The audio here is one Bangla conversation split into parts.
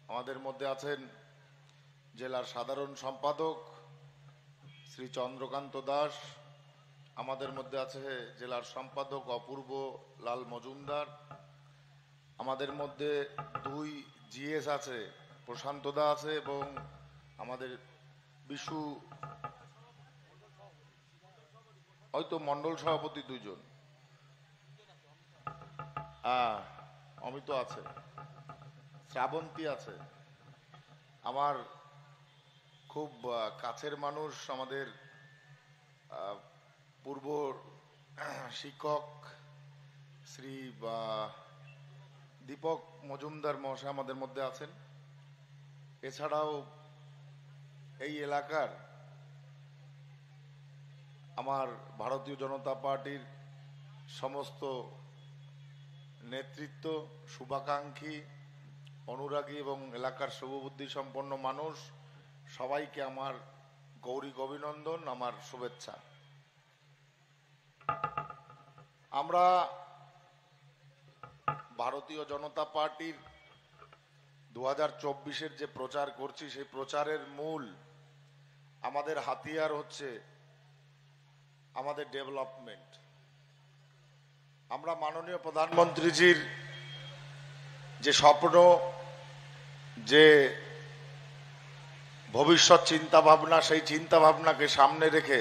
আমাদের মধ্যে আছেন জেলার সাধারণ সম্পাদক শ্রী চন্দ্রকান্ত দাস, আমাদের মধ্যে আছে জেলার সম্পাদক অপূর্ব লাল মজুমদার, আমাদের মধ্যে দুই জিএস আছে, প্রশান্ত দা আছে এবং আমাদের বিশু হয়তো মন্ডল সভাপতি দুইজন, অমিত আছে, শ্রাবন্তী আছে, আমার খুব কাছের মানুষ, আমাদের পূর্ব শিক্ষক শ্রী দীপক মজুমদার মহাশয় আমাদের মধ্যে আছেন। এছাড়াও এই এলাকার আমার ভারতীয় জনতা পার্টির সমস্ত নেতৃত্ব, শুভাকাঙ্ক্ষী, অনুরাগী এবং এলাকার শুভবুদ্ধি সম্পন্ন মানুষ, সবাইকে আমার গৌরী অভিনন্দন, আমার শুভেচ্ছা। আমরা ভারতীয় জনতা পার্টির 2024-এর যে প্রচার করছি, সেই প্রচারের মূল আমাদের হাতিয়ার হচ্ছে আমাদের ডেভেলপমেন্ট। আমরা মাননীয় প্রধানমন্ত্রীজির যে স্বপ্ন, যে ভবিষ্যৎ চিন্তা ভাবনা, সেই চিন্তা ভাবনাকে সামনে রেখে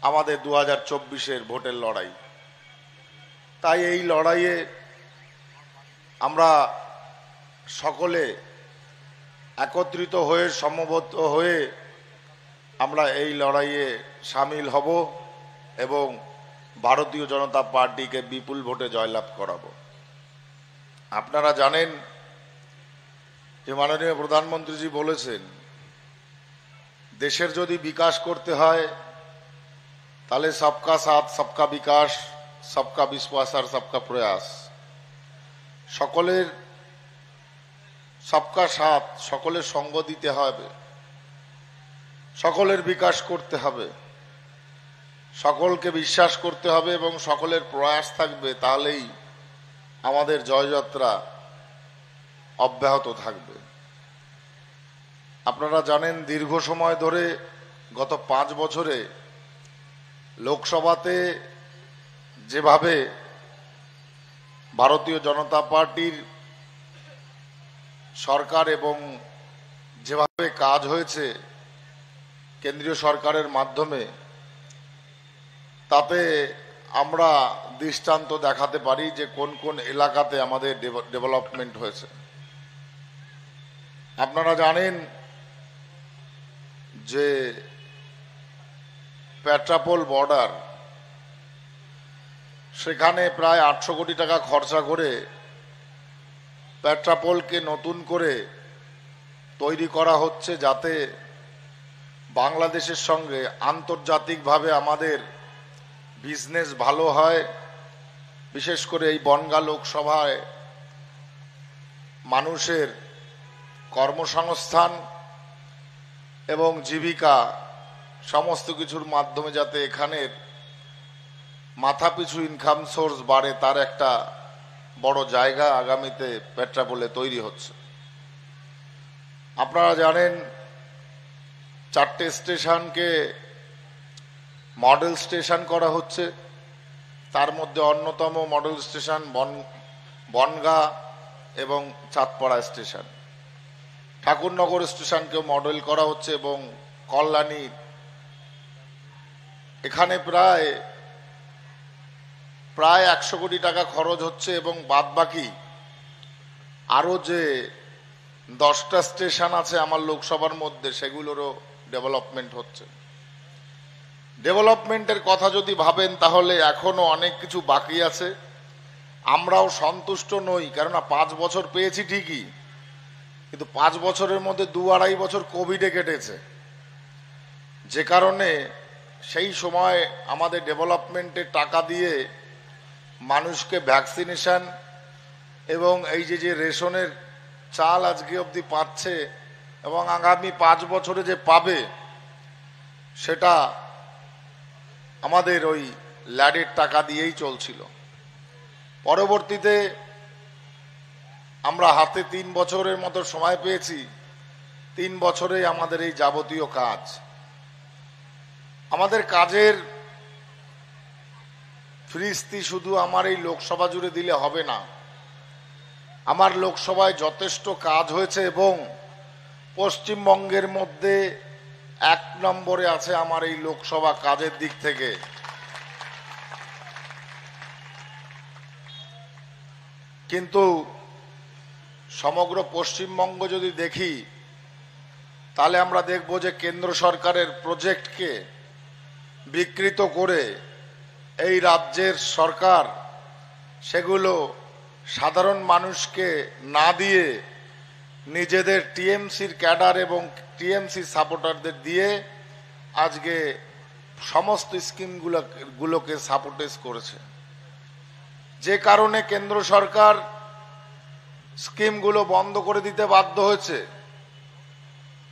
আমাদের 2024-এর ভোটের লড়াই। তাই এই লড়াইয়ে আমরা সকলে একত্রিত হয়ে, সমবদ্ধ হয়ে আমরা এই লড়াইয়ে সামিল হব এবং ভারতীয় জনতা পার্টিকে বিপুল ভোটে জয়লাভ করাবো। আপনারা জানেন যে মাননীয় প্রধানমন্ত্রীজি বলেছেন, দেশের যদি বিকাশ করতে হয় তাহলে সবকা সাথ সবকা বিকাশ, সবকা বিশ্বাস আর সবকা প্রয়াস, সকলের সবকা সাথ, সকলের সঙ্গ দিতে হবে, সকলের বিকাশ করতে হবে, সকলকে বিশ্বাস করতে হবে এবং সকলের প্রয়াস থাকবে, তাহলেই আমাদের জয়যাত্রা অব্যাহত থাকবে। আপনারা জানেন দীর্ঘ সময় ধরে গত 5 বছরে লোকসভাতে যেভাবে ভারতীয় জনতা পার্টির সরকার এবং যেভাবে কাজ হয়েছে কেন্দ্রীয় সরকারের মাধ্যমে, তাতে আমরা দৃষ্টান্ত দেখাতে পারি যে কোন কোন এলাকাতে আমাদের ডেভেলপমেন্ট হয়েছে। আপনারা জানেন যে পেট্রাপোল বর্ডার, সেখানে প্রায় 800 কোটি টাকা খরচা করে পেট্রাপোলকে নতুন করে তৈরি করা হচ্ছে, যাতে বাংলাদেশের সঙ্গে আন্তর্জাতিকভাবে আমাদের বিজনেস ভালো হয়। বিশেষ করে এই বনগাঁ লোকসভায় মানুষের কর্মসংস্থান এবং জীবিকা সমস্ত কিছুর মাধ্যমে যাতে এখানের মাথাপিছু ইনকাম সোর্স বাড়ে, তার একটা বড় জায়গা আগামীতে পেট্রাপোলে তৈরি হচ্ছে। আপনারা জানেন 4টে স্টেশনকে মডেল স্টেশন করা হচ্ছে, তার মধ্যে অন্যতম মডেল স্টেশন বনগাঁ এবং চাঁদপাড়া স্টেশন। ঠাকুরনগর স্টেশনকেও মডেল করা হচ্ছে এবং কল্যাণী, এখানে প্রায় 100 কোটি টাকা খরচ হচ্ছে এবং বাদবাকি আরো যে 10টা স্টেশন আছে আমার লোকসভার মধ্যে, সেগুলোরও ডেভেলপমেন্ট হচ্ছে। ডেভেলপমেন্টের কথা যদি ভাবেন তাহলে এখনো অনেক কিছু বাকি আছে। আমরাও সন্তুষ্ট নই, কেননা 5 বছর পেয়েছি ঠিকই, কিন্তু 5 বছরের মধ্যে 2-2.5 বছর কোভিডে কেটেছে, যে কারণে সেই সময় আমাদের ডেভেলপমেন্টের টাকা দিয়ে মানুষকে ভ্যাকসিনেশন এবং এই যে রেশনের চাল আজকে অবধি পাচ্ছে এবং আগামী 5 বছরে যে পাবে, সেটা আমাদের ওই ল্যাডের টাকা দিয়েই চলছিল। পরবর্তীতে আমরা হাতে 3 বছরের মতো সময় পেয়েছি। 3 বছরে আমাদের এই যাবতীয় কাজ, আমাদের কাজের ফিরিস্তি শুধু আমার এই লোকসভা জুড়ে দিলে হবে না। আমার লোকসভায় যথেষ্ট কাজ হয়েছে এবং পশ্চিমবঙ্গের মধ্যে 1 নম্বরে আছে আমার এই লোকসভা কাজের দিক থেকে। কিন্তু সমগ্র পশ্চিমবঙ্গ যদি দেখি তাহলে আমরা দেখব যে কেন্দ্র সরকারের প্রজেক্টকে বিকৃত করে এই রাজ্যের সরকার সেগুলো সাধারণ মানুষকে না দিয়ে নিজেদের টিএমসির ক্যাডার এবং টিএমসি সাপোর্টারদের দিয়ে আজকে সমস্ত স্কিমগুলোকে সাপোর্টেজ করেছে, যে কারণে কেন্দ্র সরকার স্কিমগুলো বন্ধ করে দিতে বাধ্য হয়েছে।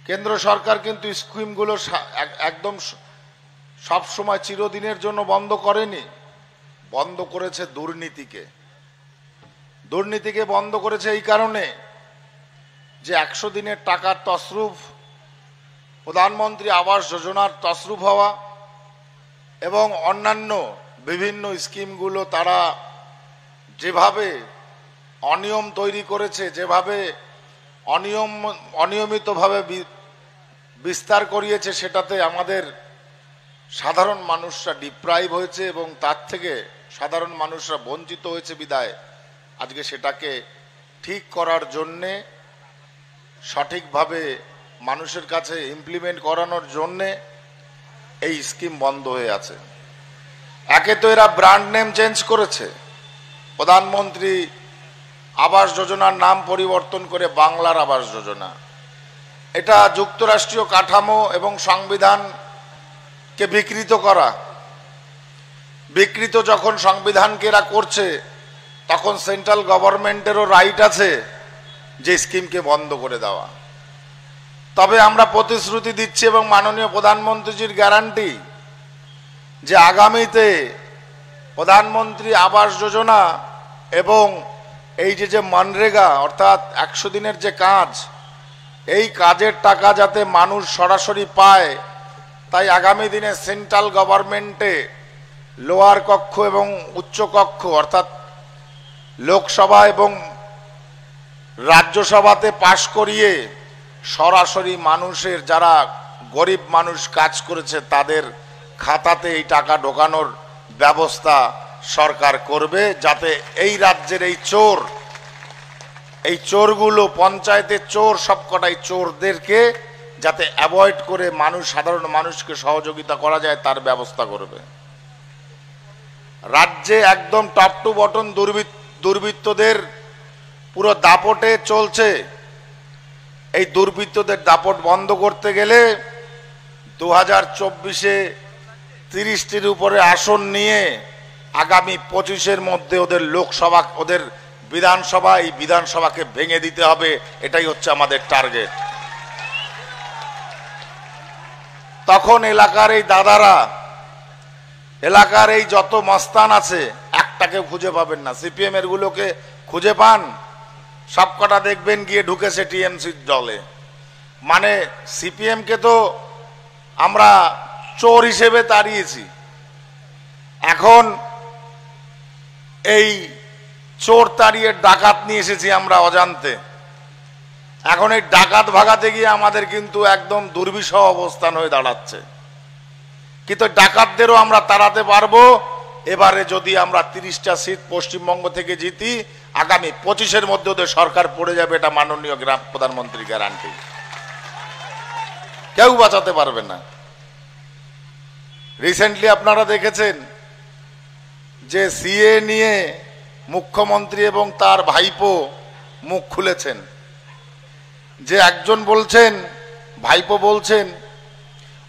কেন্দ্র সরকার কিন্তু স্কিমগুলো একদম সব সময় চিরদিনের জন্য বন্ধ করেনি, বন্ধ করেছে দুর্নীতিকে। দুর্নীতিকে বন্ধ করেছে এই কারণে যে 100 দিনের টাকার তসরুপ, প্রধানমন্ত্রী আবাস যোজনার তসরুপ হওয়া এবং অন্যান্য বিভিন্ন স্কিমগুলো তারা যেভাবে অনিয়ম তৈরি করেছে, যেভাবে অনিয়মিতভাবে বিস্তার করিয়েছে, সেটাতে আমাদের সাধারণ মানুষরা ডিপ্রাইভ হয়েছে এবং তার থেকে সাধারণ মানুষরা বঞ্চিত হয়েছে। বিদায় আজকে সেটাকে ঠিক করার জন্যে, সঠিকভাবে মানুষের কাছে ইমপ্লিমেন্ট করানোর জন্যে এই স্কিম বন্ধ হয়ে আছে। একে তো এরা ব্র্যান্ড নেম চেঞ্জ করেছে, প্রধানমন্ত্রী আবাস যোজনার নাম পরিবর্তন করে বাংলার আবাস যোজনা। এটা যুক্তরাষ্ট্রীয় কাঠামো এবং সংবিধানকে বিকৃত করা। বিকৃত যখন সংবিধানকে এরা করছে তখন সেন্ট্রাল গভর্নমেন্টেরও রাইট আছে যে স্কিমকে বন্ধ করে দেওয়া। তবে আমরা প্রতিশ্রুতি দিচ্ছি এবং মাননীয় প্রধানমন্ত্রীজির গ্যারান্টি যে আগামীতে প্রধানমন্ত্রী আবাস যোজনা এবং এই যে মনরেগা অর্থাৎ 100 দিনের যে কাজ, এই কাজের টাকা যাতে মানুষ সরাসরি পায়, তাই আগামী দিনে সেন্ট্রাল গভর্নমেন্টে লোয়ার কক্ষ এবং উচ্চ কক্ষ অর্থাৎ লোকসভা এবং রাজ্যসভাতে পাশ করিয়ে সরাসরি মানুষের, যারা গরিব মানুষ কাজ করেছে, তাদের খাতাতে এই টাকা ঢোকানোর ব্যবস্থা সরকার করবে, যাতে এই রাজ্যের এই চোরগুলো, পঞ্চায়েতের চোর, সবকটাই চোরদেরকে যাতে অ্যাভয়েড করে সাধারণ মানুষকে সহযোগিতা করা যায় তার ব্যবস্থা করবে। রাজ্যে একদম টপ টু বটম দুর্বৃত্তদের পুরো দাপটে চলছে। এই দুর্বৃত্তদের দাপট বন্ধ করতে গেলে 2024-এ 30টির উপরে আসন নিয়ে আগামী 25-এর মধ্যে ওদের লোকসভা, ওদের বিধানসভা, এই বিধানসভাকে ভেঙে দিতে হবে। এটাই হচ্ছে আমাদের টার্গেট। তখন এলাকার এই দাদারা, এলাকার এই যত মস্তান আছে, একটাকে খুঁজে পাবেন না। সিপিএম এর গুলোকে খুঁজে পান, সবকটা দেখবেন গিয়ে ঢুকেছে টিএমসির দলে। মানে সিপিএম কে তো আমরা চোর হিসেবে তাড়িয়েছি, এখন এই চোর তাড়িয়ে ডাকাত নিয়ে এসেছি আমরা অজান্তে। এখন এই ডাকাত ভাগাতে গিয়ে আমাদের কিন্তু একদম দুর্বিষহ অবস্থান হয়ে দাঁড়াচ্ছে। কিন্তু ডাকাতদেরও আমরা তাড়াতে পারবো এবারে যদি আমরা 30টা সিট পশ্চিমবঙ্গ থেকে জিতি। আগামী 25-এর মধ্যে ওদের সরকার পড়ে যাবে, এটা মাননীয় প্রধানমন্ত্রী গ্যারান্টি। কেউ বাঁচাতে পারবে না। রিসেন্টলি আপনারা দেখেছেন যে সিএ নিয়ে মুখ্যমন্ত্রী এবং তার ভাইপো মুখ খুলেছেন। যে একজন বলছেন, ভাইপো বলছেন,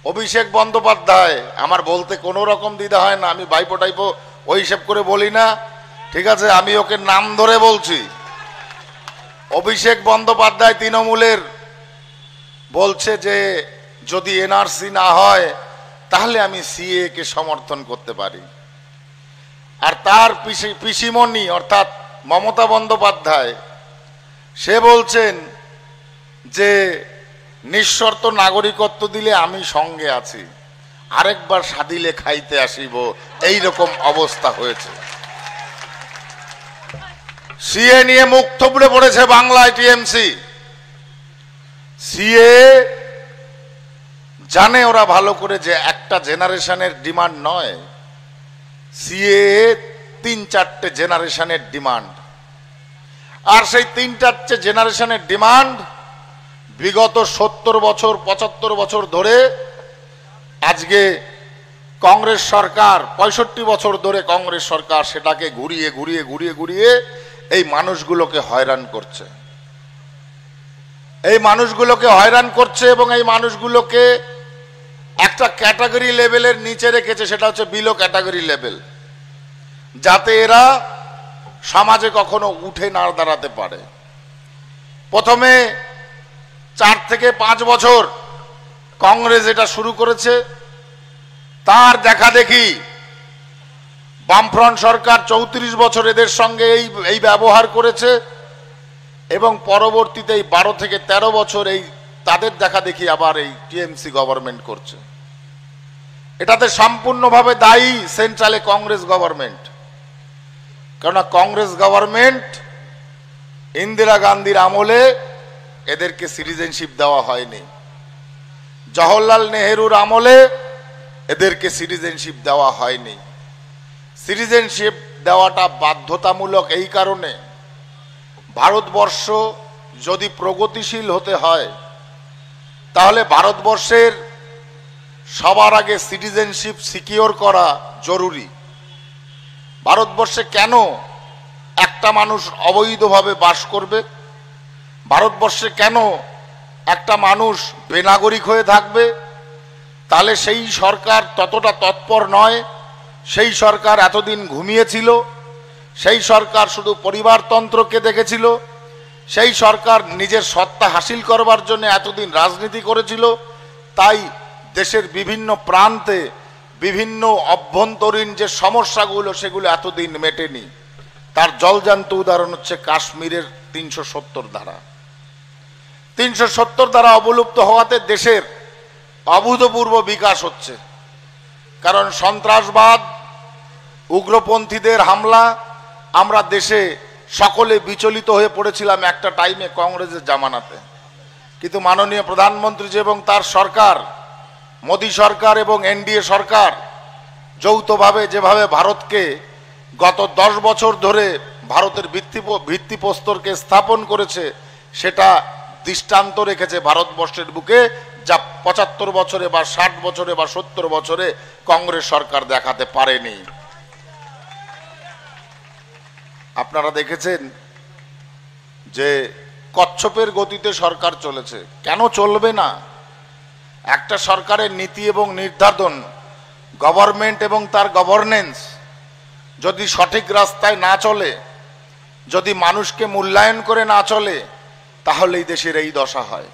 অভিষেক বন্দ্যোপাধ্যায়, আমার বলতে কোনো রকম দ্বিধা হয় না, আমি ভাইপো টাইপো ওই হিসেব করে বলি না, ঠিক আছে, আমি ওকে নাম ধরে বলছি। অভিষেক বন্দ্যোপাধ্যায় তৃণমূলের বলছে যে যদি এনআরসি না হয় তাহলে আমি সিএ কে সমর্থন করতে পারি। আর তার পিসিমণি অর্থাৎ মমতা বন্দ্যোপাধ্যায় সে বলছেন যে নিঃশর্ত নাগরিকত্ব দিলে আমি সঙ্গে আছি, আরেকবার সাদিলে খাইতে আসিব, এই রকম অবস্থা হয়েছে। সিএ নিয়ে মুখ থুবড়ে পড়েছে বাংলায় টিএমসি। সিএ জানে ওরা ভালো করে যে একটা জেনারেশনের ডিমান্ড নয়, সিএ 3-4টে জেনারেশনের ডিমান্ড। আর সেই 3-4টে জেনারেশনের ডিমান্ড বিগত 70 বছর 75 বছর ধরে, আজকে কংগ্রেস সরকার 65 বছর ধরে কংগ্রেস সরকার সেটাকে ঘুরিয়ে ঘুরিয়ে ঘুরিয়ে ঘুরিয়ে এই মানুষগুলোকে হয়রান করছে, এই মানুষগুলোকে হয়রান করছে এবং এই মানুষগুলোকে একটা ক্যাটাগরি লেভেলের নিচে রেখেছে, সেটা হচ্ছে বিলো ক্যাটাগরি লেভেল, যাতে এরা সমাজে কখনো উঠে না দাঁড়াতে পারে। প্রথমে 4 থেকে 5 বছর কংগ্রেস এটা শুরু করেছে, তার দেখা দেখি বামফ্রন্ট সরকার 34 বছর এদের সঙ্গে এই ব্যবহার করেছে এবং পরবর্তীতে এই 12 থেকে 13 বছর এই তাদের দেখা দেখি আবার এই টিএমসি গভর্নমেন্ট করছে। এটাতে সম্পূর্ণভাবে দায়ী সেন্ট্রালে কংগ্রেস গভর্নমেন্ট, কেননা কংগ্রেস গভর্নমেন্ট ইন্দিরা গান্ধীর আমলে এদেরকে সিটিজেনশিপ দেওয়া হয়নি, জওহরলাল নেহেরুর আমলে এদেরকে সিটিজেনশিপ দেওয়া হয়নি। সিটিজেনশিপ দেওয়াটা বাধ্যতামূলক এই কারণে, ভারতবর্ষ যদি প্রগতিশীল হতে হয় তাহলে ভারতবর্ষের সবার আগে সিটিজেনশিপ সিকিওর করা জরুরি। ভারতবর্ষে কেন একটা মানুষ অবৈধভাবে বাস করবে? ভারতবর্ষে কেন একটা মানুষ বেনাগরিক হয়ে থাকবে? তাহলে সেই সরকার ততটা তৎপর নয়, সেই সরকার এতদিন ঘুমিয়েছিল, সেই সরকার শুধু পরিবারতন্ত্রকে দেখেছিল, সেই সরকার নিজের সত্তা হাসিল করবার জন্য এতদিন রাজনীতি করেছিল। তাই দেশের বিভিন্ন প্রান্তে বিভিন্ন অভ্যন্তরীণ যে সমস্যাগুলো সেগুলো এতদিন মেটেনি। তার জলজান্ত উদাহরণ হচ্ছে কাশ্মীরের 370 ধারা। 370 ধারা অবলুপ্ত হওয়াতে দেশের অভূতপূর্ব বিকাশ হচ্ছে, কারণ সন্ত্রাসবাদ, উগ্রপন্থীদের হামলা, আমরা দেশে সকলে বিচলিত হয়ে পড়েছিলাম একটা টাইমে কংগ্রেসের জামানাতে। কিন্তু মাননীয় প্রধানমন্ত্রী এবং তার সরকার, মোদী সরকার এবং এনডিএ সরকার যৌথভাবে যেভাবে ভারতকে গত 10 বছর ধরে ভারতের ভিত্তিপ্রস্তরকে স্থাপন করেছে, সেটা দৃষ্টান্ত রেখেছে ভারতবর্ষের বুকে, যা 75 বছরে বা 60 বছরে বা 70 বছরে কংগ্রেস সরকার দেখাতে পারেনি। আপনারা দেখেছেন যে কচ্ছপের গতিতে সরকার চলেছে। কেন চলবে না? একটা সরকারের নীতি এবং নির্ধারণ, গভর্নমেন্ট এবং তার গভর্নেন্স যদি সঠিক রাস্তায় না চলে, যদি মানুষকে মূল্যায়ন করে না চলে, তাহলে এই দেশের এই দশা হয়।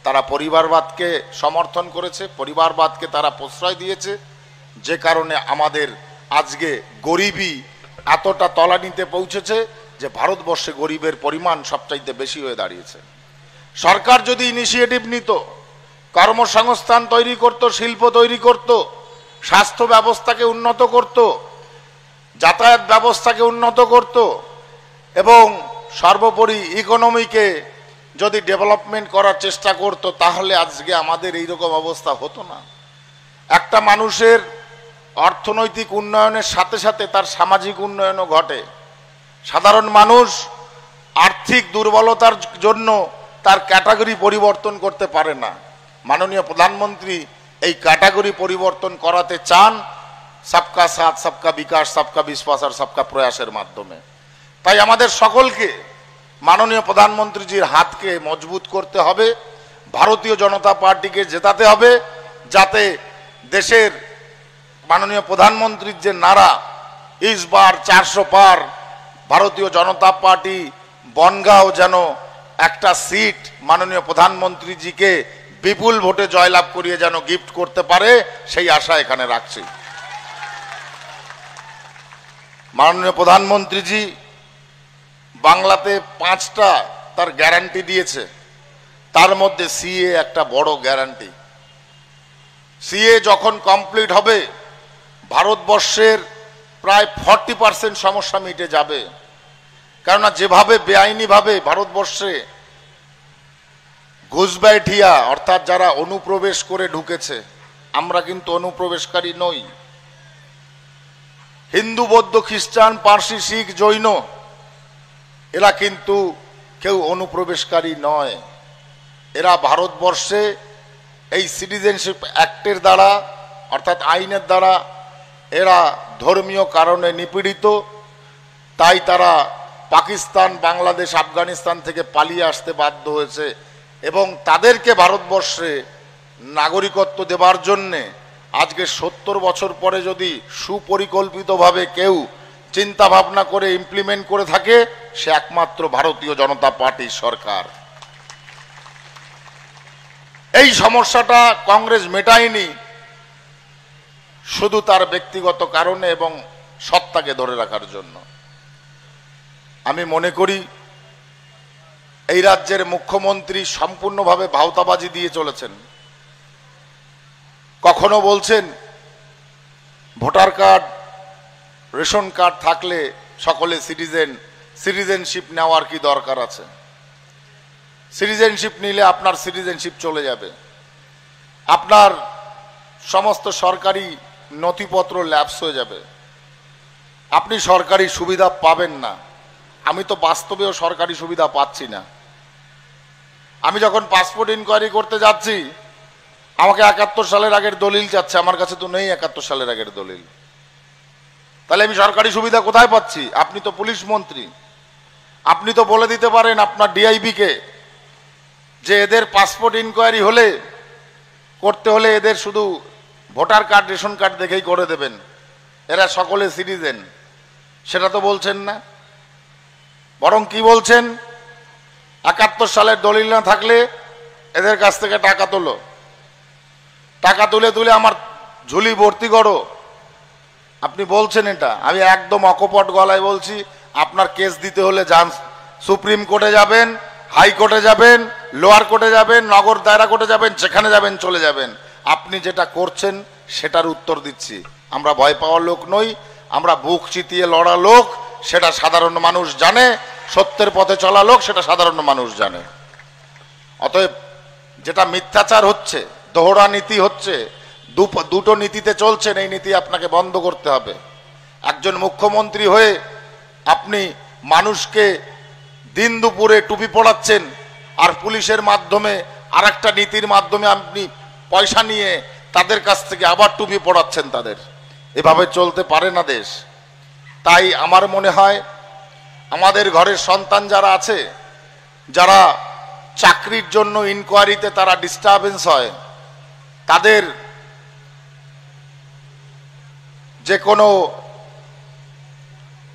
তারা পরিবারবাদকে সমর্থন করেছে, পরিবারবাদকে তারা প্রশ্রয় দিয়েছে, যে কারণে আমাদের আজকে গরিবই এতটা তলানিতে পৌঁছেছে যে ভারতবর্ষে গরিবের পরিমাণ সবচাইতে বেশি হয়ে দাঁড়িয়েছে। সরকার যদি ইনিশিয়েটিভ নিত, কর্মসংস্থান তৈরি করত, শিল্প তৈরি করত, স্বাস্থ্য ব্যবস্থাকে উন্নত করত, যাতায়াত ব্যবস্থাকে উন্নত করত এবং সর্বোপরি ইকোনমিকে যদি ডেভেলপমেন্ট করার চেষ্টা করত, তাহলে আজকে আমাদের এইরকম অবস্থা হতো না। একটা মানুষের অর্থনৈতিক উন্নয়নের সাথে সাথে তার সামাজিক উন্নয়নও ঘটে। সাধারণ মানুষ আর্থিক দুর্বলতার জন্য তার ক্যাটাগরি পরিবর্তন করতে পারে না। মাননীয় প্রধানমন্ত্রী এই ক্যাটাগরি পরিবর্তন করাতে চান সবকা সাথ, সবকা বিকাশ, সবকা বিশ্বাস আর সবকা প্রয়াসের মাধ্যমে। তাই আমাদের সকলকে মাননীয় প্রধানমন্ত্রীজির হাতকে মজবুত করতে হবে, ভারতীয় জনতা পার্টিকে জেতাতে হবে, যাতে দেশের মাননীয় প্রধানমন্ত্রীর যে নারা ইস বার 400 পার, ভারতীয় জনতা পার্টি বনগাঁও যেন একটা সিট মাননীয় প্রধানমন্ত্রীজিকে বিপুল ভোটে জয়লাভ করিয়ে যেন গিফট করতে পারে, সেই আশা এখানে রাখছি। মাননীয় প্রধানমন্ত্রীজি বাংলাতে 5টা তার গ্যারান্টি দিয়েছে, তার মধ্যে সিএ একটা বড় গ্যারান্টি। সিএ যখন কমপ্লিট হবে ভারতবর্ষের প্রায় 40% সমস্যা মিটে যাবে। কেননা যেভাবে বেআইনিভাবে ভারতবর্ষে ঘুষবাইঠিয়া অর্থাৎ যারা অনুপ্রবেশ করে ঢুকেছে, আমরা কিন্তু অনুপ্রবেশকারী নই। হিন্দু, বৌদ্ধ, খ্রিস্টান, পার্সি, শিখ, জৈন এরা কিন্তু কেউ অনুপ্রবেশকারী নয়। এরা ভারতবর্ষে এই সিটিজেনশিপ অ্যাক্টের দ্বারা অর্থাৎ আইনের দ্বারা এরা ধর্মীয় কারণে নিপীড়িত, তাই তারা পাকিস্তান, বাংলাদেশ, আফগানিস্তান থেকে পালিয়ে আসতে বাধ্য হয়েছে এবং তাদেরকে ভারতবর্ষে নাগরিকত্ব দেবার জন্যে আজকে 70 বছর পরে যদি সুপরিকল্পিতভাবে কেউ চিন্তা ভাবনা করে ইমপ্লিমেন্ট করে থাকে, সে একমাত্র ভারতীয় জনতা পার্টির সরকার। এই সমস্যাটা কংগ্রেস মেটায়নি শুধু তার ব্যক্তিগত কারণে এবং সত্তাকে ধরে রাখার জন্য। আমি মনে করি এই রাজ্যের মুখ্যমন্ত্রী সম্পূর্ণভাবে ভাওতাবাজি দিয়ে চলেছেন। কখনো বলছেন ভোটার কার্ড, রেশন কার্ড থাকলে সকলে সিটিজেনশিপ নেওয়ার কি দরকার আছে? সিটিজেনশিপ নিলে আপনার সিটিজেনশিপ চলে যাবে, আপনার সমস্ত সরকারি নথিপত্র ল্যাপস হয়ে যাবে, আপনি সরকারি সুবিধা পাবেন না। আমি তো বাস্তবেও সরকারি সুবিধা পাচ্ছি না। আমি যখন পাসপোর্ট ইনকোয়ারি করতে যাচ্ছি আমাকে 71 সালের আগের দলিল চাচ্ছে, আমার কাছে তো নেই 71 সালের আগের দলিল। তাহলে আমি সরকারি সুবিধা কোথায় পাচ্ছি? আপনি তো পুলিশ মন্ত্রী, আপনি তো বলে দিতে পারেন আপনার ডিআইবি কে যে এদের পাসপোর্ট ইনকোয়ারি করতে হলে এদের শুধু ভোটার কার্ড, রেশন কার্ড দেখেই করে দেবেন, এরা সকলে সিটিজেন। সেটা তো বলছেন না, বরং কি বলছেন 71 সালের দলিল না থাকলে এদের কাছ থেকে টাকা তোলো, টাকা তুলে আমার ঝুলি ভর্তি করো। আপনি বলছেন এটা, আমি একদম অকপট গলায় বলছি, আপনার কেস দিতে হলে যান, সুপ্রিম কোর্টে যাবেন, হাইকোর্টে যাবেন, লোয়ার কোর্টে যাবেন, নগর দায়রা কোর্টে যাবেন, যেখানে যাবেন চলে যাবেন। আপনি যেটা করছেন সেটার উত্তর দিচ্ছি। আমরা ভয় পাওয়ার লোক নই, আমরা বুক চিতিয়ে লড়া লোক, সেটা সাধারণ মানুষ জানে। সত্যের পথে চলা লোক, সেটা সাধারণ মানুষ জানে। অতএব যেটা মিথ্যাচার হচ্ছে, দোহরা নীতি হচ্ছে, দুটো নীতিতে চলছেন, এই নীতি আপনাকে বন্ধ করতে হবে। একজন মুখ্যমন্ত্রী হয়ে আপনি মানুষকে দিন দুপুরে টুপি পড়াচ্ছেন, আর পুলিশের মাধ্যমে আর একটা নীতির মাধ্যমে আপনি পয়সা নিয়ে তাদের কাছ থেকে আবার টুপি পড়াচ্ছেন তাদের। এভাবে চলতে পারে না দেশ। তাই আমার মনে হয় আমাদের ঘরের সন্তান যারা আছে, যারা চাকরির জন্য ইনকোয়ারিতে তারা ডিস্টারবেন্স হয়, তাদের যে কোনো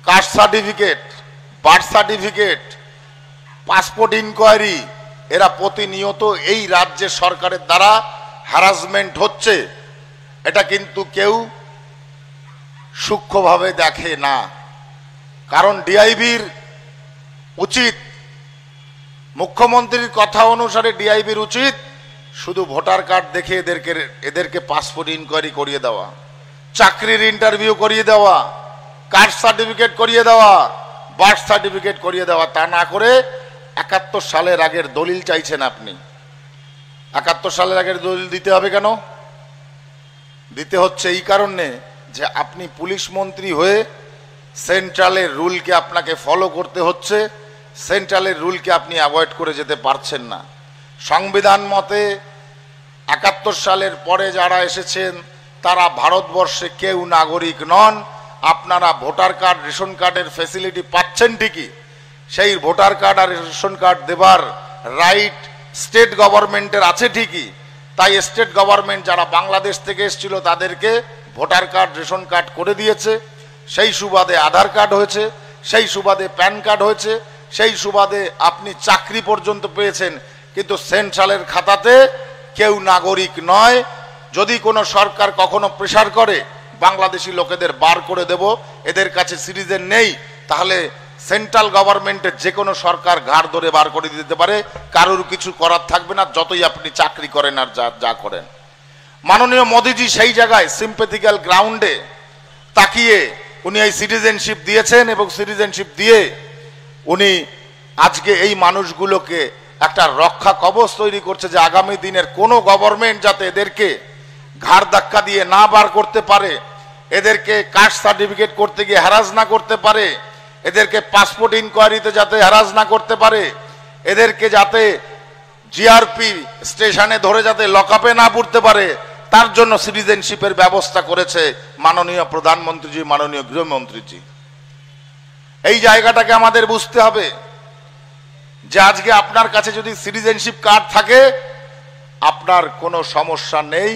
caste certificate, birth certificate, passport inquiry, এরা প্রতিনিয়ত এই রাজ্যের সরকারের দ্বারা হ্যারাসমেন্ট হচ্ছে। এটা কিন্তু কেউ সূক্ষ্মভাবে দেখে না। কারণ ডিআইবির উচিত, মুখ্যমন্ত্রীর কথা অনুসারে ডিআইবির উচিত শুধু ভোটার কার্ড দেখে এদেরকে পাসপোর্ট ইনকোয়ারি করিয়ে দেওয়া, চাকরির ইন্টারভিউ করিয়ে দেওয়া, কাস্ট সার্টিফিকেট করিয়ে দেওয়া, বার্থ সার্টিফিকেট করিয়ে দেওয়া। তা না করে 71 সালের আগের দলিল চাইছেন আপনি। 71 সালের আগের দলিল দিতে হবে কেন? দিতে হচ্ছে এই কারণে যে আপনি পুলিশ মন্ত্রী হয়ে সেন্ট্রালের রুলকে আপনাকে ফলো করতে হচ্ছে, সেন্ট্রালের রুলকে আপনি অ্যাভয়েড করে যেতে পারছেন না। সংবিধান মতে 71 সালের পরে যারা এসেছেন তারা ভারতবর্ষে কেউ নাগরিক নন। আপনারা ভোটার কার্ড, রেশন কার্ডের ফ্যাসিলিটি পাচ্ছেন ঠিকই, সেই ভোটার কার্ড আর রেশন কার্ড দেবার রাইট স্টেট গভর্নমেন্টের আছে ঠিকই। তাই স্টেট গভর্নমেন্ট যারা বাংলাদেশ থেকে এসেছিল তাদেরকে ভোটার কার্ড, রেশন কার্ড করে দিয়েছে। সেই সুবাদে আধার কার্ড হয়েছে, সেই সুবাদে প্যান কার্ড হয়েছে, সেই সুবাদে আপনি চাকরি পর্যন্ত পেয়েছেন। কিন্তু সেন্ট্রালের খাতাতে কেউ নাগরিক নয়। যদি কোনো সরকার কখনো প্রেসার করে বাংলাদেশি লোকেদের বার করে দেব, এদের কাছে সিটিজেন নেই, তাহলে সেন্ট্রাল গভর্নমেন্টের যে কোনো সরকার ঘাড় ধরে বার করে দিতে পারে, কারোর কিছু করার থাকবে না, যতই আপনি চাকরি করেন আর যা করেন। মাননীয় মোদিজি সেই জায়গায় সিম্প্যাথিক্যাল গ্রাউন্ডে তাকিয়ে উনি এই সিটিজেনশিপ দিয়েছেন, এবং সিটিজেনশিপ দিয়ে উনি আজকে এই মানুষগুলোকে একটা রক্ষা কবচ তৈরি করছে, যে আগামী দিনের কোনো গভর্নমেন্ট যাতে এদেরকে ঘাড় ধাক্কা দিয়ে না বার করতে পারে, এদেরকে কাস্ট সার্টিফিকেট করতে গিয়ে হ্যারাস না করতে পারে, এদেরকে পাসপোর্ট ইনকোয়ারিতে যাতে হ্যারাস না করতে পারে, এদেরকে যাতে জিআরপি স্টেশনে ধরে যাতে লকআপে না পড়তে পারে, তার জন্য সিটিজেনশিপের ব্যবস্থা করেছে মাননীয় প্রধানমন্ত্রীজি, মাননীয় গৃহমন্ত্রীজি। এই জায়গাটাকে আমাদের বুঝতে হবে যে আজকে আপনার কাছে যদি সিটিজেনশিপ কার্ড থাকে আপনার কোনো সমস্যা নেই,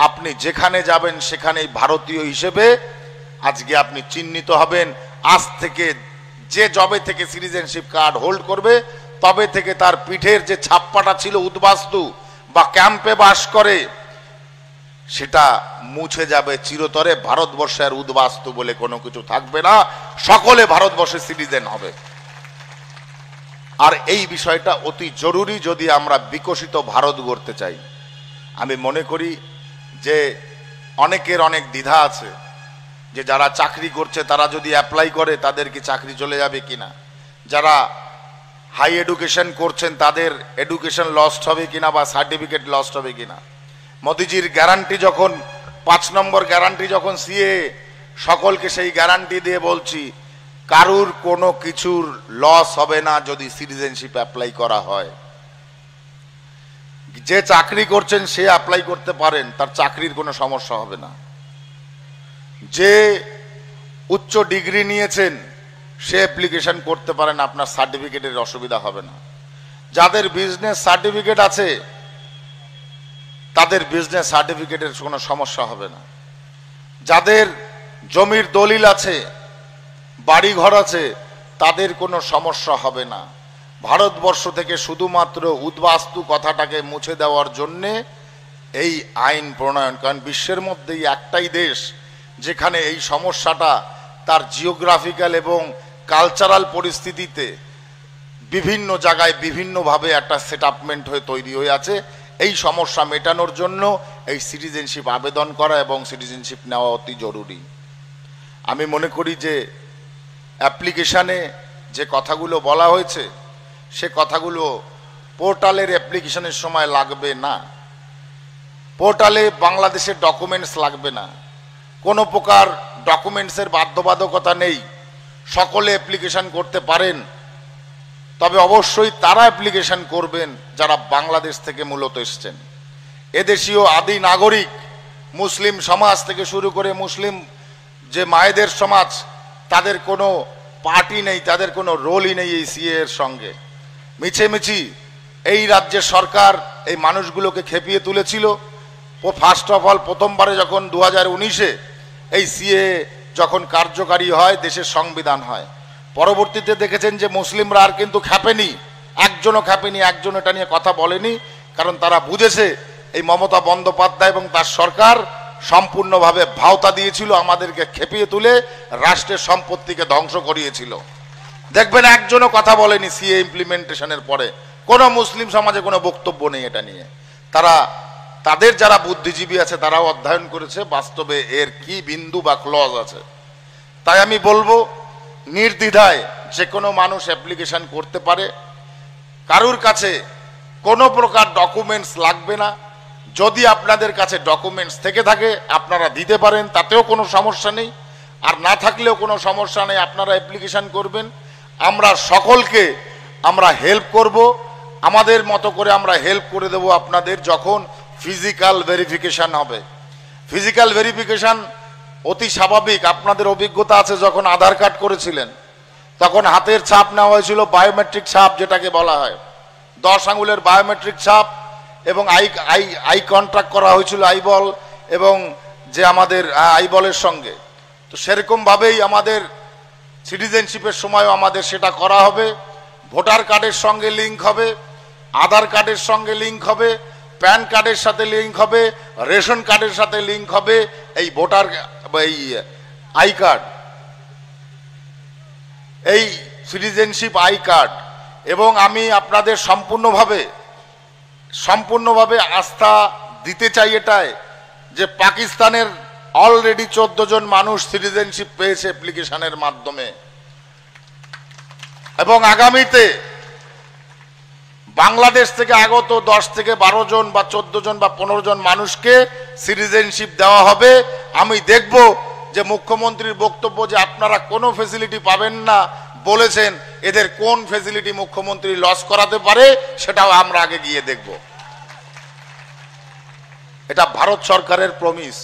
আপনি যেখানে যাবেন সেখানেই ভারতীয় হিসেবে আজকে আপনি চিহ্নিত হবেন। আজ থেকে যে জবে থেকে সিটিজেনশিপ কার্ড হোল্ড করবে তবে থেকে তার পিঠের যে ছাপ্পাটা ছিল উদ্বাস্তু বা ক্যাম্পে বাস করে, সেটা মুছে যাবে চিরতরে। ভারতবর্ষের উদ্বাস্তু বলে কোনো কিছু থাকবে না, সকলে ভারতবর্ষের সিটিজেন হবে। আর এই বিষয়টা অতি জরুরি যদি আমরা বিকশিত ভারত গড়তে চাই। আমি মনে করি যে অনেকের অনেক দ্বিধা আছে যে যারা চাকরি করছে তারা যদি অ্যাপ্লাই করে তাদের কি চাকরি চলে যাবে কিনা, যারা হাই এডুকেশন করছেন তাদের এডুকেশন লস্ট হবে কিনা বা সার্টিফিকেট লস্ট হবে কিনা। মোদিজির গ্যারান্টি যখন 5 নম্বর গ্যারান্টি যখন সিএ সকলকে সেই গ্যারান্টি দিয়ে বলছি কারুর কোনো কিছুর লস হবে না যদি সিটিজেনশিপ অ্যাপ্লাই করা হয়। যে চাকরি করছেন সে অ্যাপ্লাই করতে পারেন, তার চাকরির কোনো সমস্যা হবে না। যে উচ্চ ডিগ্রি নিয়েছেন সে অ্যাপ্লিকেশন করতে পারেন, আপনার সার্টিফিকেটের অসুবিধা হবে না। যাদের বিজনেস সার্টিফিকেট আছে তাদের বিজনেস সার্টিফিকেটের কোনো সমস্যা হবে না। যাদের জমির দলিল আছে, বাড়ি ঘর আছে, তাদের কোনো সমস্যা হবে না। ভারতবর্ষ থেকে শুধুমাত্র উদ্বাস্তু কথাটাকে মুছে দেওয়ার জন্যে এই আইন প্রণয়ন। কারণ বিশ্বের মধ্যেই একটাই দেশ যেখানে এই সমস্যাটা তার জিওগ্রাফিক্যাল এবং কালচারাল পরিস্থিতিতে বিভিন্ন জায়গায় বিভিন্নভাবে একটা সেটআপমেন্ট হয়ে তৈরি হয়ে আছে। এই সমস্যা মেটানোর জন্য এই সিটিজেনশিপ আবেদন করা এবং সিটিজেনশিপ নেওয়া অতি জরুরি। আমি মনে করি যে অ্যাপ্লিকেশানে যে কথাগুলো বলা হয়েছে সে কথাগুলো পোর্টালের অ্যাপ্লিকেশনের সময় লাগবে না। পোর্টালে বাংলাদেশের ডকুমেন্টস লাগবে না, কোনো প্রকার ডকুমেন্টসের বাধ্যবাধকতা নেই, সকলে অ্যাপ্লিকেশন করতে পারেন। তবে অবশ্যই তারা অ্যাপ্লিকেশন করবেন যারা বাংলাদেশ থেকে মূলত এসছেন। এদেশীয় আদি নাগরিক মুসলিম সমাজ থেকে শুরু করে মুসলিম যে মায়েদের সমাজ, তাদের কোনো পার্টি নেই, তাদের কোনো রোলই নেই এই সিএ এর সঙ্গে। মিছেমিছি এই রাজ্যের সরকার এই মানুষগুলোকে খেপিয়ে তুলেছিল। ফার্স্ট অফ অল প্রথমবারে যখন 2019-এ এই সিএ যখন কার্যকারী হয়, দেশের সংবিধান হয়, পরবর্তীতে দেখেছেন যে মুসলিমরা আর কিন্তু খেপেনি, একজনও খেপেনি, একজন এটা নিয়ে কথা বলেনি। কারণ তারা বুঝেছে এই মমতা বন্দ্যোপাধ্যায় এবং তার সরকার সম্পূর্ণভাবে ভাওতা দিয়েছিল, আমাদেরকে খেপিয়ে তুলে রাষ্ট্রের সম্পত্তিকে ধ্বংস করিয়েছিল। দেখবেন একজনও কথা বলেনি সিএ ইমপ্লিমেন্টেশনের পরে, কোনো মুসলিম সমাজে কোনো বক্তব্য নেই এটা নিয়ে। তাদের যারা বুদ্ধিজীবী আছে তারাও অধ্যয়ন করেছে বাস্তবে এর কি বিন্দু বা ক্লজ আছে। তাই আমি বলবো নির্দ্বিধায় যে কোনো মানুষ অ্যাপ্লিকেশন করতে পারে, কারুর কাছে কোনো প্রকার ডকুমেন্টস লাগবে না। যদি আপনাদের কাছে ডকুমেন্টস থেকে থাকে আপনারা দিতে পারেন, তাতেও কোনো সমস্যা নেই। আর না থাকলেও কোনো সমস্যা নেই, আপনারা অ্যাপ্লিকেশন করবেন। আমরা সকলকে আমরা হেল্প করব, আমাদের মতো করে আমরা হেল্প করে দেব আপনাদের। যখন ফিজিক্যাল ভেরিফিকেশন হবে, ফিজিক্যাল ভেরিফিকেশন অতি স্বাভাবিক। আপনাদের অভিজ্ঞতা আছে, যখন আধার কার্ড করেছিলেন তখন হাতের ছাপ নেওয়া হয়েছিল, বায়োমেট্রিক ছাপ যেটাকে বলা হয়, 10 আঙুলের বায়োমেট্রিক ছাপ, এবং আই কন্ট্যাক্ট করা হয়েছিল আইবল এবং যে আমাদের আইবলের সঙ্গে। তো সেরকমভাবেই আমাদের সিটিজেনশিপের সময়ও আমাদের সেটা করা হবে। ভোটার কার্ডের সঙ্গে লিঙ্ক হবে, আধার কার্ডের সঙ্গে লিঙ্ক হবে, প্যান কার্ডের সাথে লিঙ্ক হবে, রেশন কার্ডের সাথে লিঙ্ক হবে এই ভোটার এই আই কার্ড। এই সিটিজেনশিপ আই কার্ড। এবং আমি আপনাদের সম্পূর্ণভাবে আস্থা দিতে চাই এটাই যে পাকিস্তানের অলরেডি 14 জন মানুষ সিটিজেনশিপ পেয়েছে অ্যাপ্লিকেশনের মাধ্যমে, এবং আগামীতে বাংলাদেশ থেকে আগত 10 থেকে 12 জন বা 14 জন বা 15 জন মানুষকে সিটিজেনশিপ দেওয়া হবে। আমি দেখব যে মুখ্যমন্ত্রীর বক্তব্য যে আপনারা কোনো ফ্যাসিলিটি পাবেন না বলেছেন, এদের কোন ফ্যাসিলিটি মুখ্যমন্ত্রী লস করাতে পারে সেটাও আমরা আগে গিয়ে দেখব। এটা ভারত সরকারের প্রমিস।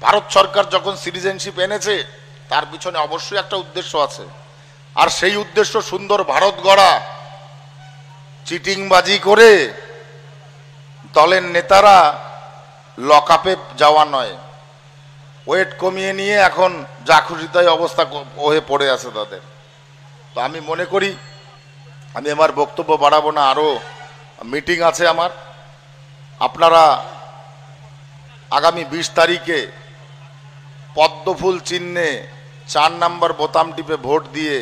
ভারত সরকার যখন সিটিজেনশিপ এনেছে তার পিছনে অবশ্যই একটা উদ্দেশ্য আছে, আর সেই উদ্দেশ্য সুন্দর ভারত গড়া। চিটিংবাজি করে দলের নেতারা লকআপে যাওয়া নয়, ওয়েট কমিয়ে নিয়ে এখন যা খুশি তাই অবস্থা হয়ে পড়ে আছে তাদের। তো আমি মনে করি আমি আমার বক্তব্য বাড়াবো না, আরো মিটিং আছে আমার। আপনারা আগামী 20 তারিখে পদ্মফুল চিহ্নে 4 নম্বর বোতাম টিপে ভোট দিয়ে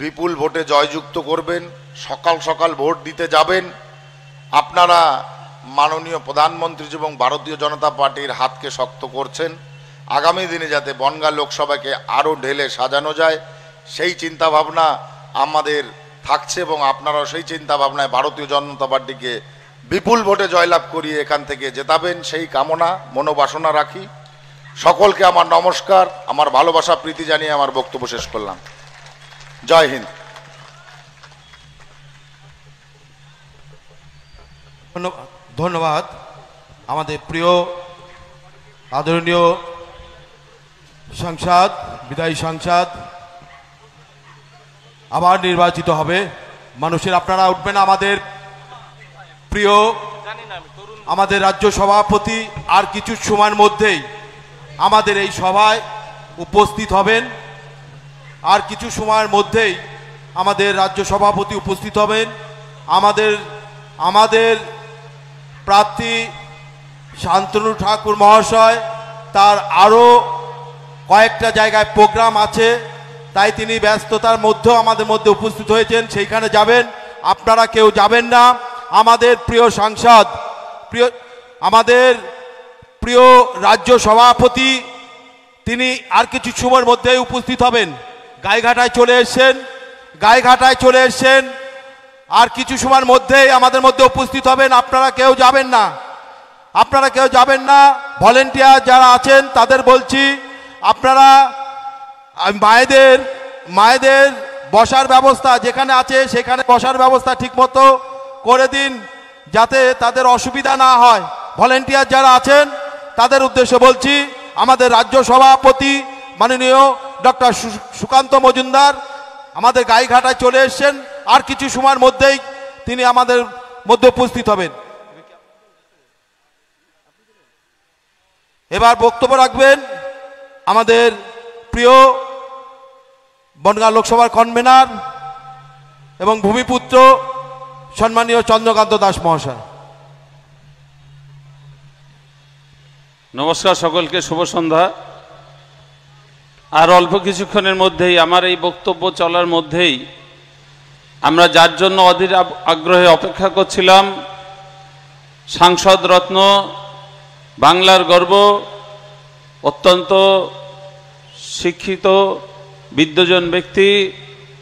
বিপুল ভোটে জয়যুক্ত করবেন। সকাল সকাল ভোট দিতে যাবেন। আপনারা মাননীয় প্রধানমন্ত্রী এবং ভারতীয় জনতা পার্টির হাতকে শক্ত করছেন। আগামী দিনে যাতে বনগাঁ লোকসভাকে আরও ঢেলে সাজানো যায় সেই চিন্তাভাবনা আমাদের থাকছে, এবং আপনারাও সেই চিন্তাভাবনায় ভারতীয় জনতা পার্টিকে বিপুল ভোটে জয়লাভ করিয়ে এখান থেকে জেতাবেন সেই কামনা মনোবাসনা রাখি। সকলকে আমার নমস্কার, আমার ভালোবাসা প্রীতি জানিয়ে আমার বক্তব্য শেষ করলাম। জয় হিন্দ। ধন্যবাদ আমাদের প্রিয় আদরণীয় সাংসদ, বিদায়ী সাংসদ আবার নির্বাচিত হবে মানুষের। আপনারা উঠবেন। আমাদের প্রিয় আমাদের রাজ্য সভাপতি আর কিছু সময়ের মধ্যেই আমাদের এই সভায় উপস্থিত হবেন। আর কিছু সময়ের মধ্যেই আমাদের রাজ্য সভাপতি উপস্থিত হবেন। আমাদের প্রার্থী শান্তনু ঠাকুর মহাশয় তার আরও কয়েকটা জায়গায় প্রোগ্রাম আছে, তাই তিনি ব্যস্ততার মধ্যেও আমাদের মধ্যে উপস্থিত হয়েছেন, সেইখানে যাবেন। আপনারা কেউ যাবেন না। আমাদের প্রিয় সাংসদ, আমাদের প্রিয় রাজ্য সভাপতি তিনি আর কিছু সময়ের মধ্যেই উপস্থিত হবেন। গাইঘাটায় চলে এসছেন। আর কিছু সময়ের মধ্যেই আমাদের মধ্যে উপস্থিত হবেন। আপনারা কেউ যাবেন না। ভলেন্টিয়ার যারা আছেন তাদের বলছি, আপনারা মায়েদের বসার ব্যবস্থা যেখানে আছে সেখানে বসার ব্যবস্থা ঠিকমতো করে দিন, যাতে তাদের অসুবিধা না হয়। ভলেন্টিয়ার যারা আছেন তাদের উদ্দেশ্যে বলছি, আমাদের রাজ্য সভাপতি মাননীয় ডক্টর সুকান্ত মজুমদার আমাদের গাইঘাটায় চলে এসছেন। আর কিছু সময়ের মধ্যেই তিনি আমাদের মধ্যে উপস্থিত হবেন। এবার বক্তব্য রাখবেন আমাদের প্রিয় বনগাঁ লোকসভার কনভেনার এবং ভূমিপুত্র সম্মানীয় চন্দ্রকান্ত দাস মহাশয়। নমস্কার সকলকে, শুভ সন্ধ্যা। আর অল্প কিছুক্ষণের মধ্যেই আমার এই বক্তব্য চলার মধ্যেই আমরা যার জন্য অধীর আগ্রহে অপেক্ষা করছিলাম, সাংসদ রত্ন, বাংলার গর্ব, অত্যন্ত শিক্ষিত বিদ্বজন ব্যক্তি,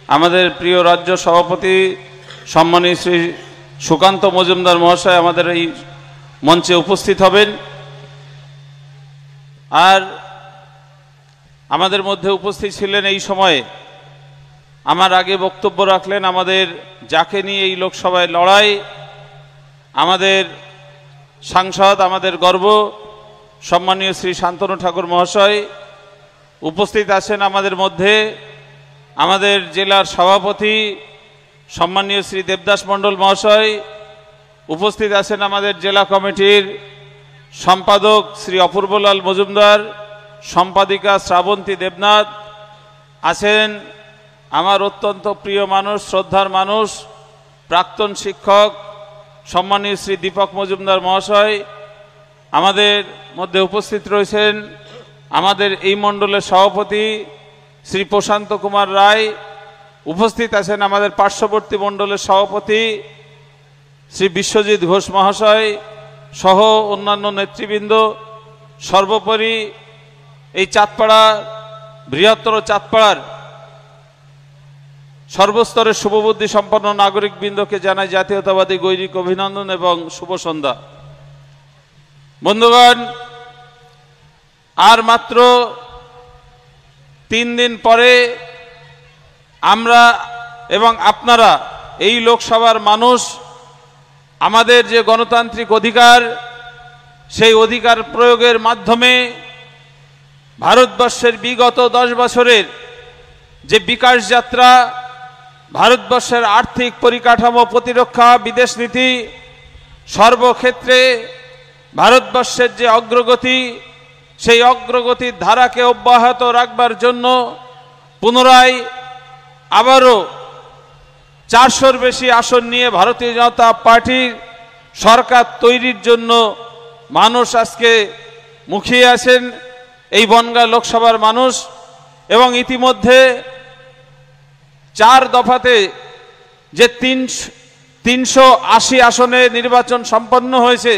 আমাদের প্রিয় রাজ্য সভাপতি সম্মানীয় শ্রী সুকান্ত মজুমদার মহাশয় আমাদের এই মঞ্চে উপস্থিত হবেন। আর আমাদের মধ্যে উপস্থিত ছিলেন এই সময়ে আমার আগে বক্তব্য রাখলেন আমাদের যাকে নিয়ে এই লোকসভায় লড়াই, আমাদের সাংসদ, আমাদের গর্ব সম্মানীয় শ্রী শান্তনু ঠাকুর মহাশয় উপস্থিত আছেন আমাদের মধ্যে। আমাদের জেলার সভাপতি সম্মানীয় শ্রী দেবদাস মণ্ডল মহাশয় উপস্থিত আছেন। আমাদের জেলা কমিটির সম্পাদক শ্রী অপূর্বলাল মজুমদার, সম্পাদিকা শ্রাবন্তী দেবনাথ আছেন। আমার অত্যন্ত প্রিয় মানুষ, শ্রদ্ধার মানুষ, প্রাক্তন শিক্ষক সম্মানীয় শ্রী দীপক মজুমদার মহাশয় আমাদের মধ্যে উপস্থিত রয়েছেন। আমাদের এই মণ্ডলের সভাপতি শ্রী প্রশান্ত কুমার রায় উপস্থিত আছেন আমাদের পার্শ্ববর্তী মণ্ডলের সভাপতি শ্রী বিশ্বজিৎ ঘোষ মহাশয় সহ অন্যান্য নেতৃবৃন্দ, সর্বোপরি এই চাঁদপাড়া বৃহত্তর চাঁদপাড়ার সর্বস্তরের শুভবুদ্ধি সম্পন্ন নাগরিকবৃন্দকে জানাই জাতীয়তাবাদী গৈরিক অভিনন্দন এবং শুভ সন্ধ্যা। বন্ধুগণ, আর মাত্র 3 দিন পরে আমরা এবং আপনারা এই লোকসভার মানুষ আমাদের যে গণতান্ত্রিক অধিকার, সেই অধিকার প্রয়োগের মাধ্যমে ভারতবর্ষের বিগত 10 বছরের যে বিকাশ যাত্রা, ভারতবর্ষের আর্থিক পরিকাঠামো, প্রতিরক্ষা, বিদেশ নীতি, সর্বক্ষেত্রে ভারতবর্ষের যে অগ্রগতি, সেই অগ্রগতির ধারাকে অব্যাহত রাখবার জন্য পুনরায় আবারও 400-র বেশি আসন নিয়ে ভারতীয় জনতা পার্টির সরকার তৈরির জন্য মানুষ আজকে মুখিয়ে আছেন, এই বনগাঁ লোকসভার মানুষ। এবং ইতিমধ্যে 4 দফাতে যে 380 আসনে নির্বাচন সম্পন্ন হয়েছে,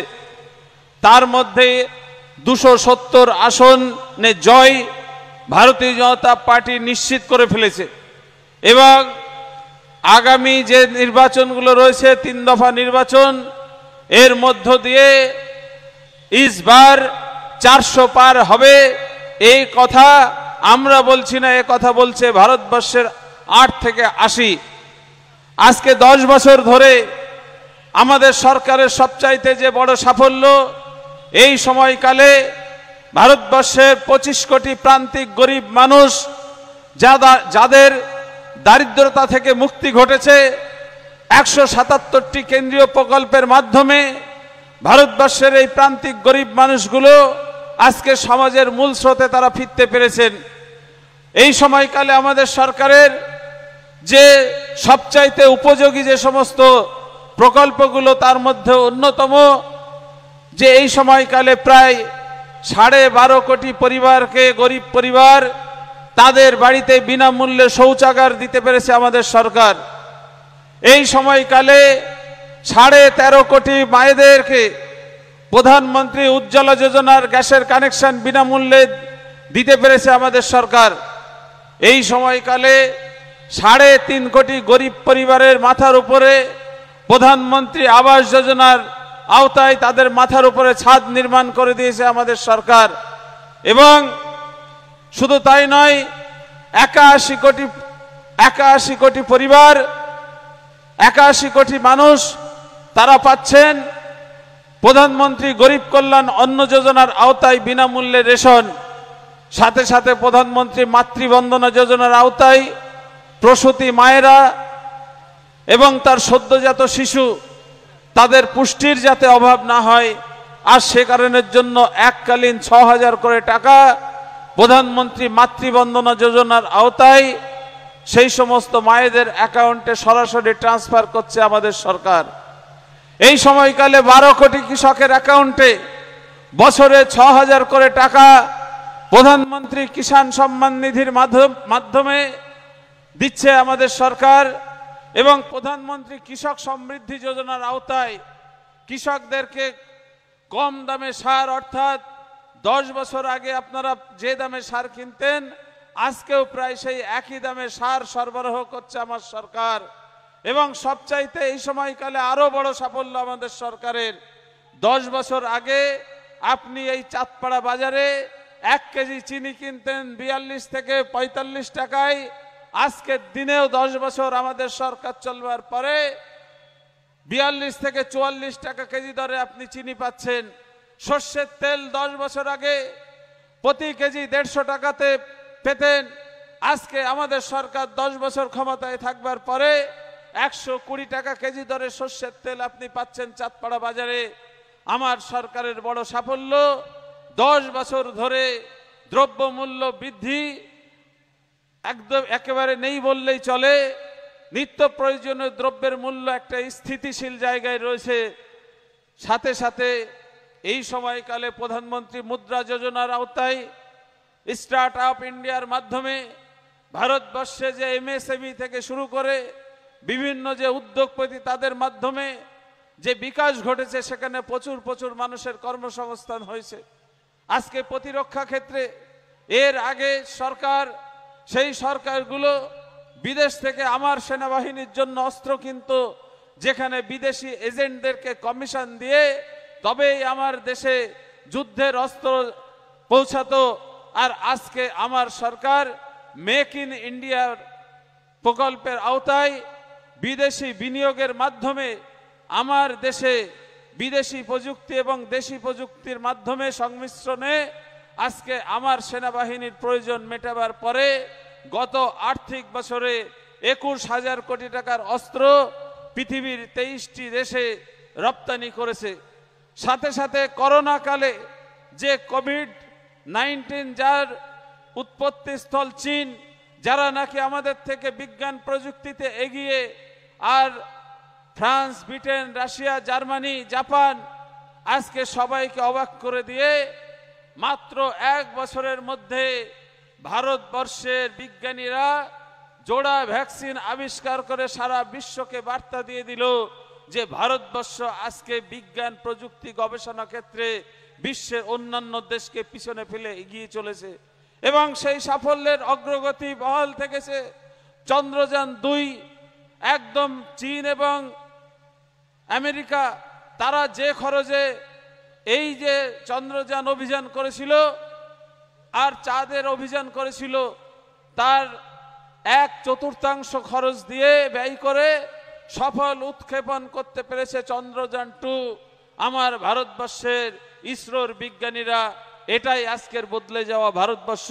তার মধ্যে 270 আসনে জয় ভারতীয় জনতা পার্টি নিশ্চিত করে ফেলেছে। এবং আগামী যে নির্বাচনগুলো রয়েছে, 3 দফা নির্বাচন, এর মধ্য দিয়ে ইসবার 400 পার হবে। এই কথা আমরা বলছি না, এ কথা বলছে ভারতবর্ষের 8 থেকে 80। আজকে 10 বছর ধরে আমাদের সরকারের সবচাইতে যে বড় সাফল্য, এই সময়কালে ভারতবর্ষের 25 কোটি প্রান্তিক গরিব মানুষ যাদের দারিদ্রতা থেকে মুক্তি ঘটেছে, 177টি কেন্দ্রীয় প্রকল্পের মাধ্যমে ভারতবর্ষের এই প্রান্তিক গরিব মানুষগুলো আজকে সমাজের মূল স্রোতে তারা ফিরতে পেরেছেন। এই সময়কালে আমাদের সরকারের যে সবচাইতে উপযোগী যে সমস্ত প্রকল্পগুলো, তার মধ্যে অন্যতম যে এই সময়কালে প্রায় 12.5 কোটি পরিবারকে, গরিব পরিবার, তাদের বাড়িতে বিনামূল্যে শৌচাগার দিতে পেরেছে আমাদের সরকার। এই সময়কালে 13.5 কোটি মায়েদেরকে প্রধানমন্ত্রী উজ্জ্বলা যোজনার গ্যাসের কানেকশন বিনামূল্যে দিতে পেরেছে আমাদের সরকার। এই সময়কালে 3.5 কোটি গরিব পরিবারের মাথার উপরে প্রধানমন্ত্রী আবাস যোজনার আওতায় তাদের মাথার উপরে ছাদ নির্মাণ করে দিয়েছে আমাদের সরকার। এবং শুধু তাই নয়, 81 কোটি পরিবার, 81 কোটি মানুষ তারা পাচ্ছেন প্রধানমন্ত্রী গরিব কল্যাণ অন্ন যোজনার আওতায় বিনামূল্যে রেশন। সাথে সাথে প্রধানমন্ত্রী মাতৃবন্দনা যোজনার আওতায় প্রসূতি মায়েরা এবং তার সদ্যজাত শিশু, তাদের পুষ্টির যাতে অভাব না হয়, আর সে কারণের জন্য এককালীন 6000 করে টাকা প্রধানমন্ত্রী মাতৃবন্দনা যোজনার আওতায় সেই সমস্ত মায়েদের অ্যাকাউন্টে সরাসরি ট্রান্সফার করছে আমাদের সরকার। এই সময়কালে 12 কোটি কৃষকের অ্যাকাউন্টে বছরে 6000 করে টাকা প্রধানমন্ত্রী কিষাণ সম্মান নিধির মাধ্যমে দিচ্ছে আমাদের সরকার। এবং প্রধানমন্ত্রী কৃষক সমৃদ্ধি যোজনার আওতায় কৃষকদেরকে কম দামে সার, অর্থাৎ 10 বছর আগে আপনারা যে দামে সার কিনতেন, আজকেও প্রায় সেই একই দামে সার সরবরাহ করছে আমার সরকার। এবং সবচাইতে এই সময়কালে আরো বড় সাফল্য আমাদের সরকারের, 10 বছর আগে আপনি এই চাঁদপাড়া বাজারে 1 কেজি চিনি কিনতেন 42 থেকে 45 টাকায়। আজকের দিনেও 10 বছর আমাদের সরকার চলবার পরে 42 থেকে 44 টাকা কেজি দরে আপনি চিনি পাচ্ছেন। সর্ষের তেল 10 বছর আগে প্রতি কেজি 150 টাকাতে পেতেন, আজকে আমাদের সরকার 10 বছর ক্ষমতায় থাকবার পরে 120 টাকা কেজি দরে সর্ষের তেল আপনি পাচ্ছেন চাঁদপাড়া বাজারে। আমার সরকারের বড় সাফল্য, 10 বছর ধরে দ্রব্যমূল্য বৃদ্ধি একদম একেবারে নেই বললেই চলে। নিত্য প্রয়োজনীয় দ্রব্যের মূল্য একটা স্থিতিশীল জায়গায় রয়েছে। সাথে সাথে এই সময়কালে প্রধানমন্ত্রী মুদ্রা যোজনার আওতায় স্টার্ট আপ ইন্ডিয়ার মাধ্যমে ভারতবর্ষে যে এমএসএমই থেকে শুরু করে বিভিন্ন যে উদ্যোগপতি তাদের মাধ্যমে যে বিকাশ ঘটেছে, সেখানে প্রচুর প্রচুর মানুষের কর্মসংস্থান হয়েছে। আজকে প্রতিরক্ষা ক্ষেত্রে এর আগে সরকার, সেই সরকারগুলো বিদেশ থেকে আমার সেনাবাহিনীর জন্য অস্ত্র কিনতো, যেখানে বিদেশি এজেন্টদেরকে কমিশন দিয়ে তবেই আমার দেশে যুদ্ধের অস্ত্র পৌঁছাতো। আর আজকে আমার সরকার মেক ইন ইন্ডিয়ার প্রকল্পের আওতায় বিদেশি বিনিয়োগের মাধ্যমে আমার দেশে বিদেশি প্রযুক্তি এবং দেশি প্রযুক্তির মাধ্যমে সংমিশ্রণে আজকে আমার সেনাবাহিনীর প্রয়োজন মেটাবার পরে গত আর্থিক বছরে 21,000 কোটি টাকার অস্ত্র পৃথিবীর 23টি দেশে রপ্তানি করেছে। সাথে সাথে করোনা কালে যে কোভিড-19 যার উৎপত্তি স্থল চীন, যারা নাকি আমাদের থেকে বিজ্ঞান প্রযুক্তিতে এগিয়ে, আর France, Britain, Russia, Germany, Japan আজকে সবাইকে অবাক করে দিয়ে মাত্র 1 বছরের মধ্যে ভারতবর্ষের বিজ্ঞানীরা জোড়া ভ্যাকসিন আবিষ্কার করে সারা বিশ্বকে বার্তা দিয়ে দিল যে ভারতবর্ষ আজকে বিজ্ঞান প্রযুক্তি গবেষণা ক্ষেত্রে বিশ্বের অন্যান্য দেশকে পিছনে ফেলে এগিয়ে চলেছে এবং সেই সাফল্যের অগ্রগতি বহাল থেকেছে। চন্দ্রযান-2 একদম চীন এবং আমেরিকা তারা যে খরচে এই যে চন্দ্রযান অভিযান করেছিল আর চাঁদের অভিযান করেছিল, তার 1/4 খরচ দিয়ে ব্যয় করে সফল উৎক্ষেপণ করতে পেরেছে চন্দ্রযান-2 আমার ভারতবর্ষের ইসরোর বিজ্ঞানীরা। এটাই আজকের বদলে যাওয়া ভারতবর্ষ,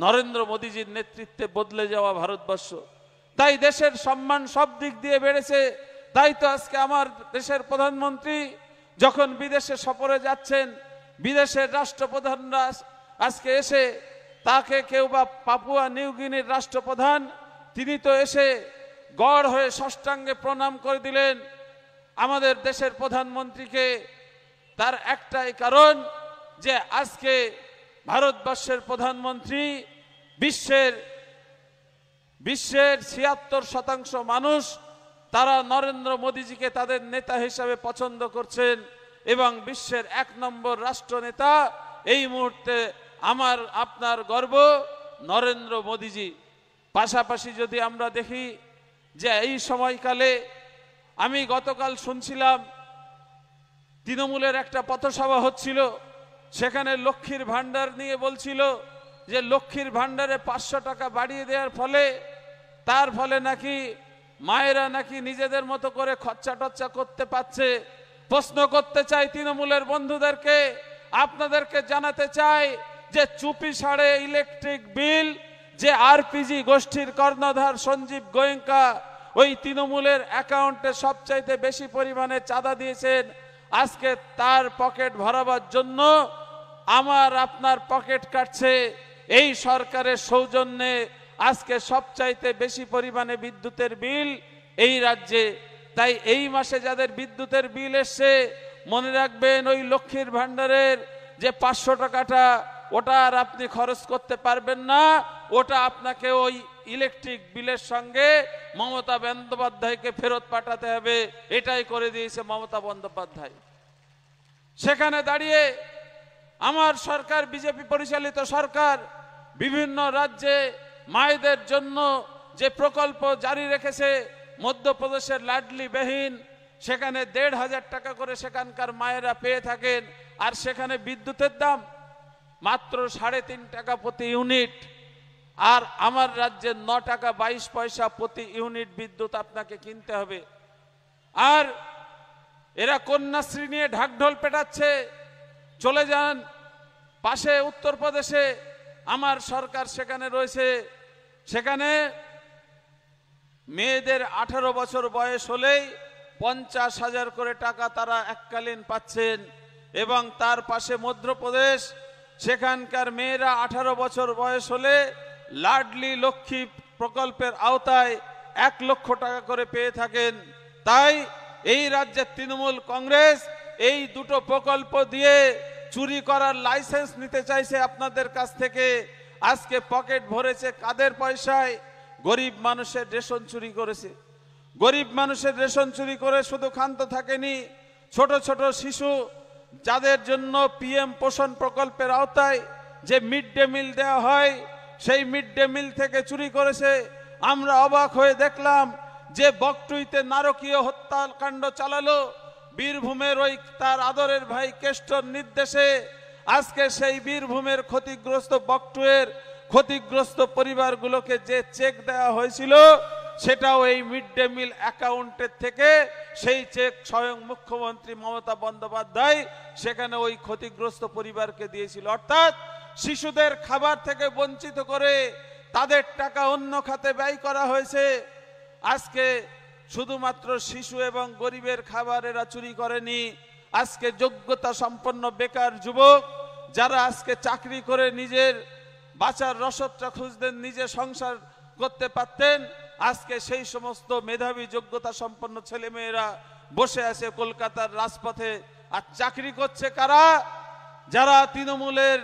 নরেন্দ্র মোদীজির নেতৃত্বে বদলে যাওয়া ভারতবর্ষ। তাই দেশের সম্মান সব দিক দিয়ে বেড়েছে। তাই তো আজকে আমার দেশের প্রধানমন্ত্রী যখন বিদেশে সফরে যাচ্ছেন, বিদেশের রাষ্ট্রপ্রধানরা আজকে এসে তাকে, কেউ বা পাপুয়া নিউগিনির রাষ্ট্রপ্রধান, তিনি তো এসে গড় হয়ে ষষ্ঠাঙ্গে প্রণাম করে দিলেন আমাদের দেশের প্রধানমন্ত্রীকে। তার একটাই কারণ যে আজকে ভারতবর্ষের প্রধানমন্ত্রী বিশ্বের 76% মানুষ তারা নরেন্দ্র মোদীজিকে তাদের নেতা হিসাবে পছন্দ করছেন এবং বিশ্বের 1 নম্বর রাষ্ট্রনেতা এই মুহূর্তে আমার আপনার গর্ব নরেন্দ্র মোদীজি। পাশাপাশি যদি আমরা দেখি যে এই সময়কালে আমি গতকাল শুনছিলাম তৃণমূলের একটা পথসভা হচ্ছিল, সেখানে লক্ষ্মীর ভান্ডার নিয়ে বলছিল যে লক্ষ্মীর ভান্ডারে 500 টাকা বাড়িয়ে দেওয়ার ফলে তার ফলে নাকি মায়েরা নাকি নিজেদের মতো করে খরচা টচ্চা করতে পারছে। প্রশ্ন করতে চাই তৃণমূলের বন্ধুদেরকে, আপনাদেরকে জানাতে চাই যে চুপি সাড়ে ইলেকট্রিক বিল যে আরপিজি গোষ্ঠীর কর্ণধার সঞ্জীব গোয়েঙ্কা ওই তৃণমূলের অ্যাকাউন্টে সবচাইতে বেশি পরিমাণে চাঁদা দিয়েছেন। আজকে তার পকেট ভরাবার জন্য আমার আপনার পকেট কাটছে এই সরকারের সৌজন্যে। আজকে সবচাইতে বেশি পরিমাণে বিদ্যুতের বিল এই রাজ্যে। তাই এই মাসে যাদের বিদ্যুতের বিল এসছে মনে রাখবেন ওই লক্ষ্মীর ভান্ডারের যে 500 টাকাটা ওটা আর আপনি খরচ করতে পারবেন না, ওটা আপনাকে ওই ইলেকট্রিক বিলের সঙ্গে মমতা বন্দ্যোপাধ্যায়কে ফেরত পাঠাতে হবে। এটাই করে দিয়েছে মমতা বন্দ্যোপাধ্যায়। সেখানে দাঁড়িয়ে আমার সরকার, বিজেপি পরিচালিত সরকার, বিভিন্ন রাজ্যে মায়েদের জন্য যে প্রকল্প জারি রেখেছে, মধ্যপ্রদেশের লাডলি বেহিন, সেখানে 1,500 টাকা করে সেখানকার মায়েরা পেয়ে থাকেন। আর সেখানে বিদ্যুতের দাম মাত্র 3.5 টাকা প্রতি ইউনিট, আর আমার রাজ্যে 9 টাকা 22 পয়সা প্রতি ইউনিট বিদ্যুৎ আপনাকে কিনতে হবে। আর এরা কন্যাশ্রী নিয়ে ঢাকঢোল পেটাচ্ছে। চলে যান পাশে উত্তরপ্রদেশে, আমার সরকার সেখানে রয়েছে, সেখানে মেয়েদের 18 বছর বয়স হলেই 50,000 করে টাকা তারা এককালীন পাচ্ছেন। এবং তার পাশে মধ্যপ্রদেশ, সেখানকার মেয়েরা 18 বছর বয়স হলে লাডলি লক্ষ্মী প্রকল্পের আওতায় 1 লক্ষ টাকা করে পেয়ে থাকেন। তাই এই রাজ্যের তৃণমূল কংগ্রেস এই দুটো প্রকল্প দিয়ে চুরি করার লাইসেন্স নিতে চাইছে আপনাদের কাছ থেকে। আজকে পকেট ভরেছে কাদের পয়সায়? গরিব মানুষের রেশন চুরি করেছে। গরিব মানুষের রেশন চুরি করে শুধু ক্ষান্ত থাকেনি, ছোট ছোট শিশু যাদের জন্য পিএম পোষণ প্রকল্পের আওতায় যে মিড ডে মিল দেওয়া হয়, সেই মিড ডে মিল থেকে চুরি করেছে। আমরা অবাক হয়ে দেখলাম যে বকটুইতে নারকীয় হত্যাকাণ্ড চালালো বীরভূমের ওই তার আদরের ভাই কেষ্টর নির্দেশে। আজকে সেই বীরভূমের ক্ষতিগ্রস্ত বকটুয়ের ক্ষতিগ্রস্ত পরিবারগুলোকে যে চেক দেওয়া হয়েছিল, সেটাও এই মিড ডে মিল অ্যাকাউন্টের থেকে সেই চেক স্বয়ং মুখ্যমন্ত্রী মমতা বন্দ্যোপাধ্যায় সেখানে ওই ক্ষতিগ্রস্ত পরিবারকে দিয়েছিল। অর্থাৎ শিশুদের খাবার থেকে বঞ্চিত করে তাদের টাকা অন্য খাতে ব্যয় করা হয়েছে। আজকে শুধুমাত্র শিশু এবং গরিবের খাবার এরা চুরি করেনি, আজকে যোগ্যতা সম্পন্ন বেকার যুবক যারা আজকে চাকরি করে নিজের বাঁচার রসদটা খুঁজতেন, নিজে সংসার করতে পারতেন, আজকে সেই সমস্ত মেধাবী যোগ্যতা সম্পন্ন ছেলেমেয়েরা বসে আছে কলকাতার রাজপথে। আর চাকরি করছে কারা? যারা তৃণমূলের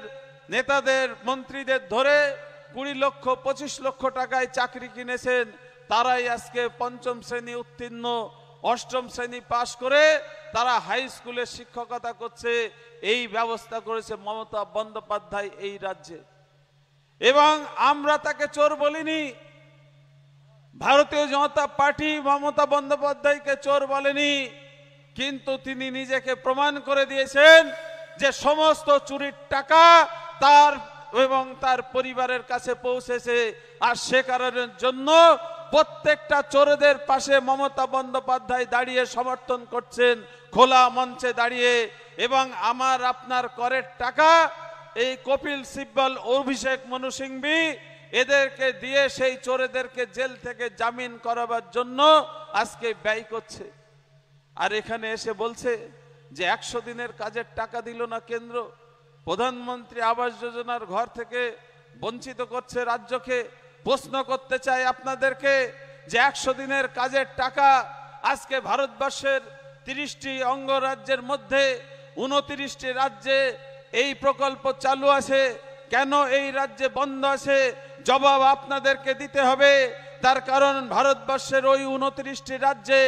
নেতাদের মন্ত্রীদের ধরে 20 লক্ষ 25 লক্ষ টাকায় চাকরি কিনেছেন, তারাই আজকে পঞ্চম শ্রেণী উত্তীর্ণ, অষ্টম শ্রেণী পাশ করে তারা হাই স্কুলে শিক্ষকতা করছে। এই ব্যবস্থা করেছে মমতা বন্দ্যোপাধ্যায় এই রাজ্যে। এবং আমরা তাকে চোর বলিনি, ভারতীয় জনতা পার্টি মমতা বন্দ্যোপাধ্যায়কে চোর বলেনি, কিন্তু তিনি নিজেকে প্রমাণ করে দিয়েছেন যে সমস্ত চুরির টাকা তার এবং তার পরিবারের কাছে পৌঁছেছে। আর সে কারণের জন্য প্রত্যেকটা চোরদের পাশে মমতা বন্দ্যোপাধ্যায় দাঁড়িয়ে সমর্থন করছেন খোলা মঞ্চে দাঁড়িয়ে। এবং আমার আপনার করের টাকা এই কপিল সিব্বল, অভিষেক মনু সিংভি এদেরকে দিয়ে সেই চোরেদেরকে জেল থেকে জামিন করাবার জন্য আজকে ব্যয় করছে। আর এখানে এসে বলছে যে 100 দিনের কাজের টাকা দিল না কেন্দ্র, প্রধানমন্ত্রী আবাস যোজনার ঘর থেকে বঞ্চিত করছে রাজ্যকে। প্রশ্ন করতে চাই আপনাদেরকে যে 100 দিনের কাজের টাকা আজকে ভারতবর্ষের 30টি অঙ্গরাজ্যের মধ্যে 29টি রাজ্যে এই প্রকল্প চালু আছে, কেন এই রাজ্যে বন্ধ আছে? জবাব আপনাদেরকে দিতে হবে। তার কারণ ভারতবর্ষের ওই 29টি রাজ্যে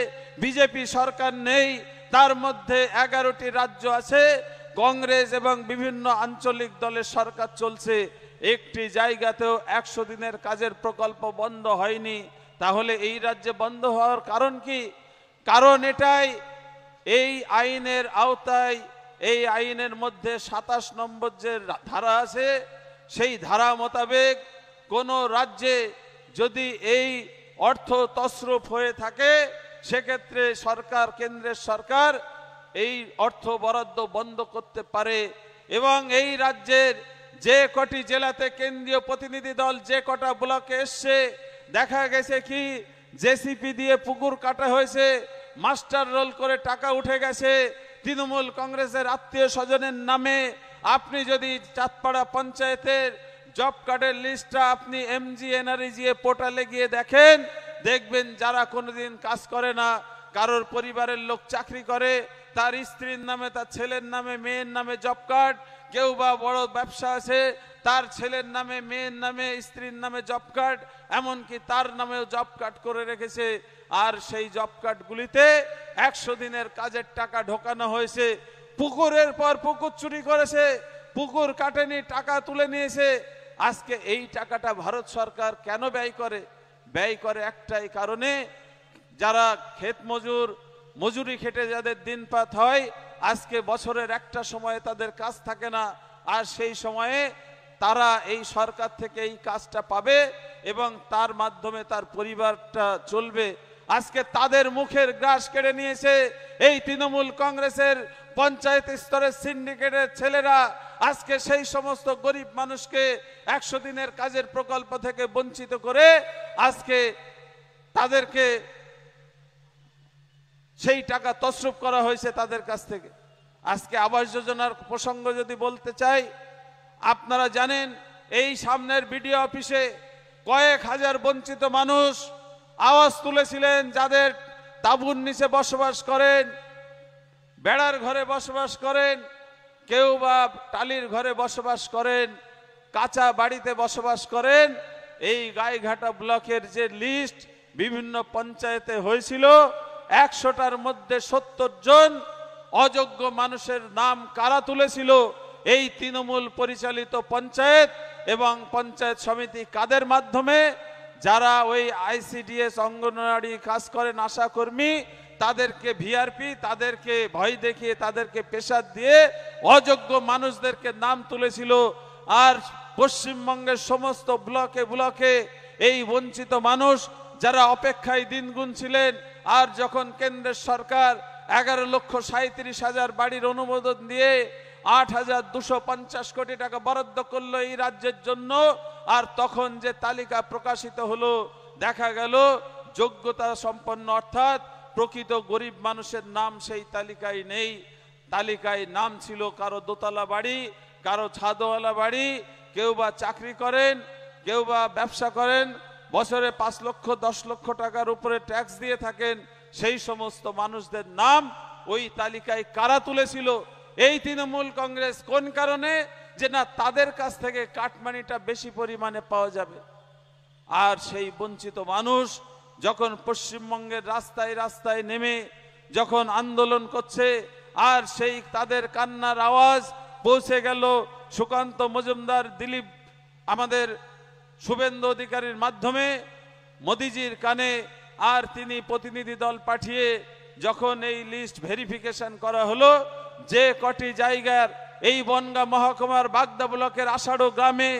বিজেপি সরকার নেই, তার মধ্যে 11টি রাজ্য আছে কংগ্রেস এবং বিভিন্ন আঞ্চলিক দলের সরকার চলছে। একটি জায়গাতেও 100 দিনের কাজের প্রকল্প বন্ধ হয়নি। তাহলে এই রাজ্যে বন্ধ হওয়ার কারণ কি? কারণ এটাই, এই আইনের আওতায়, এই আইনের মধ্যে 27 নম্বর যে ধারা আছে, সেই ধারা মোতাবেক কোন রাজ্যে যদি এই অর্থ তছরূপ হয়ে থাকে, সেক্ষেত্রে সরকার, কেন্দ্রের সরকার এই অর্থ বরাদ্দ বন্ধ করতে পারে। এবং এই রাজ্যের যে কটি জেলাতে কেন্দ্রীয় প্রতিনিধি দল যে কটা ব্লকে এসছে, দেখা গেছে কি জেসিপি দিয়ে পুকুর কাটা হয়েছে, মাস্টার রোল করে টাকা উঠে গেছে তৃণমূল কংগ্রেসের আত্মীয় স্বজনের নামে। আপনি যদি চাঁদপাড়া পঞ্চায়েতের জব কার্ডের লিস্টটা আপনি MGNREGA পোর্টালে গিয়ে দেখেন, দেখবেন যারা কোনোদিন কাজ করে না, কারোর পরিবারের লোক চাকরি করে, তার স্ত্রীর নামে, তার ছেলের নামে, মেয়ের নামে জব কার্ড, কেউ বা বড় ব্যবসা আছে, তার ছেলের নামে, মেয়ের নামে, স্ত্রীর নামে জব কার্ড, এমনকি তার নামেও জব কার্ড করে রেখেছে। আর সেই জব কার্ডগুলিতে 100 দিনের কাজের টাকা ঢোকানো হয়েছে। পুকুরের পর পুকুর চুরি করেছে, পুকুর কাটেনি, টাকা তুলে নিয়েছে। আজকে এই টাকাটা ভারত সরকার কেন ব্যয় করে? ব্যয় করে একটাই কারণে, যারা ক্ষেত মজুর, মজুরি খেটে যাদের দিনপাত হয়, আজকে বছরের একটা সময়ে তাদের কাজ থাকে না, আর সেই সময়ে তারা এই সরকার থেকে এই কাজটা পাবে এবং তার মাধ্যমে তার পরিবারটা চলবে। আজকে তাদের মুখের গ্রাস কেড়ে নিয়েছে এই তৃণমূল কংগ্রেসের পঞ্চায়েত স্তরের সিন্ডিকেটের ছেলেরা। আজকে সেই সমস্ত গরিব মানুষকে 100 দিনের কাজের প্রকল্প থেকে বঞ্চিত করে আজকে তাদেরকে সেই টাকা তছরূপ করা হয়েছে তাদের কাছ থেকে। আজকে আবাস যোজনার প্রসঙ্গ যদি বলতে চাই, আপনারা জানেন এই সামনের বিডিও অফিসে কয়েক হাজার বঞ্চিত মানুষ আওয়াজ তুলেছিলেন, যাদের তাঁবুর নিচে বসবাস করেন, বেড়ার ঘরে বসবাস করেন, কেউ বা টালির ঘরে বসবাস করেন, কাঁচা বাড়িতে বসবাস করেন। এই গাইঘাটা ব্লকের যে লিস্ট বিভিন্ন পঞ্চায়েতে হয়েছিল, 100টার মধ্যে 70 জন অযোগ্য মানুষের নাম কারা তুলেছিল? এই তৃণমূল পরিচালিত পঞ্চায়েত এবং পঞ্চায়েত সমিতি। কাদের মাধ্যমে? যারা ওই আইসিডিএস অঙ্গনওয়াড়ি কাজ করেন, আশা কর্মী, তাদেরকে ভিআরপি, তাদেরকে ভয় দেখিয়ে, তাদেরকে প্রেসার দিয়ে অযোগ্য মানুষদেরকে নাম তুলেছিল। আর পশ্চিমবঙ্গের সমস্ত ব্লকে ব্লকে এই বঞ্চিত মানুষ যারা অপেক্ষায় দিন গুনছিলেন, আর যখন কেন্দ্রের সরকার 11,37,000 বাড়ির অনুমোদন দিয়ে 8,250 কোটি টাকা বরাদ্দ করলো এই রাজ্যের জন্য, আর তখন যে তালিকা প্রকাশিত হলো, দেখা গেল যোগ্যতা সম্পন্ন অর্থাৎ প্রকৃত গরিব মানুষের নাম সেই তালিকায় নেই। তালিকায় নাম ছিল কারো দোতলা বাড়ি, কারো ছাদওয়ালা বাড়ি, কেউ বা চাকরি করেন, কেউ বা ব্যবসা করেন, বছরে 5 লক্ষ 10 লক্ষ টাকার উপরে ট্যাক্স দিয়ে থাকেন। সেই সমস্ত মানুষদের নাম ওই তালিকায় কারা তুলেছিল? এই তৃণমূল কংগ্রেস। কোন কারণে? যে না, তাদের কাছ থেকে কাটমানিটা বেশি পরিমাণে পাওয়া যাবে। আর সেই বঞ্চিত মানুষ যখন পশ্চিমবঙ্গের রাস্তায় রাস্তায় নেমে যখন আন্দোলন করছে, আর সেই তাদের কান্নার আওয়াজ পৌঁছে গেল সুকান্ত মজুমদার, দিলীপ, আমাদের শুভেন্দু অধিকারীর মাধ্যমে মোদিজির কানে, আর তিনি প্রতিনিধি দল পাঠিয়ে যখন এই লিস্ট ভেরিফিকেশন করা হলো, যে কটি জায়গার এই বনগাঁ মহকুমার বাগদা ব্লকের আষাঢ় গ্রামে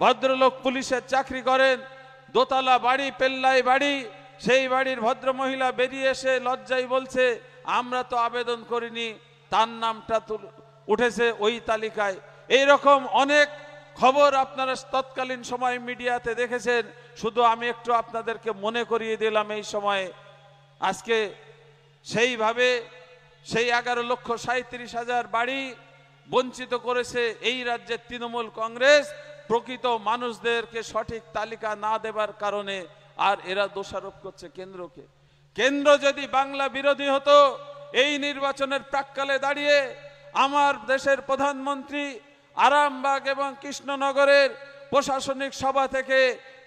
ভদ্রলোক পুলিশের চাকরি করেন, দোতলা বাড়ি, পেল্লাই বাড়ি, সেই বাড়ির ভদ্রমহিলা বেরিয়ে এসে লজ্জায় বলছে, আমরা তো আবেদন করিনি, তার নামটা উঠেছে ওই তালিকায়। এইরকম অনেক খবর আপনারা তৎকালীন সময় মিডিয়াতে দেখেছেন। শুধু আমি একটু আপনাদেরকে মনে করিয়ে দিলাম এই সময়ে। আজকে সেইভাবে সেই 11,37,000 বাড়ি বঞ্চিত করেছে এই রাজ্যের তৃণমূল কংগ্রেস, প্রকৃত মানুষদেরকে সঠিক তালিকা না দেবার কারণে। আর এরা দোষারোপ করছে কেন্দ্রকে। কেন্দ্র যদি বাংলা বিরোধী হতো, এই নির্বাচনের প্রাক্কালে দাঁড়িয়ে আমার দেশের প্রধানমন্ত্রী আরামবাগ এবং কৃষ্ণনগরের প্রশাসনিক সভা থেকে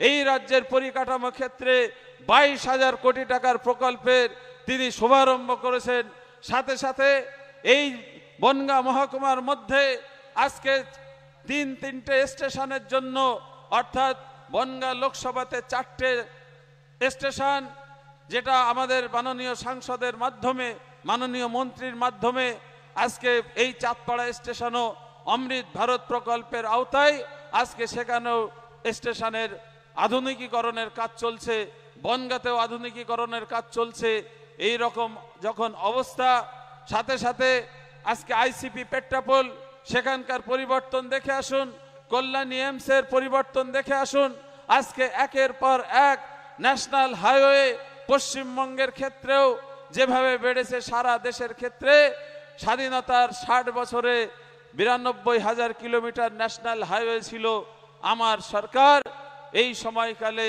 এই রাজ্যের পরিকাঠামো ক্ষেত্রে 22,000 কোটি টাকার প্রকল্পের তিনি শুভারম্ভ করেছেন। সাথে সাথে এই বনগাঁ মহকুমার মধ্যে আজকে 3টে স্টেশনের জন্য, অর্থাৎ বনগাঁ লোকসভাতে 4টে স্টেশন, যেটা আমাদের মাননীয় সাংসদের মাধ্যমে, মাননীয় মন্ত্রীর মাধ্যমে আজকে এই চাঁদপাড়া স্টেশনও অমৃত ভারত প্রকল্পের আওতায় আজকে সেখানেও স্টেশনের আধুনিকীকরণের কাজ চলছে, বনগাঁতেও আধুনিকীকরণের কাজ চলছে। এই রকম যখন অবস্থা, সাথে সাথে আজকে আইসিপি পেট্রাপোল, সেখানকার পরিবর্তন দেখে আসুন, কল্যাণী এমসের পরিবর্তন দেখে আসুন। আজকে একের পর এক ন্যাশনাল হাইওয়ে পশ্চিমবঙ্গের ক্ষেত্রেও যেভাবে বেড়েছে, সারা দেশের ক্ষেত্রে স্বাধীনতার 60 বছরে 92,000 কিলোমিটার ন্যাশনাল হাইওয়ে ছিল আমার সরকার। এই সময়কালে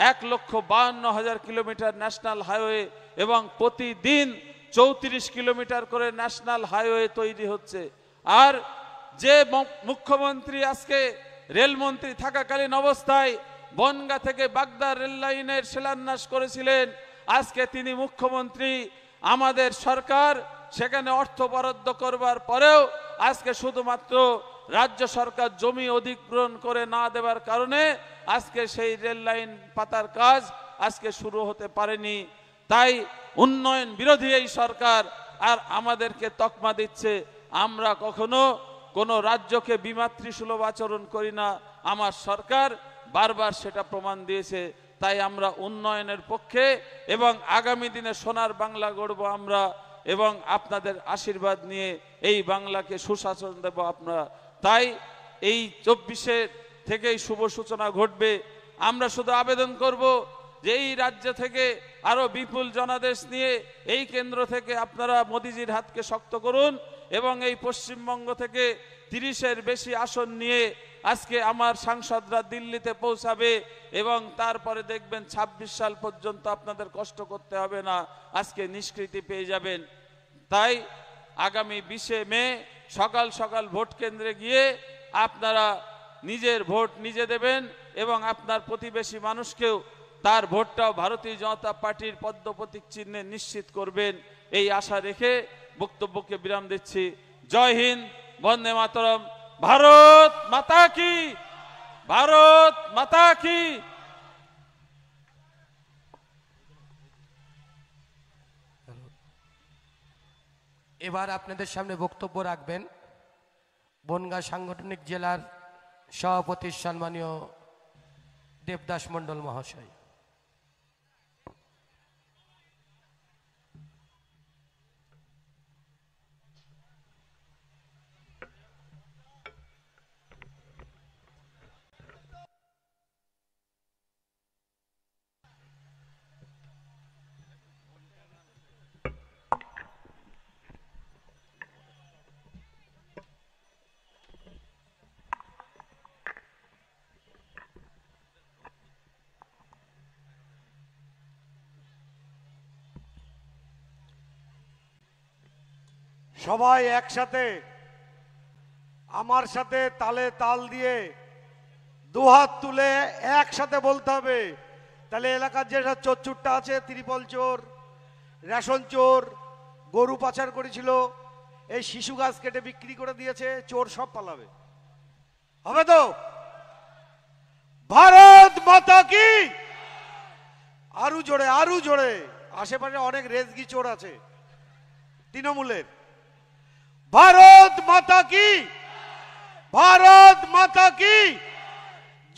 1,52,000 কিলোমিটার ন্যাশনাল হাইওয়ে, এবং প্রতিদিন 34 কিলোমিটার করে ন্যাশনাল হাইওয়ে তৈরি হচ্ছে। আর যে মুখ্যমন্ত্রী আজকে রেলমন্ত্রী থাকাকালীন অবস্থায় বনগাঁ থেকে বাগদা রেল লাইনের শিলান্যাস করেছিলেন, আজকে তিনি মুখ্যমন্ত্রী, আমাদের সরকার সেখানে অর্থ বরাদ্দ করবার পরেও আজকে শুধুমাত্র রাজ্য সরকার জমি অধিগ্রহণ করে না দেওয়ার কারণে আজকে সেই রেল লাইন পাতার কাজ আজকে শুরু হতে পারেনি। তাই উন্নয়ন বিরোধী এই সরকার আর আমাদেরকে তকমা দিচ্ছে। আমরা কখনো কোনো রাজ্যকে বিমাতৃসুলভ আচরণ করি না, আমার সরকার বারবার সেটা প্রমাণ দিয়েছে। তাই আমরা উন্নয়নের পক্ষে, এবং আগামী দিনে সোনার বাংলা গড়ব আমরা, এবং আপনাদের আশীর্বাদ নিয়ে এই বাংলাকে সুশাসন দেব আমরা। তাই এই 24 থেকেই শুভ সূচনা ঘটবে। আমরা শুধু আবেদন করব যে এই রাজ্য থেকে আরো বিপুল জনাদেশ নিয়ে এই কেন্দ্র থেকে আপনারা মোদিজির হাতকে শক্ত করুন, এবং এই পশ্চিমবঙ্গ থেকে 30-এর বেশি আসন নিয়ে আজকে আমার সাংসদরা দিল্লিতে পৌঁছাবে, এবং তারপরে দেখবেন 26 সাল পর্যন্ত আপনাদের কষ্ট করতে হবে না, আজকে নিষ্কৃতি পেয়ে যাবেন। তাই আগামী 20 মে সকাল সকাল ভোট কেন্দ্রে গিয়ে আপনারা নিজের ভোট নিজে দেবেন এবং আপনার প্রতিবেশী মানুষকেও তার ভোটটাও ভারতীয় জনতা পার্টির পদ্ম প্রতীক চিহ্নে নিশ্চিত করবেন, এই আশা রেখে বক্তব্যকে বিরাম দিচ্ছি। জয় হিন্দ, বন্দে মাতরম, ভারত মাতা কি, ভারত মাতা কি। এবার আপনাদের সামনে বক্তব্য রাখবেন বনগাঁ সাংগঠনিক জেলার সভাপতি সম্মানীয় দেবদাস মণ্ডল মহাশয়। সবাই একসাথে আমার সাথে তালে তাল দিয়ে দুহাত তুলে একসাথে বলতে হবে, তাহলে এলাকার যেসব চোর চুরটা আছে, ত্রিপল চোর, রেশন চোর, গরু পাচার করেছিল, এই শিশু গাছ কেটে বিক্রি করে দিয়েছে, চোর সব পালাবে। হবে তো? ভারত মাতা কি। আরো জোরে, আরো জোরে। আশেপাশে অনেক রেজগি চোর আছে তৃণমূলের। ভারত মাতা কি, ভারত মাতা কি।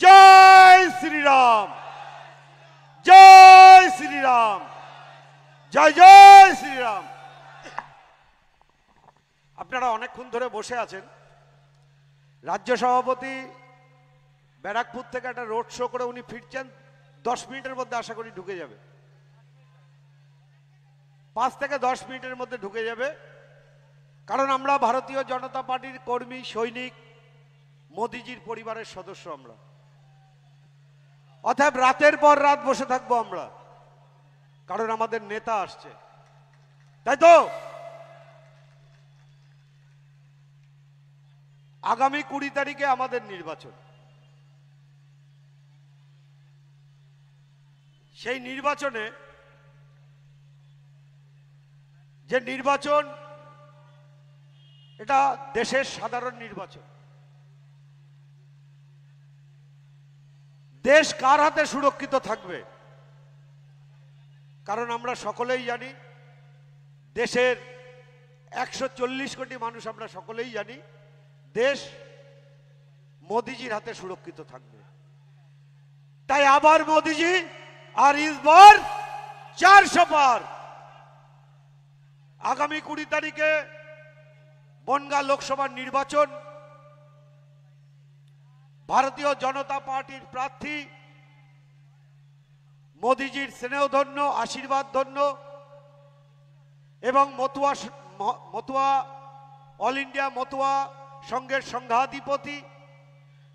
জয় শ্রীরাম, জয় শ্রীরাম, জয় জয় শ্রীরাম। আপনারা অনেকক্ষণ ধরে বসে আছেন। রাজ্য সভাপতি ব্যারাকপুর থেকে একটা রোড শো করে উনি ফিরছেন, 10 মিনিটের মধ্যে আশা করি ঢুকে যাবে, 5 থেকে 10 মিনিটের মধ্যে ঢুকে যাবে। কারণ আমরা ভারতীয় জনতা পার্টির কর্মী, সৈনিক, মোদিজির পরিবারের সদস্য আমরা। অতএব রাতের পর রাত বসে থাকবো আমরা, কারণ আমাদের নেতা আসছে, তাই তো? আগামী 20 তারিখে আমাদের নির্বাচন। সেই নির্বাচনে, যে নির্বাচন, এটা দেশের সাধারণ নির্বাচন। দেশ কার হাতে সুরক্ষিত থাকবে? কারণ আমরা সকলেই জানি, দেশের 140 কোটি মানুষ আমরা সকলেই জানি, দেশ মোদিজির হাতে সুরক্ষিত থাকবে। তাই আবার মোদিজি, আর ইসবার 400 পার। আগামী 20 তারিখে বনগাঁ লোকসভার নির্বাচন। ভারতীয় জনতা পার্টির প্রার্থী, মোদিজির স্নেহধন্য, আশীর্বাদ ধন্য এবং মতুয়া অল ইন্ডিয়া মতুয়া সংঘের সংঘাধিপতি,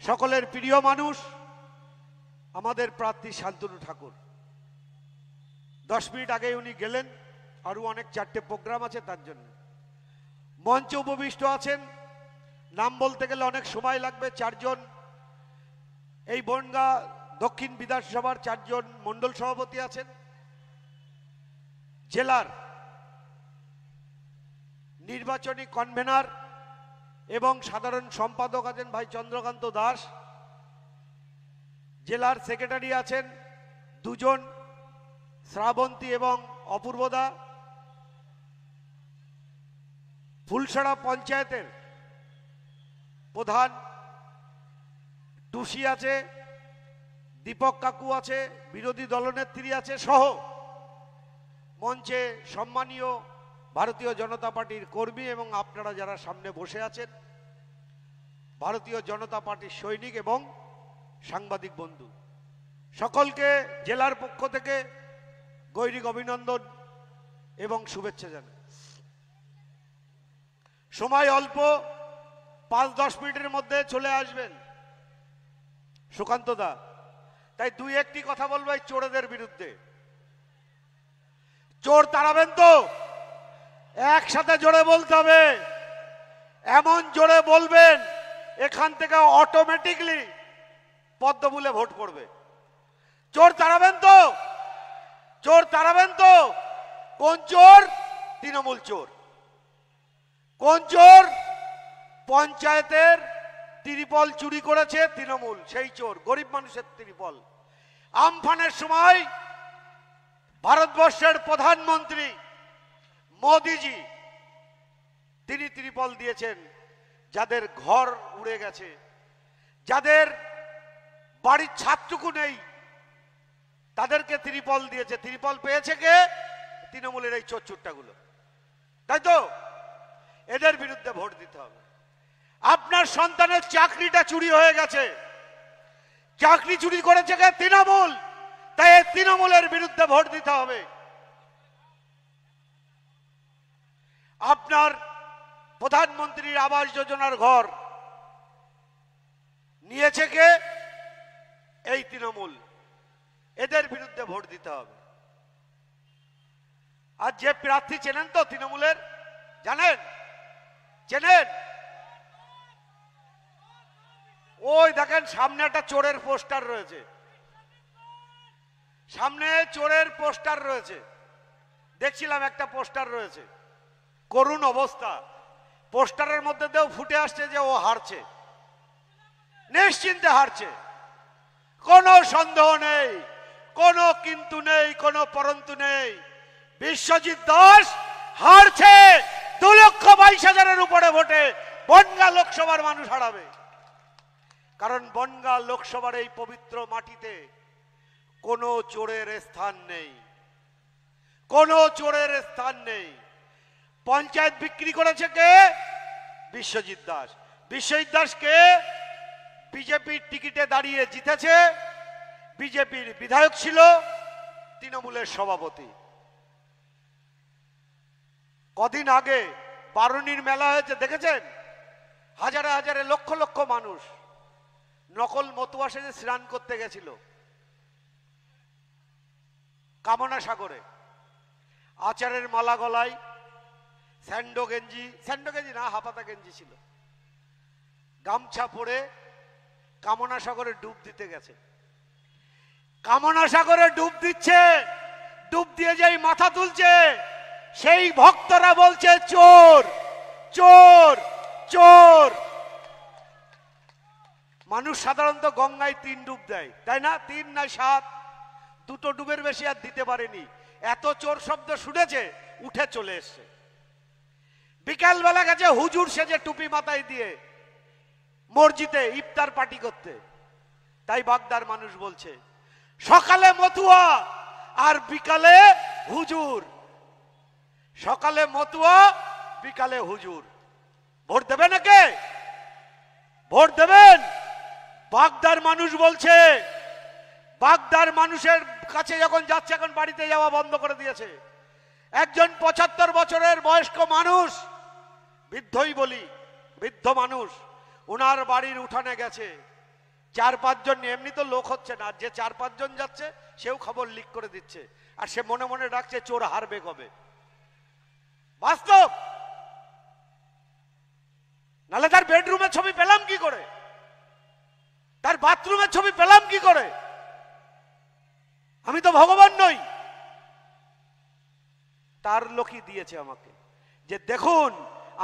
সকলের প্রিয় মানুষ, আমাদের প্রার্থী শান্তনু ঠাকুর। 10 মিনিট আগে উনি গেলেন, আরো অনেক 4টে প্রোগ্রাম আছে তার জন্য। মঞ্চে উপবিষ্ট আছেন, নাম বলতে গেলে অনেক সময় লাগবে, 4 জন এই বনগাঁ দক্ষিণ বিধানসভার 4 জন মণ্ডল সভাপতি আছেন। জেলার নির্বাচনী কনভেনার এবং সাধারণ সম্পাদক আছেন ভাই চন্দ্রকান্ত দাস। জেলার সেক্রেটারি আছেন 2 জন, শ্রাবন্তী এবং অপূর্বদা। ফুলসড়া পঞ্চায়েতের প্রধান টুসি আছে, দীপক কাকু আছে, বিরোধী দলনেত্রী আছে, সহ মঞ্চে সম্মানীয় ভারতীয় জনতা পার্টির কর্মী এবং আপনারা যারা সামনে বসে আছেন, ভারতীয় জনতা পার্টির সৈনিক এবং সাংবাদিক বন্ধু, সকলকে জেলার পক্ষ থেকে গৈরিক অভিনন্দন এবং শুভেচ্ছা জানাই। সময় অল্প, 5-10 মিনিটের মধ্যে চলে আসবেন সুকান্ত দা। তাই 2-1টি কথা বলবো এই চোরেদের বিরুদ্ধে। চোর তাড়াবেন তো? একসাথে জোরে বলতে হবে, এমন জোরে বলবেন এখান থেকে অটোমেটিকলি পদ্মফুলে ভোট পড়বে। চোর তাড়াবেন তো? চোর তাড়াবেন তো? কোন চোর? তৃণমূল চোর। কোন চোর? পঞ্চায়েতের ত্রিপল চুরি করেছে তৃণমূল, সেই চোর। গরিব মানুষের ত্রিপল। আমফানের সময় ভারতবর্ষের প্রধানমন্ত্রী মোদিজি তিনি ত্রিপল দিয়েছেন যাদের ঘর উড়ে গেছে, যাদের বাড়ির ছাদটুকু নেই, তাদেরকে ত্রিপল দিয়েছে। ত্রিপল পেয়েছে কে? তৃণমূলের এই চোরচুট্টাগুলো, তাই তো? এদের বিরুদ্ধে ভোট দিতে হবে। আপনার সন্তানের চাকরিটা চুরি হয়ে গেছে, চাকরি চুরি করেছে কে? তৃণমূল। তাই তৃণমূলের বিরুদ্ধে ভোট দিতে হবে। আপনার প্রধানমন্ত্রীর আবাস যোজনার ঘর নিয়েছে কে? এই তৃণমূল। এদের বিরুদ্ধে ভোট দিতে হবে। আর যে প্রার্থী চেনেন তো তৃণমূলের? জানেন? চেনেন? ওই দেখেন সামনে একটা চোরের পোস্টার রয়েছে, সামনে চোরের পোস্টার রয়েছে। দেখছিলাম একটা পোস্টার রয়েছে, করুণ অবস্থা। পোস্টারের মধ্যে দিয়েও ফুটে আসছে যে ও হারছে, নিশ্চিন্তে হারছে, কোনো সন্দেহ নেই, কোনো কিন্তু নেই, কোনো পরন্তু নেই। বিশ্বজিৎ দাস হারছে 2,22,000-এর উপরে ভোটে। বনগাঁ লোকসভার মানুষ হারাবে, কারণ বনগাঁ লোকসভার এই পবিত্র মাটিতে কোনো চোরের স্থান নেই, কোনো চোরের স্থান নেই। পঞ্চায়েত বিক্রি করেছে কে? বিশ্বজিৎ দাস। বিশ্বজিৎ দাসকে বিজেপির টিকিটে দাঁড়িয়ে জিতেছে, বিজেপির বিধায়ক ছিল, তৃণমূলের সভাপতি। কদিন আগে বারুণীর মেলা হয়েছে, দেখেছেন? হাজারে হাজারে লক্ষ লক্ষ মানুষ নকল মতুয়া সেজে স্নান করতে গেছিল কামনা সাগরে। আচারের মালা গলায়, স্যান্ডো গেঞ্জি না, হাফাতা গেঞ্জি ছিল, গামছা পরে কামনা সাগরে ডুব দিতে গেছে। কামনা সাগরে ডুব দিচ্ছে, ডুব দিয়ে যেই মাথা তুলছে, সেই ভক্তরা বলছে চোর চোর চোর। মানুষ সাধারণত গঙ্গায় 3 ডুব দেয়, তাই না? 3 না 7, 2টো ডুবের বেশি আর দিতে পারেনি। এত চোর শব্দ শুনেছে, উঠে চলে এসছে। বিকালবেলা গেছে হুজুর সেজে টুপি মাথায় দিয়ে মসজিদে ইফতার পার্টি করতে। তাই বাগদার মানুষ বলছে সকালে মতুয়া আর বিকালে হুজুর, সকালে মতুয়া বিকালে হুজুর। ভোট দেবেন নাকি? ভোট দেবেন? বাগদার মানুষ বলছে, বাগদার মানুষের কাছে যখন যাচ্ছে, এখন বাড়িতে যাওয়া বন্ধ করে দিয়েছে। একজন 75 বছরের বয়স্ক মানুষ, বৃদ্ধই বলি, বৃদ্ধ মানুষ, ওনার বাড়ির উঠানে গেছে। 4-5 জন, এমনি তো লোক হচ্ছে না, যে 4-5 জন যাচ্ছে সেও খবর লিক করে দিচ্ছে, আর সে মনে মনে ডাকছে চোর হারবে কবে। বাস্তব। নাহলে তার বেডরুমের ছবি পেলাম কি করে? তার বাথরুমের ছবি পেলাম কি করে? আমি তো ভগবান নই। তার লোকই দিয়েছে আমাকে, যে দেখুন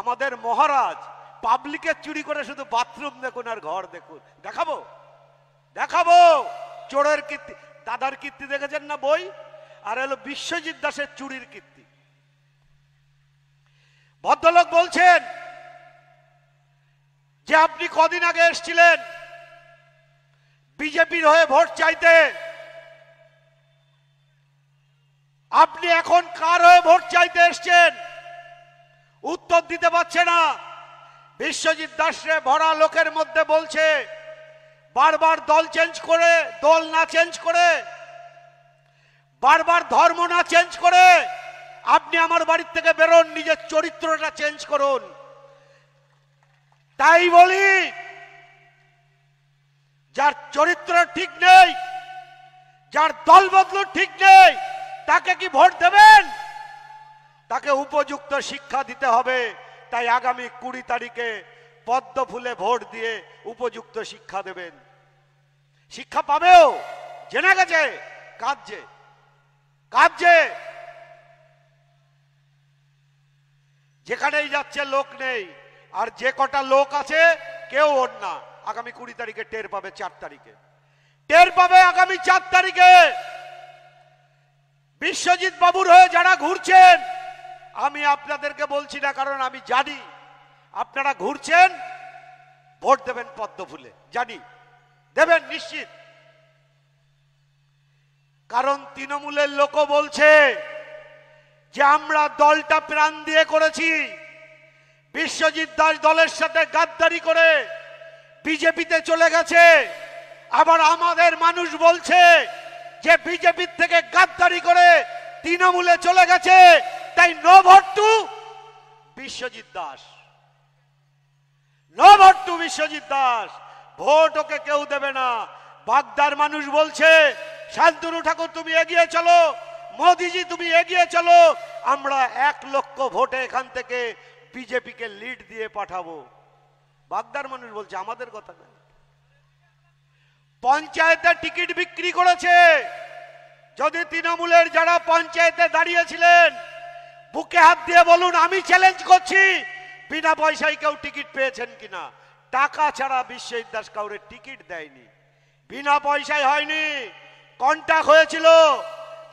আমাদের মহারাজ পাবলিকের চুরি করে শুধু বাথরুম দেখুন আর ঘর দেখুন। দেখাবো দেখাবো চোরের কীর্তি। দাদার কীর্তি দেখেছেন না বই? আর হলো বিশ্বজিৎ দাসের চুরির কীর্তি। ভদ্রলোক বলছেন যে আপনি কদিন আগে এসেছিলেন বিজেপির হয়ে ভোট চাইতে, আপনি এখন কার হয়ে ভোট চাইতে এসছেন? উত্তর দিতে পারছে না। বিশ্বজিৎ দাসরে ভরা লোকের মধ্যে বলছে, বারবার দল চেঞ্জ করে, দল না চেঞ্জ করে, বারবার ধর্ম না চেঞ্জ করে আপনি আমার বাড়ির থেকে বেরোন, নিজের চরিত্রটা চেঞ্জ করুন। তাই বলি, যার চরিত্র ঠিক নেই, যার দল বদল ঠিক নেই, তাকে কি ভোট দেবেন? তাকে উপযুক্ত শিক্ষা দিতে হবে। তাই আগামী 20 তারিখে পদ্ম ফুলে ভোট দিয়ে উপযুক্ত শিক্ষা দেবেন। শিক্ষা পাবেও, জেনে গেছে কাঁদছে কাঁদছে। যেখানেই যাচ্ছে লোক নেই, আর যে কটা লোক আছে কেউ ওর না। আগামী 20 তারিখে টের পাবে, 4 তারিখে টের পাবে। আগামী 4 তারিখে বিশ্বজিৎ বাবুর হয়ে যারা ঘুরছেন, আমি আপনাদেরকে বলছি না, কারণ আমি জানি আপনারা ঘুরছেন, ভোট দেবেন পদ্ম ফুলে, জানি দেবেন নিশ্চিত। কারণ তৃণমূলের লোকও বলছে যে আমরা দলটা প্রাণ দিয়ে করেছি, বিশ্বজিৎ দাস দলের সাথে গাদ্দারি করে বিজেপিতে চলে গেছে। আবার আমাদের মানুষ বলছে যে বিজেপির থেকে গাদ্দারি করে তৃণমূলে চলে গেছে, তাই no vote to Biswajit Das, no vote to Biswajit Das. Vote ওকে কেউ দেবে না। বাগদার মানুষ বলছে শান্তনু ঠাকুর তুমি এগিয়ে চলো, মোদিজি তুমি এগিয়ে চলো, আমরা 1 লক্ষ ভোটে এখান থেকে বিজেপিকে লিড দিয়ে পাঠাবো। বাগদার মানুষ বলছে, আমাদের কথা না। পঞ্চায়েতে টিকিট বিক্রি করেছে। যদি তৃণমূলের যারা পঞ্চায়েতে দাঁড়িয়েছিলেন, বুকে হাত দিয়ে বলুন, আমি চ্যালেঞ্জ করছি, বিনা পয়সায় কেউ টিকিট পেয়েছেন কিনা? টাকা ছাড়া বিশ্বজিৎ দাস কাউরে টিকিট দেয়নি, বিনা পয়সায় হয়নি। কন্টাক্ট হয়েছিল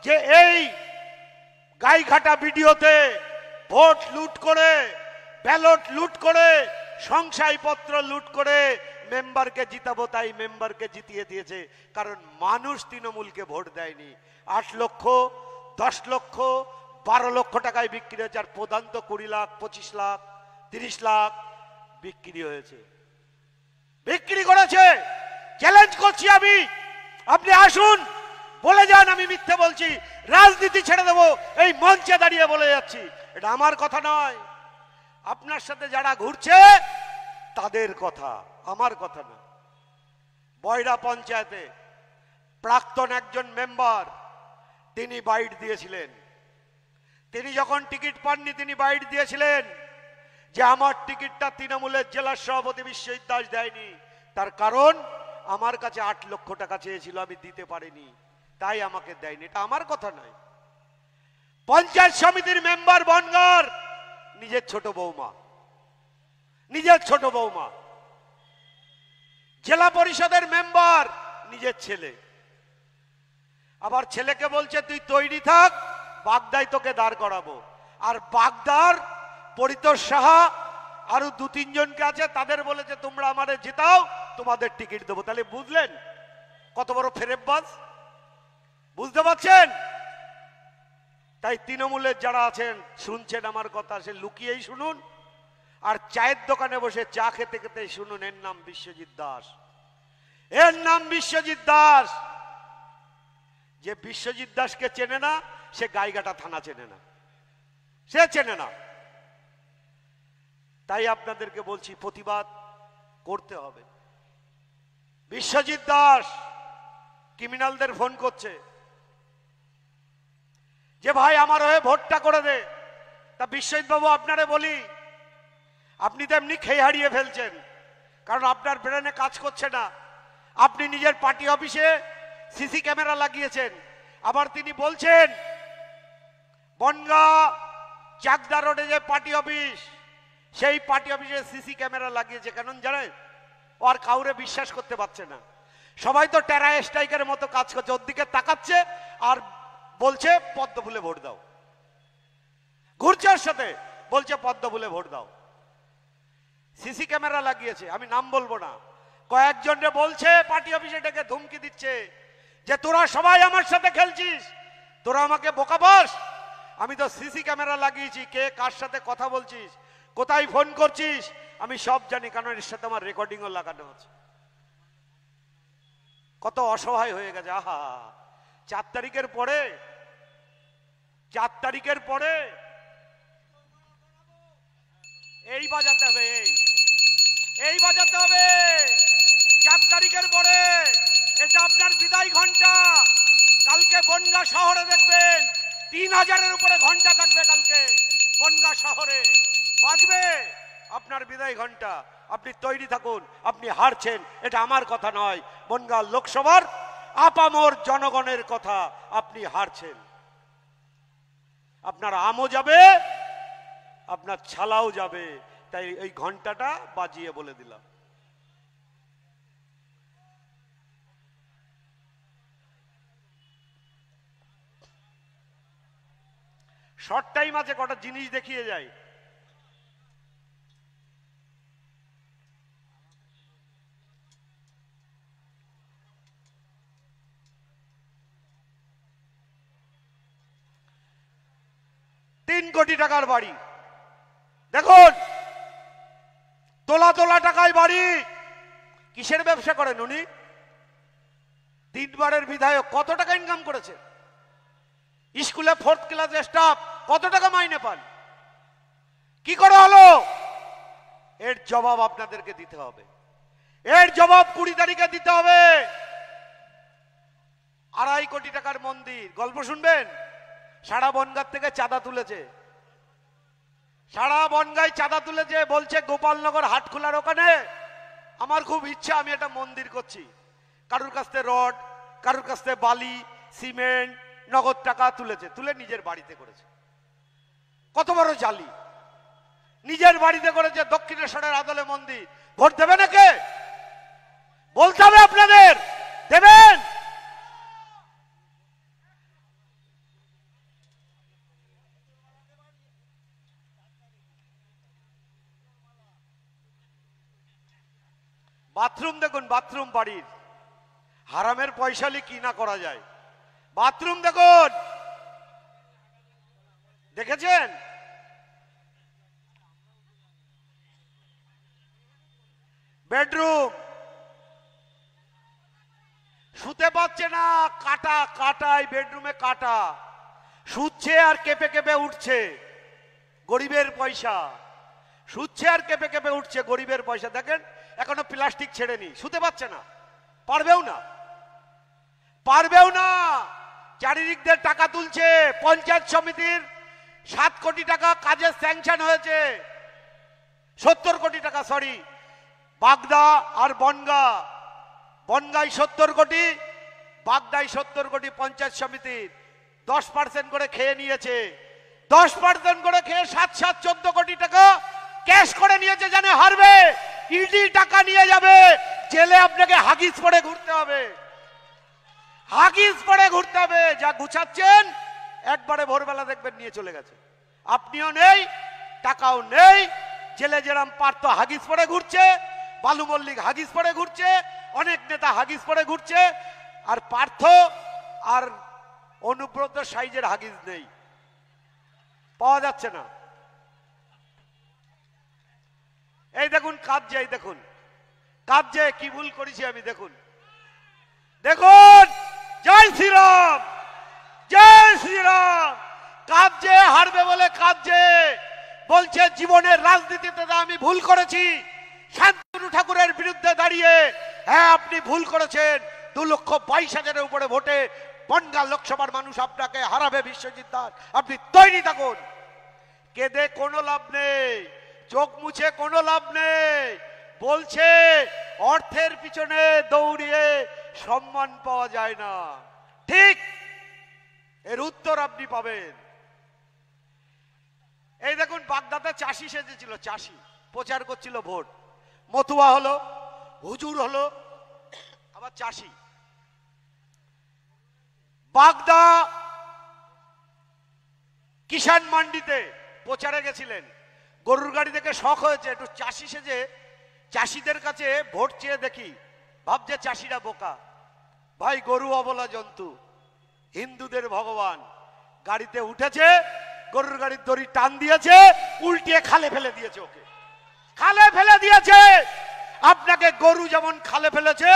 যে এই গাইঘাটা ভিডিওতে ভোট লুট করে, ব্যালট লুট করে, শংসাপত্র লুট করে মেম্বারকে জিতাবো, তাই মেম্বারকে জিতিয়ে দিয়েছে। কারণ মানুষ তৃণমূলকে ভোট দেয়নি। 8 লক্ষ, 10 লক্ষ, 12 লক্ষ টাকায় বিক্রি হয়েছে। আর প্রধান তো 20 লাখ, 25 লাখ, 30 লাখ বিক্রি হয়েছে, বিক্রি করেছে। চ্যালেঞ্জ করছি আমি, আপনি আসুন, বলে যান আমি মিথ্যে বলছি, রাজনীতি ছেড়ে দেবো, এই মঞ্চে দাঁড়িয়ে বলে যাচ্ছি। এটা আমার কথা নয়, আপনার সাথে যারা ঘুরছে তাদের কথা, আমার কথা না। বয়রা পঞ্চায়েতে প্রাক্তন একজন মেম্বার, তিনি বাইট দিয়েছিলেন। তিনি যখন টিকিট পাননি, তিনি বাইট দিয়েছিলেন যে আমার টিকিটটা তৃণমূলের জেলার সভাপতি বিশ্বজিৎ দাস দেয়নি, তার কারণ আমার কাছে 8 লক্ষ টাকা চেয়েছিল, আমি দিতে পারিনি, তাই আমাকে দেয়নি। এটা আমার কথা নয়। পঞ্চায়েত সমিতির মেম্বার বনগাঁর, নিজের ছোট বৌমা, নিজের ছোট বৌমা। জেলা পরিষদের মেম্বার, নিজের ছেলে। আবার ছেলেকে বলছে তুই তৈরি থাক, বাগদায় তোকে দাঁড় করাবো। আর বাগদার পরিতোষ সাহা আরো 2-3 জনকে আছে, তাদের বলেছে তোমরা আমাদের জেতাও, তোমাদের টিকিট দেবো। তাহলে বুঝলেন কত বড় ফেরেববাজ, বুঝতে পারছেন? তাই তৃণমূলের যারা আছেন, শুনছেন আমার কথা, সে লুকিয়েই শুনুন, আর চায়ের দোকানে বসে চা খেতে খেতে শুনুন। এর নাম বিশ্বজিৎ দাস, এর নাম বিশ্বজিৎ দাস। যে বিশ্বজিৎ দাসকে চেনে না, সে গাইঘাটা থানা চেনে না, সে চেনে না। তাই আপনাদেরকে বলছি, প্রতিবাদ করতে হবে। বিশ্বজিৎ দাস ক্রিমিনালদের ফোন করছে যে ভাই আমার হয়ে ভোটটা করে দে। তা বিশ্বজিৎ বাবু আপনারে বলি, আপনি তো এমনি খেয়ে হারিয়ে ফেলছেন, কারণ আপনার ব্রেনে কাজ করছে না। আপনি নিজের পার্টি অফিসে সিসি ক্যামেরা লাগিয়েছেন, আবার তিনি বলছেন বনগাঁ চাকদা রোডে যে পার্টি অফিস, সেই পার্টি অফিসে সিসি ক্যামেরা লাগিয়েছে। কেন জানেন? আর কাউরে বিশ্বাস করতে পারছে না। সবাই তো টেরা স্ট্রাইকের মতো কাজ করছে, ওর দিকে তাকাচ্ছে আর বলছে পদ্ম ফুলে ভোট দাও। ঘুরছে ওর সাথে, বলছে পদ্ম ফুলে ভোট দাও। সিসি ক্যামেরা লাগিয়েছে, আমি নাম বলবো না। কয়েকজনরে বলছে পার্টি অফিসে ডেকে ধুমকি দিচ্ছে যে তোরা সবাই আমার সাথে খেলছিস, তোরা আমাকে বোকা পাস। আমি তো সিসি ক্যামেরা লাগিয়েছি, কে কার সাথে কথা বলছিস, কোথায় ফোন করছিস, আমি সব জানি, কারণ এর সাথে আমার রেকর্ডিংও লাগানো আছে। কত অসহায় হয়ে গেছে। আহা, 4 তারিখের পরে, 4 তারিখের পরে এই বাজাতে হবে, এই বাজাতে হবে। 4 তারিখের পরে এটা আপনার বিদায় ঘন্টা। কালকে বনগাঁ শহরে দেখবেন 3000-এর উপরে ঘন্টা থাকবে কালকে বনগাঁ শহরে, বাজবে। আপনার বিদায় ঘন্টা, আপনি তৈরি থাকুন। আপনি হারছেন, এটা আমার কথা নয়, বনগাঁ লোকসভার আপামর জনগণের কথা। আপনি হারছেন, আপনার আমও যাবে, আপনার ছালাও যাবে। তাই এই ঘন্টাটা বাজিয়ে বলে দিলাম। শর্ট টাইম আছে, কটা জিনিস দেখিয়ে যায়। কোটি টাকার বাড়ি দেখুন, তোলা তোলা টাকায় বাড়ি। কিসের ব্যবসা করেন উনি? তিনবারের বিধায়ক, কত টাকা ইনকাম করেছে? স্কুলে 4th ক্লাসের স্টাফ কত টাকা মাইনে পান? কি করে হলো? এর জবাব আপনাদেরকে দিতে হবে, এর জবাব 20 তারিখে দিতে হবে। 2.5 কোটি টাকার মন্দির, গল্প শুনবেন? সারা বনগাঁ থেকে চাঁদা তুলেছে, সারা বনগাঁয় চাঁদা তুলেছে, বলছে গোপালনগর হাটখোলার ওখানে আমার খুব ইচ্ছা, আমি একটা মন্দির করছি। কারুর কাছ থেকে রড, কারুর কাছ থেকে বালি, সিমেন্ট, নগদ টাকা তুলেছে, তুলে নিজের বাড়িতে করেছে। কত বড় জালি! নিজের বাড়িতে করেছে, দক্ষিণেশ্বরের আদলে মন্দির। ভোট দেবে নাকি? বলতে হবে আপনাদের, দেবেন? বাথরুম দেখুন, বাথরুম বাড়ির হারামের পয়সালি কি না করা যায়। বাথরুম দেখুন, দেখেছেন? বেডরুম, শুতে পারছে না, কাটা কাটায় বেডরুমে কাটা, শুচ্ছে আর কেঁপে কেঁপে উঠছে, গরিবের পয়সা। শুচ্ছে আর কেঁপে কেঁপে উঠছে, গরিবের পয়সা। দেখেন এখনো প্লাস্টিক ছেড়েনি, শুতে পারছে না, পারবেও না, পারবেও না। চারিদিক দিয়ে টাকা তুলছে। পঞ্চায়েত সমিতির 7 কোটি টাকা কাজের স্যাংশন হয়েছে, 70 কোটি টাকা, সরি, বাগদা আর বনগাঁ, বনগাঁয় 70 কোটি, বাগদায় 70 কোটি। পঞ্চায়েত সমিতির 10% করে খেয়ে নিয়েছে, 10% করে খেয়ে 7 14 কোটি টাকা ক্যাশ করে নিয়েছে, জানে হারবে। ইডি টাকা নিয়ে যাবে, জেলে আপনাকে হাগিস পরে ঘুরতে হবে, হাগিস পরে ঘুরতে হবে। যা গুছাচ্ছেন একবারে ভোরবেলা দেখবেন নিয়ে চলে গেছে। আপনিও নেই, টাকাও নেই। জেলে যেরাম পারত হাগিস পরে ঘুরছে, বালু মল্লিক হাগিস পরে ঘুরছে, অনেক নেতা হাগিস পরে ঘুরছে। আর পার্থ আর অনুব্রত সাইজের হাগিস নেই, পাওয়া যাচ্ছে না। এই দেখুন কাঁদছে, এই দেখুন কাঁদছে, কি ভুল করেছি আমি, দেখুন দেখুন। জয় শ্রীরাম, জয় শ্রীরাম। কাঁদছে, হারবে বলে কাঁদছে, বলছে জীবনের রাজনীতিতে আমি ভুল করেছি। শান্তনু ঠাকুরের বিরুদ্ধে দাঁড়িয়ে, হ্যাঁ আপনি ভুল করেছেন। 2,22,000-এর উপরে ভোটে বনগাঁ লোকসভার মানুষ আপনাকে হারাবে বিশ্বজিৎ দাস, আপনি তৈরি থাকুন। কেঁদে কোনো লাভ নেই, চোখ মুছে কোনো লাভ নেই। বলছে অর্থের পিছনে দৌড়িয়ে সম্মান পাওয়া যায় না। ঠিক, এর উত্তর আপনি পাবেন। এই দেখুন বাগদাতে চাষি সেজেছিল, চাষি প্রচার করছিল ভোট। মতুয়া হলো, হুজুর হলো, আবার চাষি। বাগদা কিষাণ মান্ডিতে প্রচারে গেছিলেন, গরুর গাড়ি থেকে শখ হয়েছে, একটু চাষি সেজে চাষিদের কাছে ভোট চেয়ে দেখি। ভাবছে চাষিরা বোকা, ভাই গরু অবলা জন্তু, হিন্দুদের ভগবান। গাড়িতে উঠেছে, গরুর গাড়ির দড়ি টান দিয়েছে, উল্টিয়ে খালে ফেলে দিয়েছে, ওকে খালে ফেলে দিয়েছে। আপনাকে গরু যেমন খালে ফেলেছে,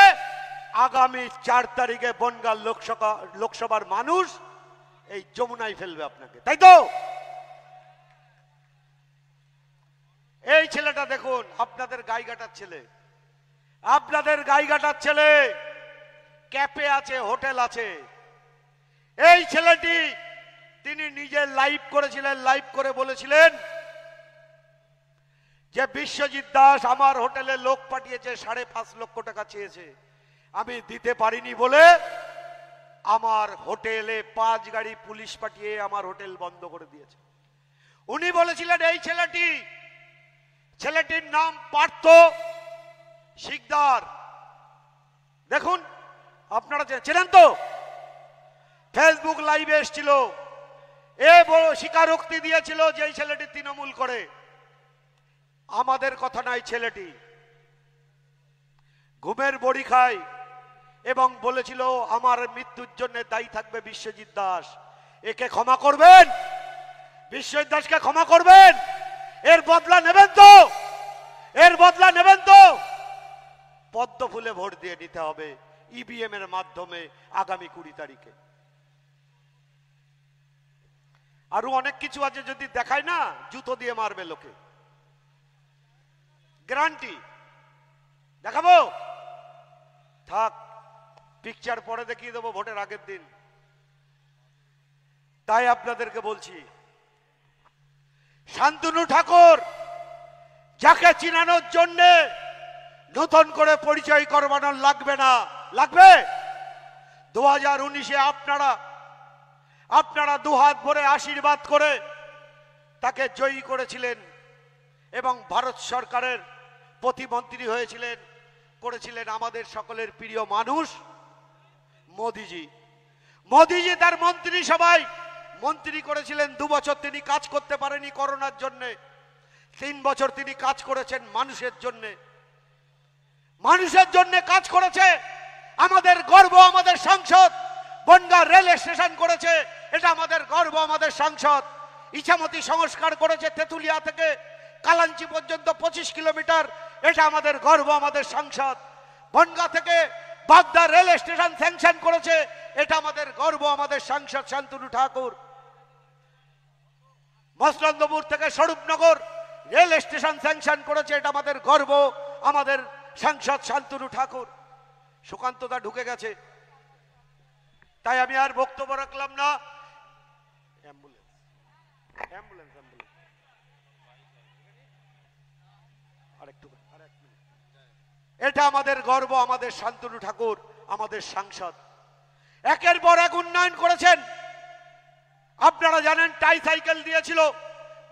আগামী 4 তারিখে বনগাঁ লোকসভার মানুষ এই যমুনায় ফেলবে আপনাকে, তাই তো? এই ছেলেটা দেখুন, আপনাদের গাইঘাটার ছেলে, আপনাদের গাইঘাটার ছেলে, ক্যাফে আছে, হোটেল আছে। এই ছেলেটি, তিনি নিজে লাইভ করেছিলেন, লাইভ করে বলেছিলেন যে বিশ্বজিৎ দাস আমার হোটেলে লোক পাঠিয়েছে, 5.5 লক্ষ টাকা চেয়েছে, আমি দিতে পারিনি বলে আমার হোটেলে 5 গাড়ি পুলিশ পাঠিয়ে আমার হোটেল বন্ধ করে দিয়েছে। উনি বলেছিলেন এই ছেলেটির নাম পার্থ শিকদার। দেখুন, আপনারা চেনেন তো, ফেসবুক লাইভে এসেছিল, স্বীকারোক্তি দিয়েছিল যে এই ছেলেটি তৃণমূল করে। আমাদের কথা নাই, ছেলেটি ঘুমের বড়ি খায় এবং বলেছিল আমার মৃত্যুর জন্য দায়ী থাকবে বিশ্বজিৎ দাস। একে ক্ষমা করবেন? বিশ্বজিৎ দাসকে ক্ষমা করবেন? এর বদলা নেবেন তো? এর বদলা নেবেন তো? পদ্ম ফুলে ভোট দিয়ে নিতে হবে ইভিএম এর মাধ্যমে আগামী 20 তারিখে। আরো অনেক কিছু আছে, যদি দেখায় না জুতো দিয়ে মারবে লোকে, গ্যারান্টি। দেখাবো? থাক, পিকচার পরে দেখিয়ে দেবো ভোটের আগের দিন। তাই আপনাদেরকে বলছি, শান্তনু ঠাকুর যাকে চিনানোর জন্য নতুন করে পরিচয় করবানোর লাগবে না। লাগবে? 2019-এ আপনারা দুহাত ভরে আশীর্বাদ করে তাকে জয়ী করেছিলেন এবং ভারত সরকারের প্রতিমন্ত্রী করেছিলেন আমাদের সকলের প্রিয় মানুষ মোদিজি। তার মন্ত্রী সবাই মন্ত্রী করেছিলেন। 2 বছর তিনি কাজ করতে পারেনি করোনার জন্য। 3 বছর তিনি কাজ করেছেন মানুষের জন্য কাজ করেছে। আমাদের গর্ব আমাদের সংসদ। বনগাঁ রেল স্টেশন করেছে, এটা আমাদের গর্ব আমাদের সংসদ। ইছামতি সংস্কার করেছে, তেঁতুলিয়া থেকে কালাঞ্চি পর্যন্ত 25 কিলোমিটার, এটা আমাদের গর্ব আমাদের সংসদ। বনগাঁ থেকে বাগদা রেল স্টেশন স্যাংশন করেছে, এটা আমাদের গর্ব আমাদের সাংসদ শান্তনু ঠাকুর। মসলন্দপুর থেকে স্বরূপনগর রেল স্টেশন স্যাংশন করেছে, এটা আমাদের গর্ব আমাদের সাংসদ শান্তনু ঠাকুর। সুকান্তদা ঢুকে গেছে, তাই আমি আর বক্তব্য রাখলাম না। এটা আমাদের গর্ব আমাদের শান্তনু ঠাকুর আমাদের সাংসদ। একের পর এক উন্নয়ন করেছেন। আপনারা জানেন ট্রাইসাইকেল দিয়েছিল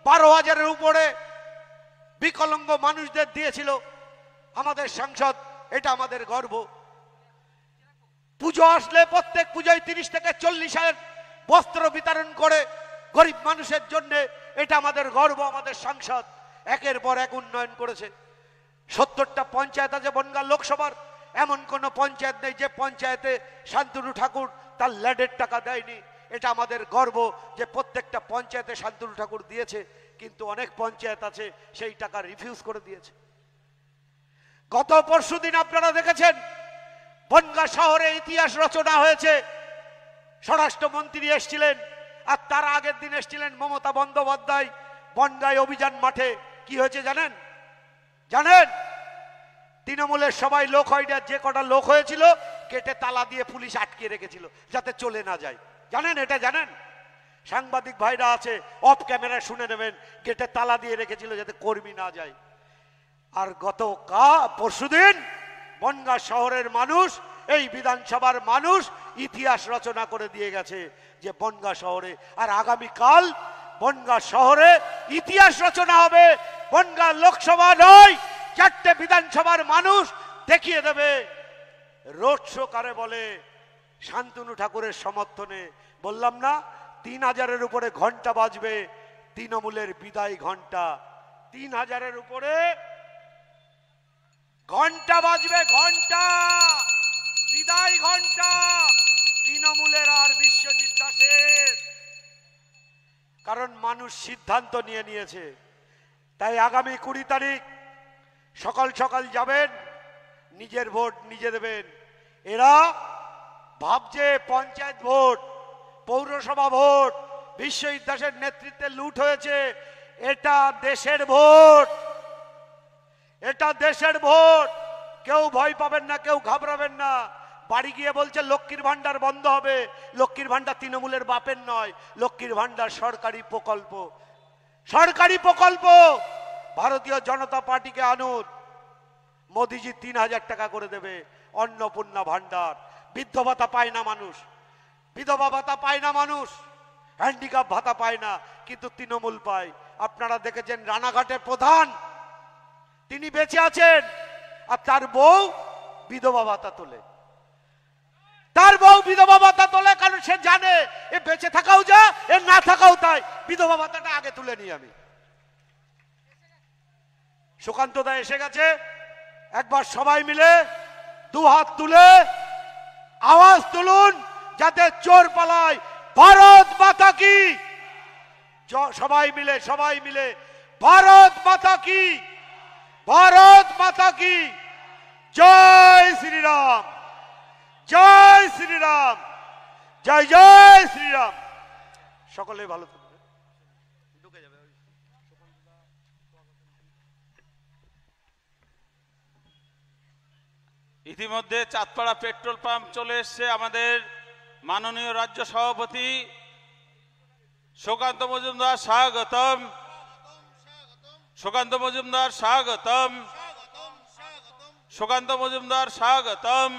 12,000-এর উপরে বিকলাঙ্গ মানুষদের দিয়েছিল আমাদের সাংসদ, এটা আমাদের গর্ব। পুজো আসলে প্রত্যেক পুজোয় 30 থেকে 40,000 বস্ত্র বিতরণ করে গরিব মানুষের জন্য, এটা আমাদের গর্ব আমাদের সাংসদ। একের পর এক উন্নয়ন করেছে। 70টা পঞ্চায়েত আছে বনগাঁ লোকসভার, এমন কোন পঞ্চায়েত নেই যে পঞ্চায়েতে শান্তনু ঠাকুর তার ল্যাডের টাকা দেয়নি। এটা আমাদের গর্ব যে প্রত্যেকটা পঞ্চায়েতে শান্তনু ঠাকুর দিয়েছে, কিন্তু অনেক পঞ্চায়েত আছে সেই টাকা রিফিউজ করে দিয়েছে। গত পরশুদিন আপনারা দেখেছেন বনগাঁ শহরে ইতিহাস রচনা হয়েছে। স্বরাষ্ট্রমন্ত্রী এসেছিলেন, আর তার আগের দিন এসেছিলেন মমতা বন্দ্যোপাধ্যায় বনগাঁয় অভিযান মাঠে। কি হয়েছে জানেন? তৃণমূলের সবাই লোক হয় না, যে কটা লোক হয়েছিল গেটে তালা দিয়ে পুলিশ আটকে রেখেছিল যাতে চলে না যায়। এটা জানেন? সাংবাদিক ভাইরা আছে, অফ ক্যামেরায় শুনে নেবেন, গেটে তালা দিয়ে রেখেছিল যাতে কর্মী না যায়। আর পরশুদিন বনগাঁ শহরের মানুষ, এই বিধানসভার মানুষ ইতিহাস রচনা করে দিয়ে গেছে যে বনগাঁ শহরে, আর আগামীকাল বনগাঁ শহরে ইতিহাস রচনা হবে। বনগাঁ লোকসভা নয়, 4টে বিধানসভার মানুষ দেখিয়ে দেবে রোড শো কারে বলে। শান্তনু ঠাকুরের সমর্থনে বললাম না, 3000-এর উপরে ঘন্টা বাজবে তৃণমূলের বিদায় ঘন্টা। 3000-এর উপরে ঘন্টা বাজবে, ঘন্টা বিদায় ঘন্টা তৃণমূলের আর বিশ্বজিৎ দাসের। কারণ মানুষ সিদ্ধান্ত নিয়েছে। তাই আগামী 20 তারিখ সকাল সকাল যাবেন, নিজের ভোট নিজে দেবেন। এরা ভাবছে পঞ্চায়েত ভোট, পৌরসভা ভোট বিশ্বজিৎ দাসের নেতৃত্বে লুট হয়েছে। এটা দেশের ভোট, এটা দেশের ভোট। কেউ ভয় পাবেন না, কেউ ঘাবড়াবেন না। বাড়ি গিয়ে বলছে লক্ষ্মীর ভান্ডার বন্ধ হবে। লক্ষ্মীর ভান্ডার তৃণমূলের বাপের নয়, লক্ষ্মীর ভান্ডার সরকারি প্রকল্প। সরকারি প্রকল্প ভারতীয় জনতা পার্টিকে আনুন, মোদিজি 3000 টাকা করে দেবে, অন্নপূর্ণা ভান্ডার। বৃদ্ধ ভাতা পায় না মানুষ, বিধবা ভাতা পায় না মানুষ, হ্যান্ডিক্যাপ ভাতা পায় না, কিন্তু তৃণমূল পায়। আপনারা দেখেছেন রানাঘাটের প্রধান, তিনি বেঁচে আছেন, আর তার বউ বিধবা ভাতা তোলে। তার বউ বিধবা ভাতা তোলে কারণ সে জানে এ বেঁচে থাকাও যা, এ না থাকাও তাই, বিধবা ভাতাটা আগে তুলে নিই আমি। সুকান্ত দা এসে গেছে, একবার সবাই মিলে দু হাত তুলে আওয়াজ তুলুন যাতে চোর পালায়। ভারত মাতা কি, সবাই মিলে ভারত মাতা কি, ভারত মাতা কি, জয় শ্রীরাম, জয় শ্রীরাম, জয় জয় শ্রীরাম। সকলে ভালো থাকবে। ঢুকে যাবে। ইতিমধ্যে চাঁদপাড়া পেট্রোল পাম্প চলে এসছে আমাদের মাননীয় রাজ্য সভাপতি সুকান্ত মজুমদার, স্বাগতম। সুকান্ত মজুমদার স্বাগতম, সুকান্ত মজুমদার স্বাগতম,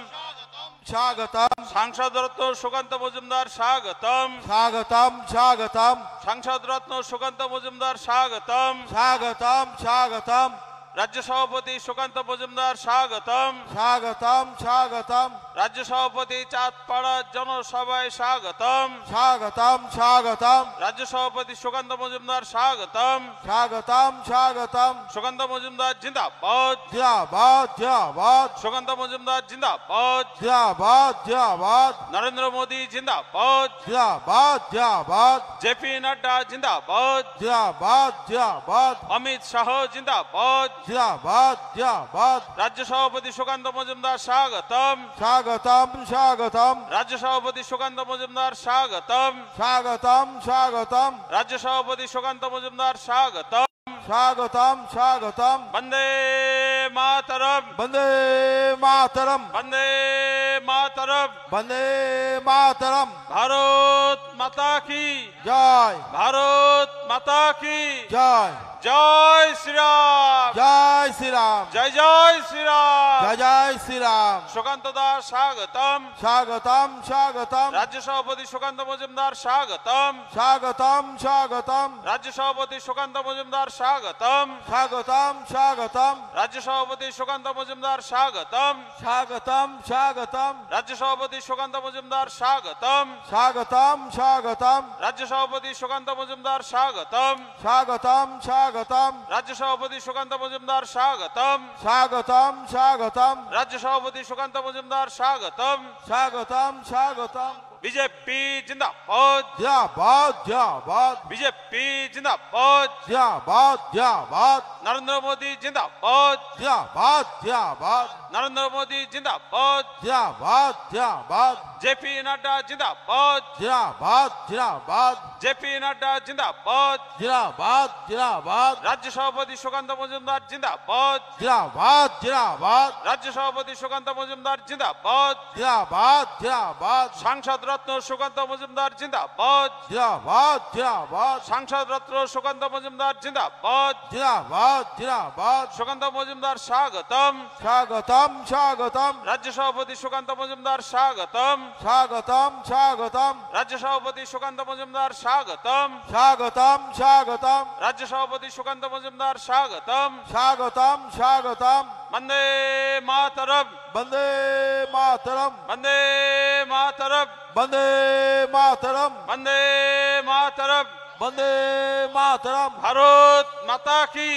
স্বাগতম সাংসদ রত্ন সুকান্ত মজুমদার স্বাগতম, স্বাগতম স্বাগতম সাংসদ রত্ন সুকান্ত মজুমদার স্বাগতম, স্বাগতম স্বাগতম রাজ্য সভাপতি সুকান্ত মজুমদার স্বাগতম, স্বাগতম স্বাগতম রাজ্য সভাপতি চাঁদপাড়া জনসভায় স্বাগতম, স্বাগতম স্বাগতম রাজ্য সভাপতি সুকান্ত মজুমদার স্বাগতম, স্বাগতম স্বাগতম সুকান্ত মজুমদার জিন্দাবাদ, জিন্দাবাদ জিন্দাবাদ সুকান্ত মজুমদার জিন্দাবাদ, জিন্দাবাদ জিন্দাবাদ নরেন্দ্র মোদী জিন্দাবাদ, জিন্দাবাদ জিন্দাবাদ জেপি নাড্ডা জিন্দাবাদ, জিন্দাবাদ জিন্দাবাদ অমিত শাহ জিন্দাবাদ, জিন্দাবাদ জিন্দাবাদ রাজ্য সভাপতি সুকান্ত মজুমদার স্বাগতম, স্বাগতম স্বাগতম রাজ্য সভাপতি সুকান্ত মজুমদার স্বাগতম, স্বাগতম স্বাগতম রাজ্য সভাপতি সুকান্ত মজুমদার স্বাগতম, স্বাগতম স্বাগতম বন্দে মাতরম, বন্দে মাতরম বন্দে মাতরম, বন্দে মাতরম ভারত মাতা কি, জয় ভারত মাতা কি, জয় জয় শ্রীরাম, জয় শ্রীরাম জয় জয় শ্রীরাম। জয় জয় শ্রীরাম সুকান্ত দাস স্বাগতম, স্বাগতম স্বাগতম রাজ্য সভাপতি সুকান্ত মজুমদার স্বাগতম, স্বাগতম স্বাগতম রাজ্য সভাপতি সুকান্ত মজুমদার স্বাগতম, স্বাগতম স্বাগতম রাজ্য সভাপতি সুকান্ত মজুমদার স্বাগতম, স্বাগতম স্বাগতম রাজ্য সভাপতি সুকান্ত মজুমদার স্বাগতম, স্বাগতম স্বাগতম রাজ্য সভাপতি সুকান্ত মজুমদার স্বাগতম, স্বাগতম স্বাগতম রাজ্য সভাপতি সুকান্ত মজুমদার স্বাগতম, স্বাগতম স্বাগতম রাজ্য সভাপতি সুকান্ত মজুমদার স্বাগতম, স্বাগতম স্বাগতম বিজেপি জিন্দাবাদ, জিন্দাবাদ জিন্দাবাদ বিজেপি জিন্দাবাদ, জিন্দাবাদ জিন্দাবাদ নরেন্দ্র মোদী জিন্দাবাদ, জিন্দাবাদ জিন্দাবাদ নরেন্দ্র মোদী জিন্দাবাদ, জিন্দাবাদ জিন্দাবাদ জেপি নাড্ডা জিন্দাবাদ, জিন্দাবাদ জিন্দাবাদ জেপি নাড্ডা জিন্দাবাদ, জিন্দাবাদ জিন্দাবাদ রাজ্য সভাপতি সুকান্ত মজুমদার জিন্দাবাদ, জিন্দাবাদ জিন্দাবাদ রাজ্য সভাপতি সুকান্ত মজুমদার জিন্দাবাদ, জিন্দাবাদ জিন্দাবাদ সাংসদ রত্ন সুকান্ত মজুমদার জিন্দাবাদ, জিন্দাবাদ জিন্দাবাদ সাংসদ রত্ন সুকান্ত মজুমদার জিন্দাবাদ, জিন্দাবাদ জিন্দাবাদ সুকান্ত মজুমদার স্বাগতম, স্বাগতম স্বাগতম রাজ্য সভাপতি সুকান্ত মজুমদার স্বাগতম, স্বাগতম স্বাগতম রাজ্য সভাপতি সুকান্ত মজুমদার স্বাগতম, স্বাগতম স্বাগতম রাজ্য সভাপতি সুকান্ত মজুমদার স্বাগতম, স্বাগতম স্বাগতম বন্দে মাতরম, বন্দে মাতরম বন্দে মাতরম, বন্দে মাতরম বন্দে মাতরম, বন্দে মাতরম ভারত মাতা কি,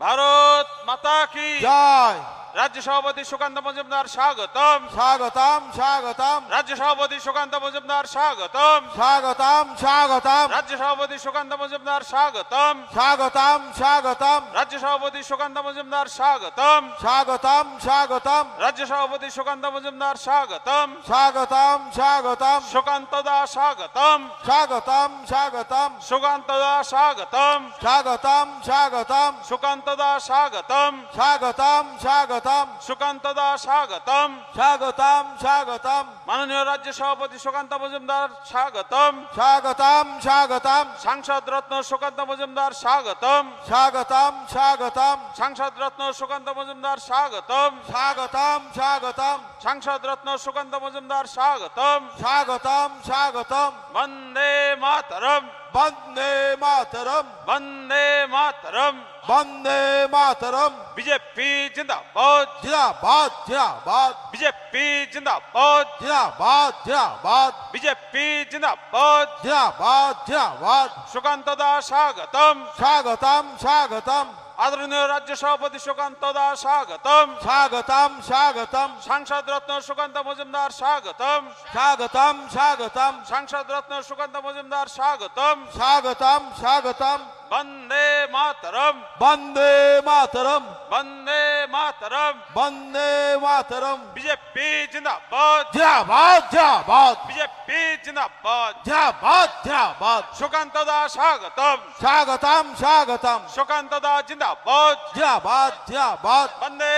ভারত মাতা কি, জয় রাজ্য সভাপতি সুকান্ত মজুমদার স্বাগতম, স্বাগতম স্বাগতম রাজ্য সভাপতি সুকান্ত মজুমদার স্বাগতম, স্বাগতম স্বাগতম রাজ্য সভাপতি সুকান্ত মজুমদার স্বাগতম, স্বাগতম স্বাগতম রাজ্য সভাপতি সুকান্ত মজুমদার স্বাগতম, স্বাগতম স্বাগতম রাজ্য সভাপতি সুকান্ত মজুমদার স্বাগতম, স্বাগতম স্বাগতম সুকান্ত দাস স্বাগতম, স্বাগতম স্বাগতম সুকান্ত দাস স্বাগতম, স্বাগতম স্বাগতম সুকান্ত দাস স্বাগতম, স্বাগতম স্বাগতম স্বাগতম সুকান্ত দা স্বাগতম স্বাগতম স্বাগতম মাননীয় রাজ্য সভাপতি সুকান্ত মজুমদার স্বাগতম স্বাগতম স্বাগতম সাংসদ রত্ন সুকান্ত মজুমদার স্বাগতম স্বাগতম স্বাগতম সাংসদ রত্ন সুকান্ত মজুমদার স্বাগতম স্বাগতম স্বাগতম সাংসদ রত্ন সুকান্ত মজুমদার স্বাগতম স্বাগতম স্বাগতম বন্দে মাতরম বন্দে মাতরম বন্দে মাতরম বন্দে মাতরম বিজেপি জিন্দাবাদ জিন্দাবাদ জিন্দাবাদ বিজেপি জিন্দাবাদ জিন্দাবাদ জিন্দাবাদ বিজেপি জিন্দাবাদ জিন্দাবাদ জিন্দাবাদ সুকান্ত দা স্বাগতম স্বাগতম স্বাগতম আদরণীয় রাজ্য সভাপতি সুকান্ত দা স্বাগতম স্বাগতম স্বাগতম সাংসদ রত্ন সুকান্ত মজুমদার স্বাগতম স্বাগতম স্বাগতম সাংসদ রত্ন সুকান্ত মজুমদার স্বাগতম স্বাগতম স্বাগতম বন্দে মাতরম বন্দে মাতরম বন্দে মাতরম বন্দে মাতরম বিজেপি জিন্দাবাদ জিন্দাবাদ জিন্দাবাদ বিজেপি জিন্দাবাদ জিন্দাবাদ জিন্দাবাদ সুকান্ত দা স্বাগতম স্বাগতম স্বাগতম সুকান্ত দা জিন্দাবাদ জিন্দাবাদ জিন্দাবাদ বন্দে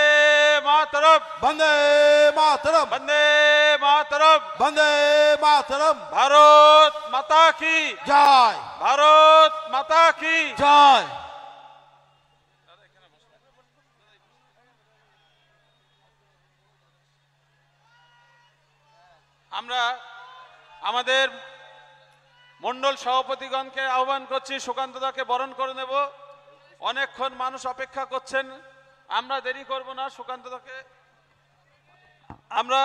মাতরম বন্দে মাতরম বন্দে মাতরম বন্দে মাতরম ভারত মাতা কি জয় ভারত মাতা কি জয় আমরা আমাদের মন্ডল সভাপতিগণকে আহ্বান করছি সুকান্ত দাকে বরণ করে নেব অনেকক্ষণ মানুষ অপেক্ষা করছেন আমরা দেরি করব না সুকান্ত দাকে আমরা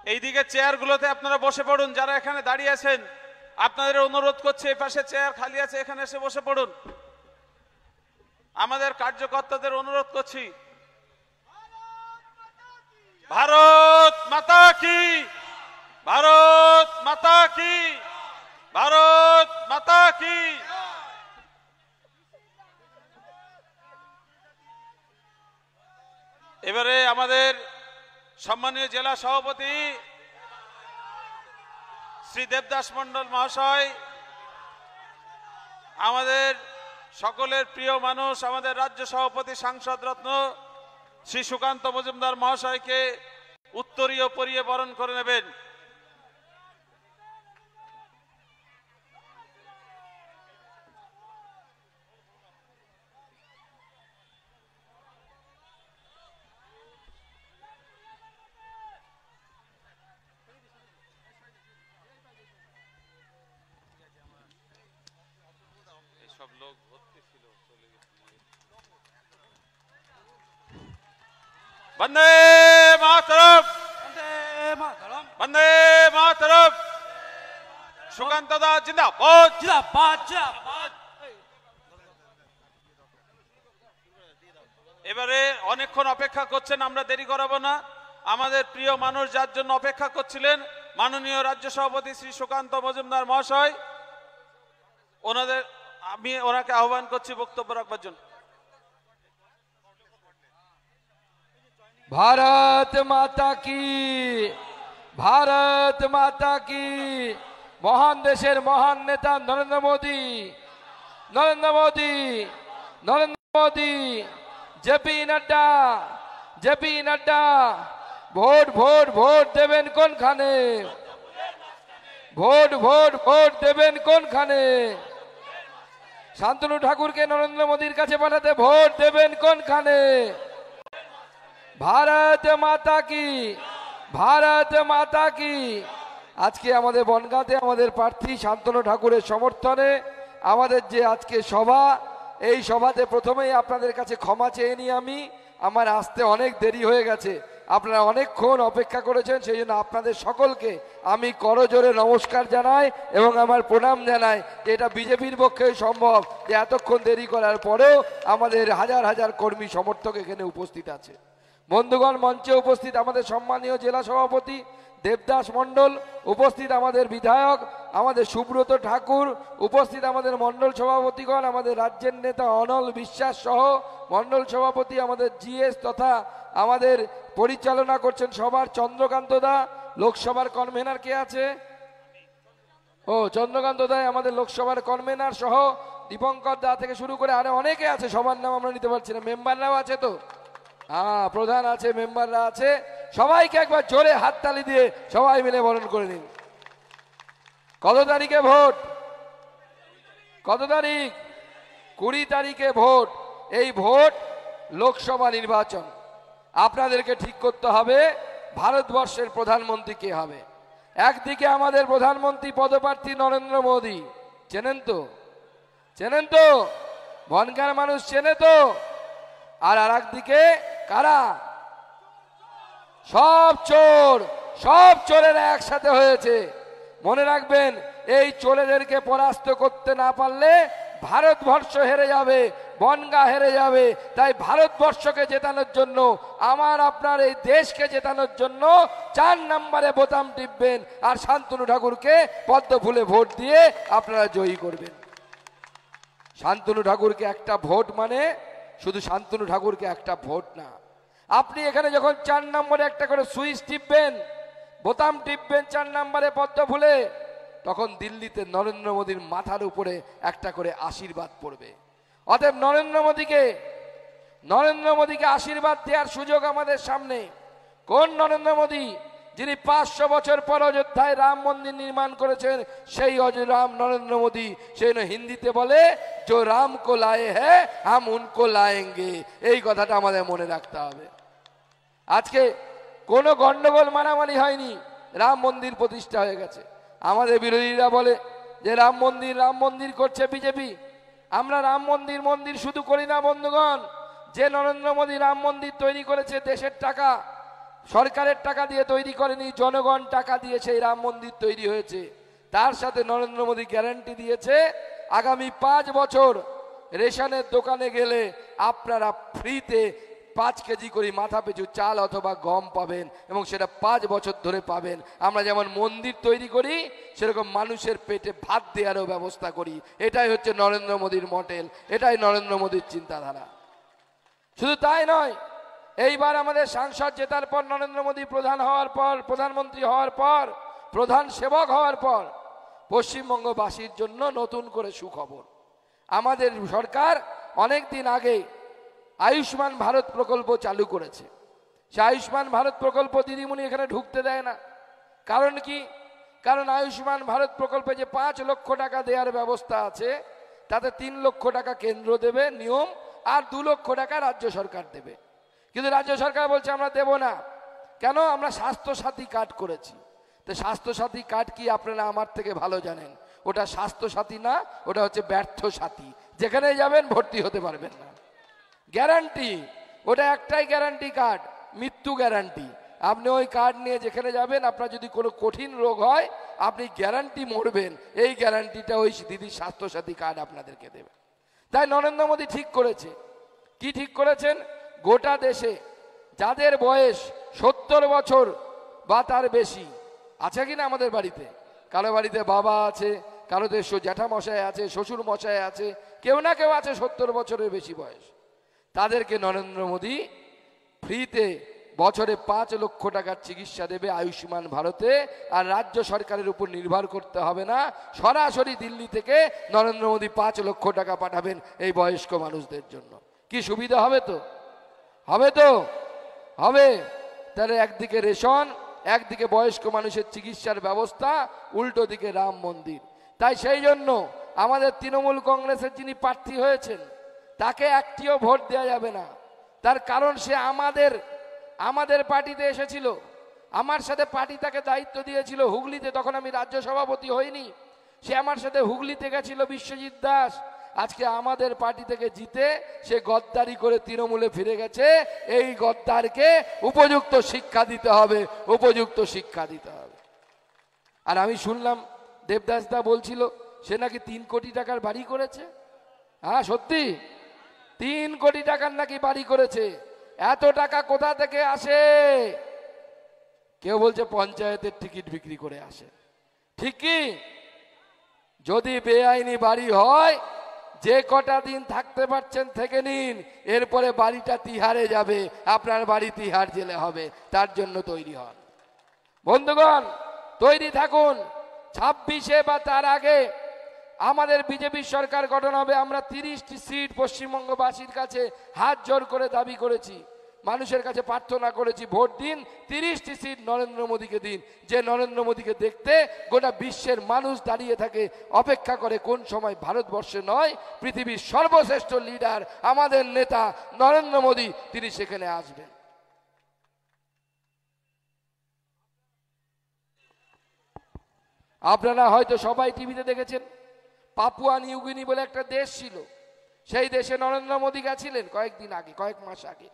এইদিকে চেয়ারগুলোতে আপনারা বসে পড়ুন যারা এখানে দাঁড়িয়ে আছেন আপনাদের অনুরোধ করছে এই পাশে চেয়ার খালি আছে এখানে এসে বসে পড়ুন আমাদের কার্যকর্তাদের অনুরোধ করছি ভারত মাতা কি ভারত মাতা কি ভারত মাতা কি এবারে আমাদের সম্মানীয় জেলা সভাপতি শ্রী দেবদাস মন্ডল মহাশয় আমাদের সকলের প্রিয় মানুষ আমাদের রাজ্য সভাপতি সাংসদ রত্ন শ্রী সুকান্ত মজুমদার মহাশয়কে উত্তরীয় পরিয়ে বরণ করে নেবেন সব লোক ভর্তি ছিল চলে গেছে বন্দে মাতরম বন্দে মাতরম সুকান্ত দা জিন্দাবাদ জিন্দাবাদ জিন্দাবাদ এবারে অনেকক্ষণ অপেক্ষা করছেন আমরা দেরি করাবো না আমাদের প্রিয় মানুষ যার জন্য অপেক্ষা করছিলেন মাননীয় রাজ্য সভাপতি শ্রী সুকান্ত মজুমদার মহাশয় আমি ওনাকে আহ্বান করছি বক্তব্য রাখবার জন্য भारत माता की भारत माता की महान देशेर महान नेता Narendra Modi Narendra Modi Narendra Modi JP Nadda vote vote vote देवेन कोन खाने भोट भोट भोट देवेन कोन खाने शांतनु ठाकुर के नरेंद्र मोदीर काछे पाठाते भोट देवेन कोन खाने भारत माता की भारत माता की আজকে আমাদের বনগাঁতে আমাদের প্রার্থী শান্তনু ঠাকুরের সমর্থনে আমাদের যে আজকে সভা এই সভাতে প্রথমেই আপনাদের কাছে ক্ষমা চেয়ে নিই আমি আমার আসতে অনেক দেরি হয়ে গেছে আপনারা অনেকক্ষণ অপেক্ষা করেছেন সেই জন্য আপনাদের সকলকে আমি করজোরে নমস্কার জানাই এবং আমার প্রণাম জানাই যে এটা বিজেপির পক্ষেই সম্ভব যে এতক্ষণ দেরি করার পরেও আমাদের হাজার হাজার কর্মী সমর্থক এখানে উপস্থিত আছে বন্ধুগণ মঞ্চে উপস্থিত আমাদের সম্মানীয় জেলা সভাপতি দেবদাস মণ্ডল উপস্থিত আমাদের বিধায়ক আমাদের সুব্রত ঠাকুর উপস্থিত আমাদের মণ্ডল সভাপতিগণ আমাদের রাজ্যের নেতা অনল বিশ্বাস সহ মণ্ডল সভাপতি আমাদের জিএস তথা আমাদের পরিচালনা করছেন সবার চন্দ্রকান্ত দা লোকসভার কনভেনার কে আছে? ও চন্দ্রকান্ত দাই আমাদের লোকসভার কনভেনার সহ দীপঙ্কর দা থেকে শুরু করে আরো অনেকে আছে, সবার নাম আমরা নিতে পারছি না। মেম্বাররাও আছে তো? হ্যাঁ, প্রধান আছে, মেম্বাররা আছে। সবাইকে একবার জোরে হাততালি দিয়ে সবাই মিলে বরণ করে নিন। কত তারিখে ভোট? কত তারিখ? 20 তারিখে ভোট। এই ভোট লোকসভা নির্বাচন। আপনাদেরকে ঠিক করতে হবে ভারতবর্ষের প্রধানমন্ত্রী কে হবে। একদিকে আমাদের প্রধানমন্ত্রী পদপ্রার্থী নরেন্দ্র মোদী, চেনেন তো? চেনেন তো? বনগাঁর মানুষ চেনে তো? আর একদিকে কারা? সব চোর, সব চোরেরা একসাথে হয়েছে। মনে রাখবেন, এই চোরেদেরকে পরাস্ত করতে না পারলে ভারতবর্ষ হেরে যাবে, বনগাঁ হেরে যাবে। তাই ভারতবর্ষকে জেতানোর জন্য, আমার আপনার এই দেশকে জেতানোর জন্য 4 নম্বরে বোতাম টিপবেন আর শান্তনু ঠাকুরকে পদ্ম ফুলে ভোট দিয়ে আপনারা জয়ী করবেন। শান্তনু ঠাকুরকে একটা ভোট মানে শুধু শান্তনু ঠাকুরকে একটা ভোট না, আপনি এখানে যখন 4 নম্বরে একটা করে সুইচ টিপবেন, বোতাম টিপবেন 4 নম্বরে পদ্ম ফুলে, তখন দিল্লিতে নরেন্দ্র মোদীর মাথার উপরে একটা করে আশীর্বাদ পড়বে। অতএব নরেন্দ্র মোদীকে আশীর্বাদ দেওয়ার সুযোগ আমাদের সামনে। কোন নরেন্দ্র মোদী? যিনি 500 বছর পর অযোধ্যায় রাম মন্দির নির্মাণ করেছেন, সেই রাম নরেন্দ্র মোদী। সেই হিন্দিতে বলে, जो राम को लाए हैं हम उनको लाएंगे। এই কথাটা আমাদের মনে রাখতে হবে। আজকে কোনো গন্ডগোল মারামারি হয়নি, রাম মন্দির প্রতিষ্ঠা হয়ে গেছে। আমাদের বিরোধীরা বলে যে রাম মন্দির করছে বিজেপি। আমরা রাম মন্দির শুধু করি না বন্ধুগণ। যে নরেন্দ্র মোদী রাম মন্দির তৈরি করেছে, দেশের টাকা, সরকারের টাকা দিয়ে তৈরি করেনি, জনগণ টাকা দিয়ে সেই রাম মন্দির তৈরি হয়েছে। তার সাথে নরেন্দ্র মোদী গ্যারান্টি দিয়েছে, আগামী 5 বছর রেশনের দোকানে গেলে আপনারা ফ্রিতে 5 কেজি করে মাথা পিছু চাল অথবা গম পাবেন, এবং সেটা 5 বছর ধরে পাবেন। আমরা যেমন মন্দির তৈরি করি, সেরকম মানুষের পেটে ভাত দেওয়ারও ব্যবস্থা করি। এটাই হচ্ছে নরেন্দ্র মোদীর মডেল, এটাই নরেন্দ্র মোদীর চিন্তাধারা। শুধু তাই নয়, এইবার আমাদের সাংসদ জেতার পর, নরেন্দ্র মোদী প্রধানমন্ত্রী হওয়ার পর, প্রধান সেবক হওয়ার পর, পশ্চিমবঙ্গবাসীর জন্য নতুন করে সুখবর। আমাদের সরকার অনেক দিন আগে আয়ুষ্মান ভারত প্রকল্প চালু করেছে। সে আয়ুষ্মান ভারত প্রকল্প দিদিমণি এখানে ঢুকতে দেয় না। কারণ কি? কারণ আয়ুষ্মান ভারত প্রকল্পে যে 5 লক্ষ টাকা দেওয়ার ব্যবস্থা আছে, তাতে 3 লক্ষ টাকা কেন্দ্র দেবে নিয়ম, আর 2 লক্ষ টাকা রাজ্য সরকার দেবে। কিন্তু রাজ্য সরকার বলছে আমরা দেব না। কেন? আমরা স্বাস্থ্য সাথী কার্ড করেছি। তো স্বাস্থ্য সাথী কার্ড কি আপনারা আমার থেকে ভালো জানেন। ওটা স্বাস্থ্য সাথী না, ওটা হচ্ছে ব্যর্থ সাথী। যেখানে যাবেন ভর্তি হতে পারবেন না। গ্যারান্টি, ওটা একটাই গ্যারান্টি কার্ড, মৃত্যু গ্যারান্টি। আপনি ওই কার্ড নিয়ে যেখানে যাবেন, আপনার যদি কোনো কঠিন রোগ হয়, আপনি গ্যারান্টি মরবেন, এই গ্যারান্টিটা ওই দিদির স্বাস্থ্য সাথী কার্ড আপনাদেরকে দেবে। তাই নরেন্দ্র মোদী ঠিক করেছে। কি ঠিক করেছেন? গোটা দেশে যাদের বয়স 70 বছর বা তার বেশি আছে কিনা আমাদের বাড়িতে, কারো বাড়িতে বাবা আছে, কারো জ্যাঠামশাই আছে, শ্বশুর মশাই আছে, কেউ না কেউ আছে 70 বছরের বেশি বয়স। তাদেরকে নরেন্দ্র মোদী ফ্রিতে বছরে 5 লক্ষ টাকার চিকিৎসা দেবে আয়ুষ্মান ভারতে। আর রাজ্য সরকারের উপর নির্ভর করতে হবে না, সরাসরি দিল্লি থেকে নরেন্দ্র মোদী 5 লক্ষ টাকা পাঠাবেন এই বয়স্ক মানুষদের জন্য। কি সুবিধা হবে? তো হবে, তো হবে। তাহলে একদিকে রেশন, একদিকে বয়স্ক মানুষের চিকিৎসার ব্যবস্থা, উল্টো দিকে রাম মন্দির। তাই সেই জন্য আমাদের তৃণমূল কংগ্রেসের যিনি প্রার্থী হয়েছেন, তাকে একটিও ভোট দেওয়া যাবে না। তার কারণ সে আমাদের পার্টিতে এসেছিল, আমার সাথে পার্টি তাকে দায়িত্ব দিয়েছিল হুগলিতে, তখন আমি রাজ্য সভাপতি হইনি। সে আমার সাথে হুগলিতে গেছিল, বিশ্বজিৎ দাস। আজকে আমাদের পার্টি থেকে জিতে সে গদ্দারি করে তৃণমূলে ফিরে গেছে। এই গদ্দারকে উপযুক্ত শিক্ষা দিতে হবে, উপযুক্ত শিক্ষা দিতে হবে। আর আমি শুনলাম দেবদাস দা বলছিল সে নাকি 3 কোটি টাকার বাড়ি করেছে। হ্যাঁ, সত্যি 3 কোটি টাকার নাকি বাড়ি করেছে। এত টাকা কোথা থেকে আসে? কেউ বলছে পঞ্চায়েতের টিকিট বিক্রি করে আসে। ঠিক কি? যদি বেআইনি বাড়ি হয়, যে কটা দিন থাকতে পারছেন থেকে নিন, এরপরে বাড়িটা তিহারে যাবে, আপনার বাড়ি তিহার জেলে হবে। তার জন্য তৈরি হন। বন্ধুগণ তৈরি থাকুন, 26-এ বা তার আগে আমাদের বিজেপি সরকার গঠন হবে। আমরা 30টি সিট পশ্চিমবঙ্গবাসীর কাছে হাত জোর করে দাবি করেছি, মানুষের কাছে প্রার্থনা করেছি, ভোট দিন, 30টি সিট নরেন্দ্র মোদীকে দিন। যে নরেন্দ্র মোদীকে দেখতে গোটা বিশ্বের মানুষ দাঁড়িয়ে থাকে, অপেক্ষা করে কোন সময় ভারতবর্ষে নয় পৃথিবীর সর্বশ্রেষ্ঠ লিডার আমাদের নেতা নরেন্দ্র মোদী তিনি সেখানে আসবেন। আপনারা হয়তো সবাই টিভিতে দেখেছেন, পাপুয়া নিউগিনি বলে একটা দেশ ছিল, সেই দেশে নরেন্দ্র মোদী গেছিলেন কয়েকদিন আগে, কয়েক মাস আগে।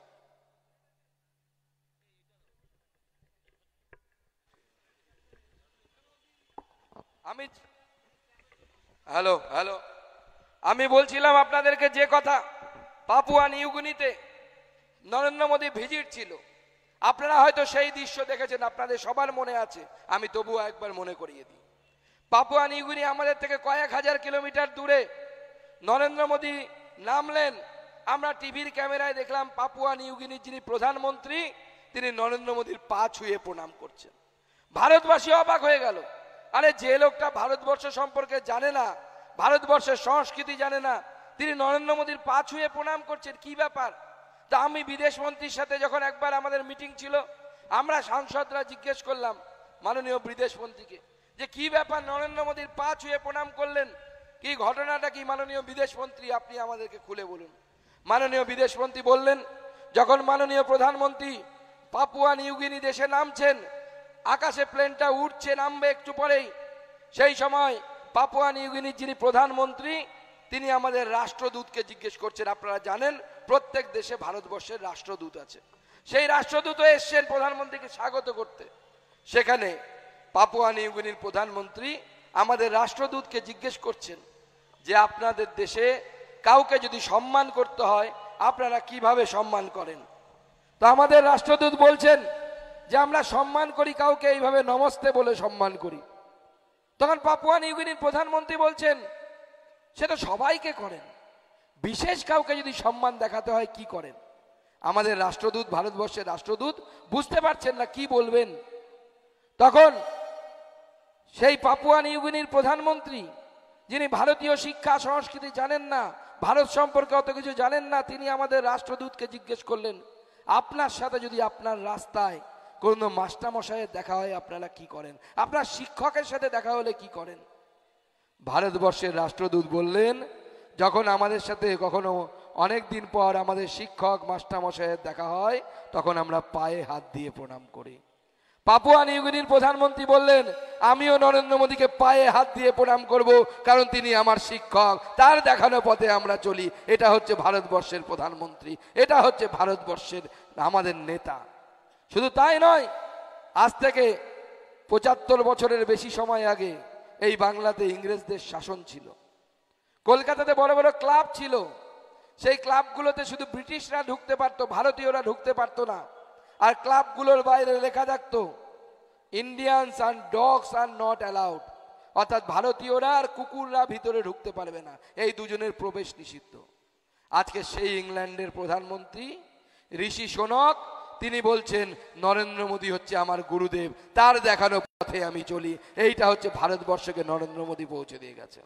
আমি বলছিলাম আপনাদেরকে যে কথা, পাপুয়া নিউগিনিতে নরেন্দ্র মোদী ভিজিট ছিল। আপনারা হয়তো সেই দৃশ্য দেখেছেন, আপনাদের সবার মনে আছে, আমি তবুও একবার মনে করিয়ে দিই। পাপুয়া নিউগিনি আমাদের থেকে কয়েক হাজার কিলোমিটার দূরে। নরেন্দ্র মোদী নামলেন, আমরা টিভির ক্যামেরায় দেখলাম পাপুয়া নিউগিনির যিনি প্রধানমন্ত্রী তিনি নরেন্দ্র মোদীর পা ছুঁয়ে প্রণাম করছেন। ভারতবাসী অবাক হয়ে গেল, আরে যে লোকটা ভারতবর্ষ সম্পর্কে জানে না, ভারতবর্ষের সংস্কৃতি জানে না, তিনি নরেন্দ্র মোদীর পা ছুঁয়ে প্রণাম করছেন, কি ব্যাপার? তা আমি বিদেশ মন্ত্রীর সাথে যখন একবার আমাদের মিটিং ছিল, আমরা সাংসদরা জিজ্ঞেস করলাম মাননীয় বিদেশ মন্ত্রীকে যে কি ব্যাপার, নরেন্দ্র মোদীর পা ছুঁয়ে প্রণাম করলেন, কি ঘটনাটা কি মাননীয় বিদেশ মন্ত্রী, আপনি আমাদেরকে খুলে বলুন। মাননীয় বিদেশ মন্ত্রী বললেন, যখন মাননীয় প্রধানমন্ত্রী পাপুয়া নিউগিনি দেশে নামছেন, আকাশে প্লেনটা উঠছে, নামবে একটু পরেই, সেই সময় পাপুয়া নিউগিনির যিনি প্রধানমন্ত্রী তিনি আমাদের রাষ্ট্রদূতকে জিজ্ঞেস করছেন। আপনারা জানেন প্রত্যেক দেশে ভারতবর্ষের রাষ্ট্রদূত আছে, সেই রাষ্ট্রদূত এসছেন প্রধানমন্ত্রীকে স্বাগত করতে। সেখানে পাপুয়া নিউগিনির প্রধানমন্ত্রী আমাদের রাষ্ট্রদূতকে জিজ্ঞেস করছেন যে আপনাদের দেশে কাউকে যদি সম্মান করতে হয় আপনারা কিভাবে সম্মান করেন? তো আমাদের রাষ্ট্রদূত বলছেন যে আমরা সম্মান করি কাউকে এইভাবে নমস্তে বলে সম্মান করি। তখন পাপুয়া নিউগিনির প্রধানমন্ত্রী বলছেন সেটা সবাইকে করেন, বিশেষ কাউকে যদি সম্মান দেখাতে হয় কি করেন? আমাদের রাষ্ট্রদূত, ভারতবর্ষের রাষ্ট্রদূত বুঝতে পারছেন না কি বলবেন। তখন সেই পাপুয়া নিউগিনির প্রধানমন্ত্রী যিনি ভারতীয় শিক্ষা সংস্কৃতি জানেন না, ভারত সম্পর্কে অত কিছু জানেন না, তিনি আমাদের রাষ্ট্রদূতকে জিজ্ঞেস করলেন আপনার সাথে যদি আপনার রাস্তায় কোনো মাস্টারমশাইয়ের দেখা হয় আপনারা কি করেন? আপনার শিক্ষকের সাথে দেখা হলে কি করেন? ভারতবর্ষের রাষ্ট্রদূত বললেন যখন আমাদের সাথে কখনো অনেক দিন পর আমাদের শিক্ষক মাস্টারমশাইয়ের দেখা হয় তখন আমরা পায়ে হাত দিয়ে প্রণাম করি। পাপুয়া নিউগিনির প্রধানমন্ত্রী বললেন আমিও নরেন্দ্র মোদীকে পায়ে হাত দিয়ে প্রণাম করব, কারণ তিনি আমার শিক্ষক, তার দেখানো পথে আমরা চলি। এটা হচ্ছে ভারতবর্ষের প্রধানমন্ত্রী, এটা হচ্ছে ভারতবর্ষের আমাদের নেতা। শুধু তাই নয়, আজ থেকে ৭৫ বছরের বেশি সময় আগে এই বাংলাতে ইংরেজদের শাসন ছিল। কলকাতাতে বড় বড় ক্লাব ছিল, সেই ক্লাবগুলোতে শুধু ব্রিটিশরা ঢুকতে পারতো, ভারতীয়রা ঢুকতে পারতো না। আর ক্লাবগুলোর বাইরে লেখা থাকতো Indians and dogs are not allowed, অর্থাৎ ভারতীয়রা আর কুকুররা ভিতরে ঢুকতে পারবে না, এই দুজনের প্রবেশ নিষিদ্ধ। আজকে সেই ইংল্যান্ডের প্রধানমন্ত্রী ঋষি সোনক তিনি বলছেন নরেন্দ্র মোদী হচ্ছে আমার গুরুদেব, তার দেখানো পথে আমি চলি। এইটা হচ্ছে ভারতবর্ষকে নরেন্দ্র মোদী পৌঁছে দিয়ে গেছে।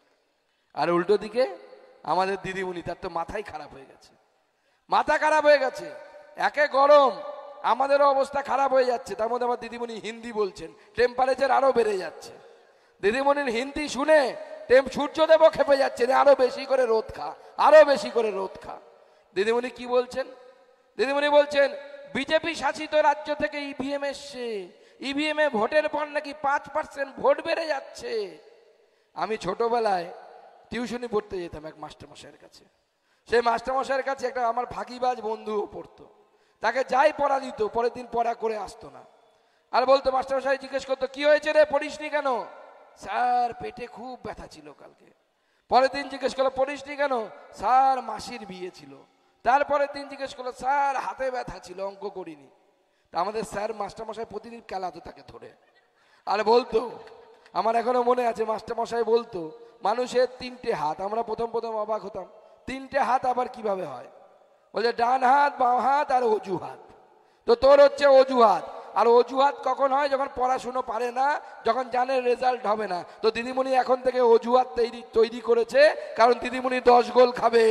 আর উল্টো দিকে আমাদের দিদিমণি, তার তো মাথাই খারাপ হয়ে গেছে, মাথা খারাপ হয়ে গেছে, একে গরম, আমাদেরও অবস্থা খারাপ হয়ে যাচ্ছে। তার মধ্যে আমার দিদিমণি হিন্দি বলছেন, টেম্পারেচার আরো বেড়ে যাচ্ছে। দিদিমণির হিন্দি শুনে সূর্যদেবও খেপে যাচ্ছে, আরো বেশি করে রোদ খা, আরো বেশি করে রোদ খা। দিদিমণি কি বলছেন? দিদিমণি বলছেন বিজেপি শাসিত রাজ্য থেকে ইভিএম এসছে, ইভিএম এ ভোটের পর নাকি 5% ভোট বেড়ে যাচ্ছে। আমি ছোটবেলায় টিউশনি পড়তে যেতাম এক মাস্টারমশাইয়ের কাছে, সেই মাস্টারমশাইয়ের কাছে একটা আমার ফাঁকিবাজ বন্ধুও পড়তো, তাকে যাই পড়া দিত পরের দিন পড়া করে আসতো না। আর বলতো, মাস্টারমশাই জিজ্ঞেস করতো কি হয়েছে রে, পড়িসনি কেন? স্যার পেটে খুব ব্যথা ছিল কালকে। পরের দিন জিজ্ঞেস করলো পড়িসনি কেন? স্যার মাসির বিয়ে ছিল। তারপরের দিন জিজ্ঞেস করলো স্যার হাতে ব্যথা ছিল, অঙ্ক করিনি। তা আমাদের স্যার মাস্টারমশাই প্রতিদিন কেলাতো তাকে ধরে, আর বলতো, আমার এখনো মনে আছে মাস্টারমশাই বলতো মানুষের 3টে হাত। আমরা প্রথম অবাক হতাম, 3টে হাত আবার কিভাবে হয়? বলছে ডান হাত, বাম হাত আর অজুহাত। তো তোর হচ্ছে অজুহাত, আর অজুহাত কখন হয়? যখন পড়াশুনো পারে না, যখন জানে রেজাল্ট হবে না। তো দিদিমণি এখন থেকে অজুহাত তৈরি করেছে, কারণ দিদিমণি 10 গোল খাবে,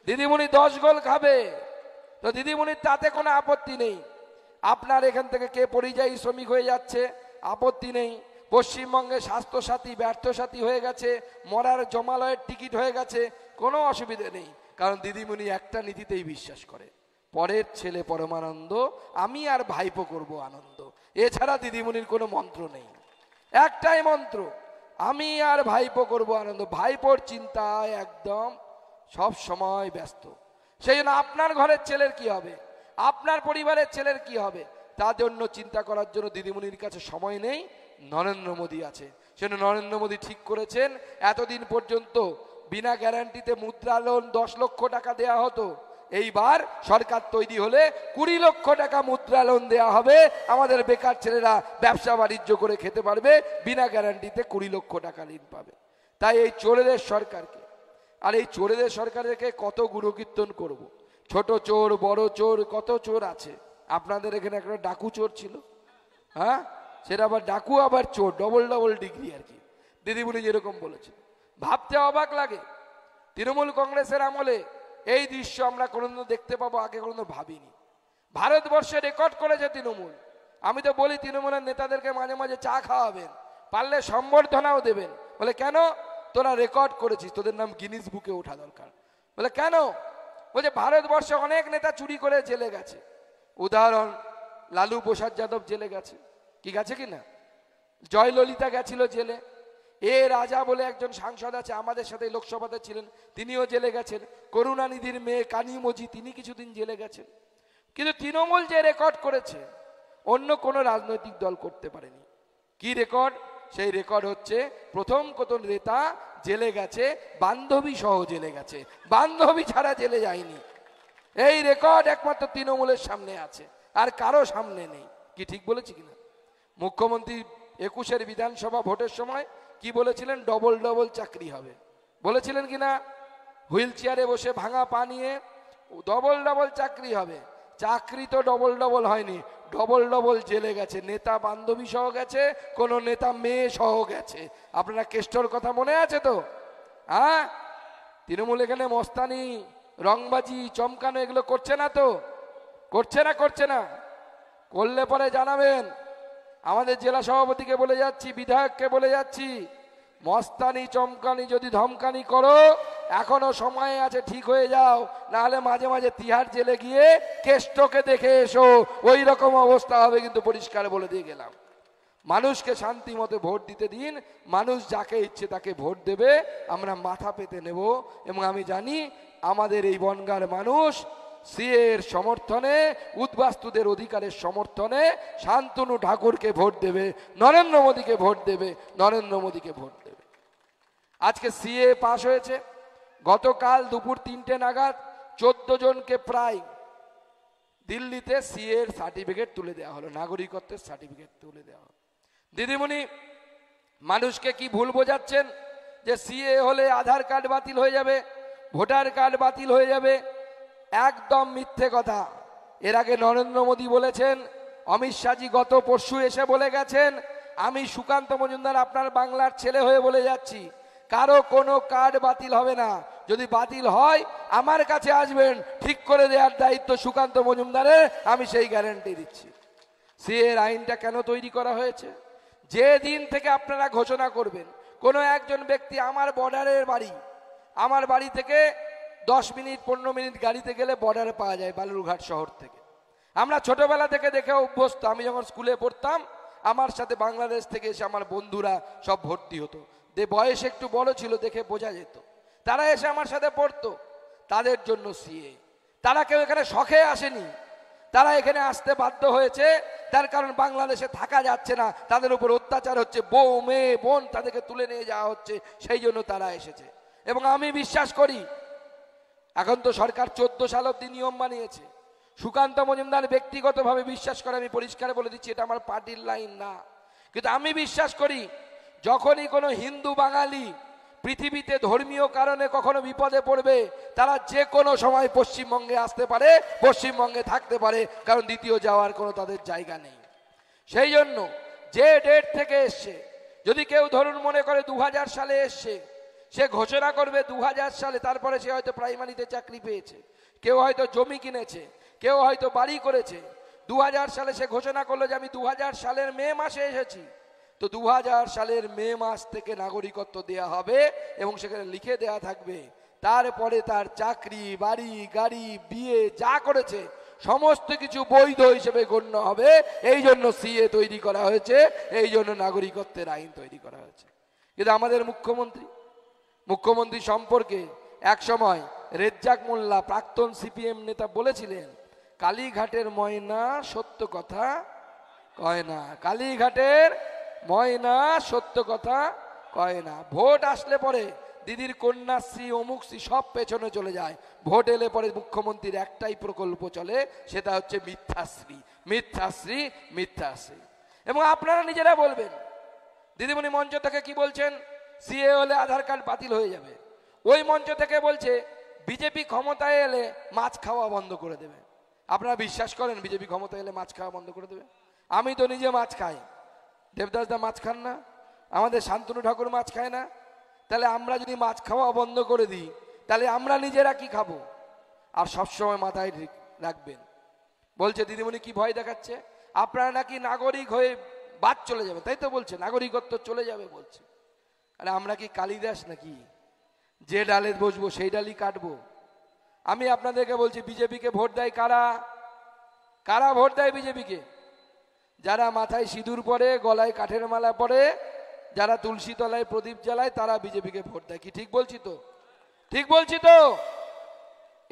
দিদিমণি 10 গোল খাবে। তো দিদিমণির তাতে কোনো আপত্তি নেই। আপনার এখান থেকে কে পরিযায়ী শ্রমিক হয়ে যাচ্ছে, আপত্তি নেই। পশ্চিমবঙ্গে স্বাস্থ্যসাথী ব্যর্থসাথী হয়ে গেছে, মরার জমালয়ের টিকিট হয়ে গেছে, কোনো অসুবিধে নেই। কারণ দিদিমণি একটা নীতিতেই বিশ্বাস করে, পরের ছেলে পরমানন্দ, আমি আর ভাইপো করব আনন্দ। এছাড়া দিদিমণির কোনো মন্ত্র নেই, একটাই মন্ত্র, আমি আর ভাইপো করব আনন্দ। ভাইপোর চিন্তায় একদম সব সময় ব্যস্ত। সেই জন্য আপনার ঘরের ছেলের কি হবে, আপনার পরিবারের ছেলের কি হবে, তার জন্য চিন্তা করার জন্য দিদিমণির কাছে সময় নেই। নরেন্দ্র মোদী আছে, সেজন্য নরেন্দ্র মোদী ঠিক করেছেন এতদিন পর্যন্ত বিনা গ্যারান্টিতে মুদ্রা লোন 10 লক্ষ টাকা দেয়া হতো, এইবার সরকার তৈরি হলে 20 লক্ষ টাকা মুদ্রা লোন দেওয়া হবে। আমাদের বেকার ছেলেরা ব্যবসা বাণিজ্য করে খেতে পারবে, বিনা গ্যারান্টিতে 20 লক্ষ টাকা ঋণ পাবে। তাই এই চোরেদের সরকারকে, আর এই চোরেদের সরকারকে কত গুণকীর্তন করব। ছোট চোর, বড় চোর, কত চোর আছে। আপনাদের এখানে একটা ডাকু চোর ছিল, হ্যাঁ, সেটা আবার ডাকু আবার চোর, ডবল ডবল ডিগ্রি আর কি। দিদিমণি যেরকম বলেছে, ভাবতে অবাক লাগে। তৃণমূল কংগ্রেসের আমলে এই দৃশ্য আমরা কোনোদিনও দেখতে পাবো, আগে কোনোদিনও ভাবিনি। ভারতবর্ষে রেকর্ড করেছে তৃণমূল। আমি তো বলি তৃণমূলের নেতাদেরকে মাঝে মাঝে চা খাওয়াবেন, পারলে সম্বর্ধনাও দেবেন। বলে কেন? তোরা রেকর্ড করেছিস, তোদের নাম গিনিস বুকে ওঠা দরকার। বলে কেন? বলছে ভারতবর্ষে অনেক নেতা চুরি করে জেলে গেছে। উদাহরণ, লালু প্রসাদ যাদব জেলে গেছে, কি গেছে কিনা? জয়ললিতা গেছিল জেলে। এ রাজা বলে একজন সাংসদ আছে, আমাদের সাথে লোকসভাতে ছিলেন, তিনিও জেলে গেছেন। করুণানিধির মেয়ে কানিমোজি, তিনি কিছুদিন জেলে গেছেন। কিন্তু তৃণমূল যে রেকর্ড করেছে, অন্য কোনো রাজনৈতিক দল করতে পারেনি। কি রেকর্ড? সেই রেকর্ড হচ্ছে প্রথম কত নেতা জেলে গেছে, বান্ধবী সহ জেলে গেছে, বান্ধবী ছাড়া জেলে যায়নি। এই রেকর্ড একমাত্র তৃণমূলের সামনে আছে, আর কারো সামনে নেই। কি ঠিক বলেছি কিনা? মুখ্যমন্ত্রী 21-এর বিধানসভা ভোটের সময় কি বলেছিলেন? ডবল ডবল চাকরি হবে বলেছিলেন কিনা? হুইল চেয়ারে বসে ভাঙা পা নিয়ে ডবল ডবল চাকরি হবে। চাকরি তো ডবল ডবল হয়নি, ডবল ডবল জেলে গেছে। নেতা বান্ধবী সহ গেছে, কোন নেতা মেয়ে সহ গেছে। আপনারা কেষ্টর কথা মনে আছে তো? হ্যাঁ, তৃণমূল এখানে মস্তানি, রংবাজি, চমকানো এগুলো করছে না তো? করছে না? করলে পরে জানাবেন। আমাদের জেলা সভাপতিকে বলে যাচ্ছি, বিধায়ককে বলে যাচ্ছি, মস্তানি চমকানি যদি ধমকানি করো, এখনো সময় আছে, ঠিক হয়ে যাও। নাহলে মাঝে মাঝে তিহার জেলে গিয়ে কেষ্টকে দেখে এসো, ওই রকম অবস্থা হবে। কিন্তু পরিষ্কার বলে দিয়ে গেলাম, মানুষকে শান্তি মতো ভোট দিতে দিন। মানুষ যাকে ইচ্ছে তাকে ভোট দেবে, আমরা মাথা পেতে নেব। এবং আমি জানি আমাদের এই বনগাঁর মানুষ সিএর সমর্থনে, উদ্বাস্তুদের অধিকারের সমর্থনে শান্তনু ঠাকুরকে ভোট দেবে, নরেন্দ্র মোদীকে ভোট দেবে, নরেন্দ্র মোদীকে ভোট দেবে। আজকে সিএ পাশ হয়েছে। গতকাল দুপুর 3টে নাগাদ 14 জনকে প্রায় দিল্লিতে সিএর সার্টিফিকেট তুলে দেওয়া হলো, নাগরিকত্বের সার্টিফিকেট তুলে দেওয়া হলো। দিদিমণি মানুষকে কি ভুল বোঝাচ্ছেন যে সিএ হলে আধার কার্ড বাতিল হয়ে যাবে, ভোটার কার্ড বাতিল হয়ে যাবে? একদম মিথ্যে কথা। এর আগে নরেন্দ্র মোদী বলেছেন, অমিত শাহজি গত পরশু এসে বলে গেছেন, আমি সুকান্ত মজুমদার আপনার বাংলার ছেলে হয়ে বলে যাচ্ছি, কারো কোনো কার্ড বাতিল হবে না। যদি বাতিল হয় আমার কাছে আসবেন, ঠিক করে দেওয়ার দায়িত্ব সুকান্ত মজুমদারের, আমি সেই গ্যারান্টি দিচ্ছি। সিএর আইনটা কেন তৈরি করা হয়েছে? যে দিন থেকে আপনারা ঘোষণা করবেন কোনো একজন ব্যক্তি, আমার বর্ডারের বাড়ি, আমার বাড়ি থেকে 10 মিনিট 15 মিনিট গাড়িতে গেলে বর্ডারে পাওয়া যায় বালুরঘাট শহর থেকে। আমরা ছোটবেলা থেকে দেখে অভ্যস্ত। আমি যখন স্কুলে পড়তাম, আমার সাথে বাংলাদেশ থেকে এসে আমার বন্ধুরা সব ভর্তি হতো, বয়স একটু বড় ছিল, দেখে বোঝা যেত। তারা এসে আমার সাথে পড়তো। তাদের জন্য সিএ। তারা কেউ এখানে শখে আসেনি, তারা এখানে আসতে বাধ্য হয়েছে। তার কারণ বাংলাদেশে থাকা যাচ্ছে না, তাদের উপর অত্যাচার হচ্ছে, বউ মেয়ে বোন তাদেরকে তুলে নিয়ে যাওয়া হচ্ছে, সেই জন্য তারা এসেছে। এবং আমি বিশ্বাস করি, এখন তো সরকার 14 সাল অব্দি নিয়ম বানিয়েছে। সুকান্ত মজুমদার ব্যক্তিগতভাবে বিশ্বাস করে, আমি পরিষ্কার বলে দিচ্ছি, এটা আমার পার্টির লাইন না, কিন্তু আমি বিশ্বাস করি যখনই কোনো হিন্দু বাঙালি পৃথিবীতে ধর্মীয় কারণে কখনো বিপদে পড়বে, তারা যে কোনো সময় পশ্চিমবঙ্গে আসতে পারে, পশ্চিমবঙ্গে থাকতে পারে, কারণ দ্বিতীয় যাওয়ার কোনো তাদের জায়গা নেই। সেই জন্য যে ডেট থেকে এসছে, যদি কেউ ধরুন মনে করে 2000 সালে এসছে, সে ঘোষণা করবে 2000 সালে, তারপরে সে হয়তো প্রাইমারিতে চাকরি পেয়েছে, কেউ হয়তো জমি কিনেছে, কেউ হয়তো বাড়ি করেছে। 2000 সালে সে ঘোষণা করলো যে আমি 2000 সালের মে মাসে এসেছি, তো 2000 সালের মে মাস থেকে নাগরিকত্ব দেয়া হবে এবং সেখানে লিখে দেয়া থাকবে, তারপরে তার চাকরি, বাড়ি, গাড়ি, বিয়ে যা করেছে সমস্ত কিছু বৈধ হিসেবে গণ্য হবে। এই জন্য সিএ তৈরি করা হয়েছে, এই জন্য নাগরিকত্বের আইন তৈরি করা হয়েছে। কিন্তু আমাদের মুখ্যমন্ত্রী সম্পর্কে এক সময় রেজ্জাক মোল্লা, প্রাক্তন সিপিএম নেতা, বলেছিলেন, কালীঘাটের ময়না সত্য কথা কয় না, কালীঘাটের ময়না সত্য কথা কয় না। ভোট আসলে পরে দিদির কন্যাশ্রী, অমুকশ্রী সব পেছনে চলে যায়। ভোট এলে পরে মুখ্যমন্ত্রীর একটাই প্রকল্প চলে, সেটা হচ্ছে মিথ্যাশ্রী, মিথ্যাশ্রী, মিথ্যাশ্রী। এবং আপনারা নিজেরা বলবেন, দিদিমণি মঞ্চ থেকে কি বলছেন, সিএ হলে আধার কার্ড বাতিল হয়ে যাবে। ওই মঞ্চ থেকে বলছে বিজেপি ক্ষমতায় এলে মাছ খাওয়া বন্ধ করে দেবে। আপনারা বিশ্বাস করেন বিজেপি ক্ষমতায় এলে মাছ খাওয়া বন্ধ করে দেবে? আমি তো নিজে মাছ খাই, দেবদাস দা মাছ খান না, আমাদের শান্তনু ঠাকুর মাছ খায় না, তাহলে আমরা যদি মাছ খাওয়া বন্ধ করে দিই, তাহলে আমরা নিজেরা কি খাবো? আর সবসময় মাথায় রাখবেন, বলছে দিদিমণি কি ভয় দেখাচ্ছে, আপনারা নাকি নাগরিক হয়ে বাদ চলে যাবে, তাই তো বলছে, নাগরিকত্ব চলে যাবে বলছে। আরে আমরা কি কালিদাস নাকি যে ডালে বসবো সেই ডালই কাটবো? আমি আপনাদেরকে বলছি, বিজেপিকে ভোট দেয় কারা? কারা ভোট দেয় বিজেপিকে? যারা মাথায় সিঁদুর পরে, গলায় কাঠের মালা পরে, যারা তুলসী তলায় প্রদীপ জ্বালায়, তারা বিজেপিকে ভোট দেয়। কি ঠিক বলছি তো? ঠিক বলছি তো?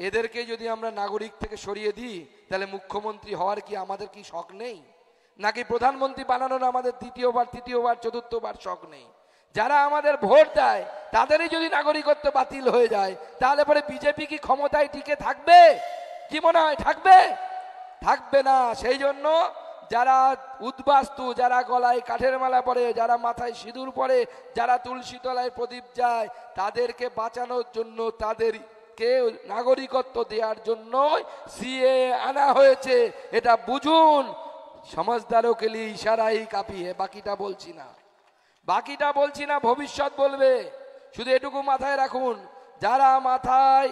এদেরকে যদি আমরা নাগরিক থেকে সরিয়ে দিই, তাহলে মুখ্যমন্ত্রী হওয়ার কি আমাদের কি শখ নেই? নাকি প্রধানমন্ত্রী বানানোর আমাদের দ্বিতীয়বার, তৃতীয়বার, চতুর্থবার শখ নেই? যারা আমাদের ভোট দেয় তাদেরই যদি নাগরিকত্ব বাতিল হয়ে যায়, তাহলে পরে বিজেপি কি ক্ষমতায় টিকে থাকবে? কি মনে হয় থাকবে? থাকবে না। সেই জন্য যারা উদ্বাস্তু, যারা গলায় কাঠের মালা পরে, যারা মাথায় সিঁদুর পরে, যারা তুলসী তলায় প্রদীপ যায়, তাদেরকে বাঁচানোর জন্য, তাদেরকে নাগরিকত্ব দেওয়ার জন্য সিএ আনা হয়েছে। এটা বুঝুন। সমাজদারও কে লিয়ে ইশারাই কাফি है, বাকিটা বলছি না, বাকিটা বলছি না, ভবিষ্যৎ বলবে। শুধু এটুকু মাথায় রাখুন, যারা মাথায়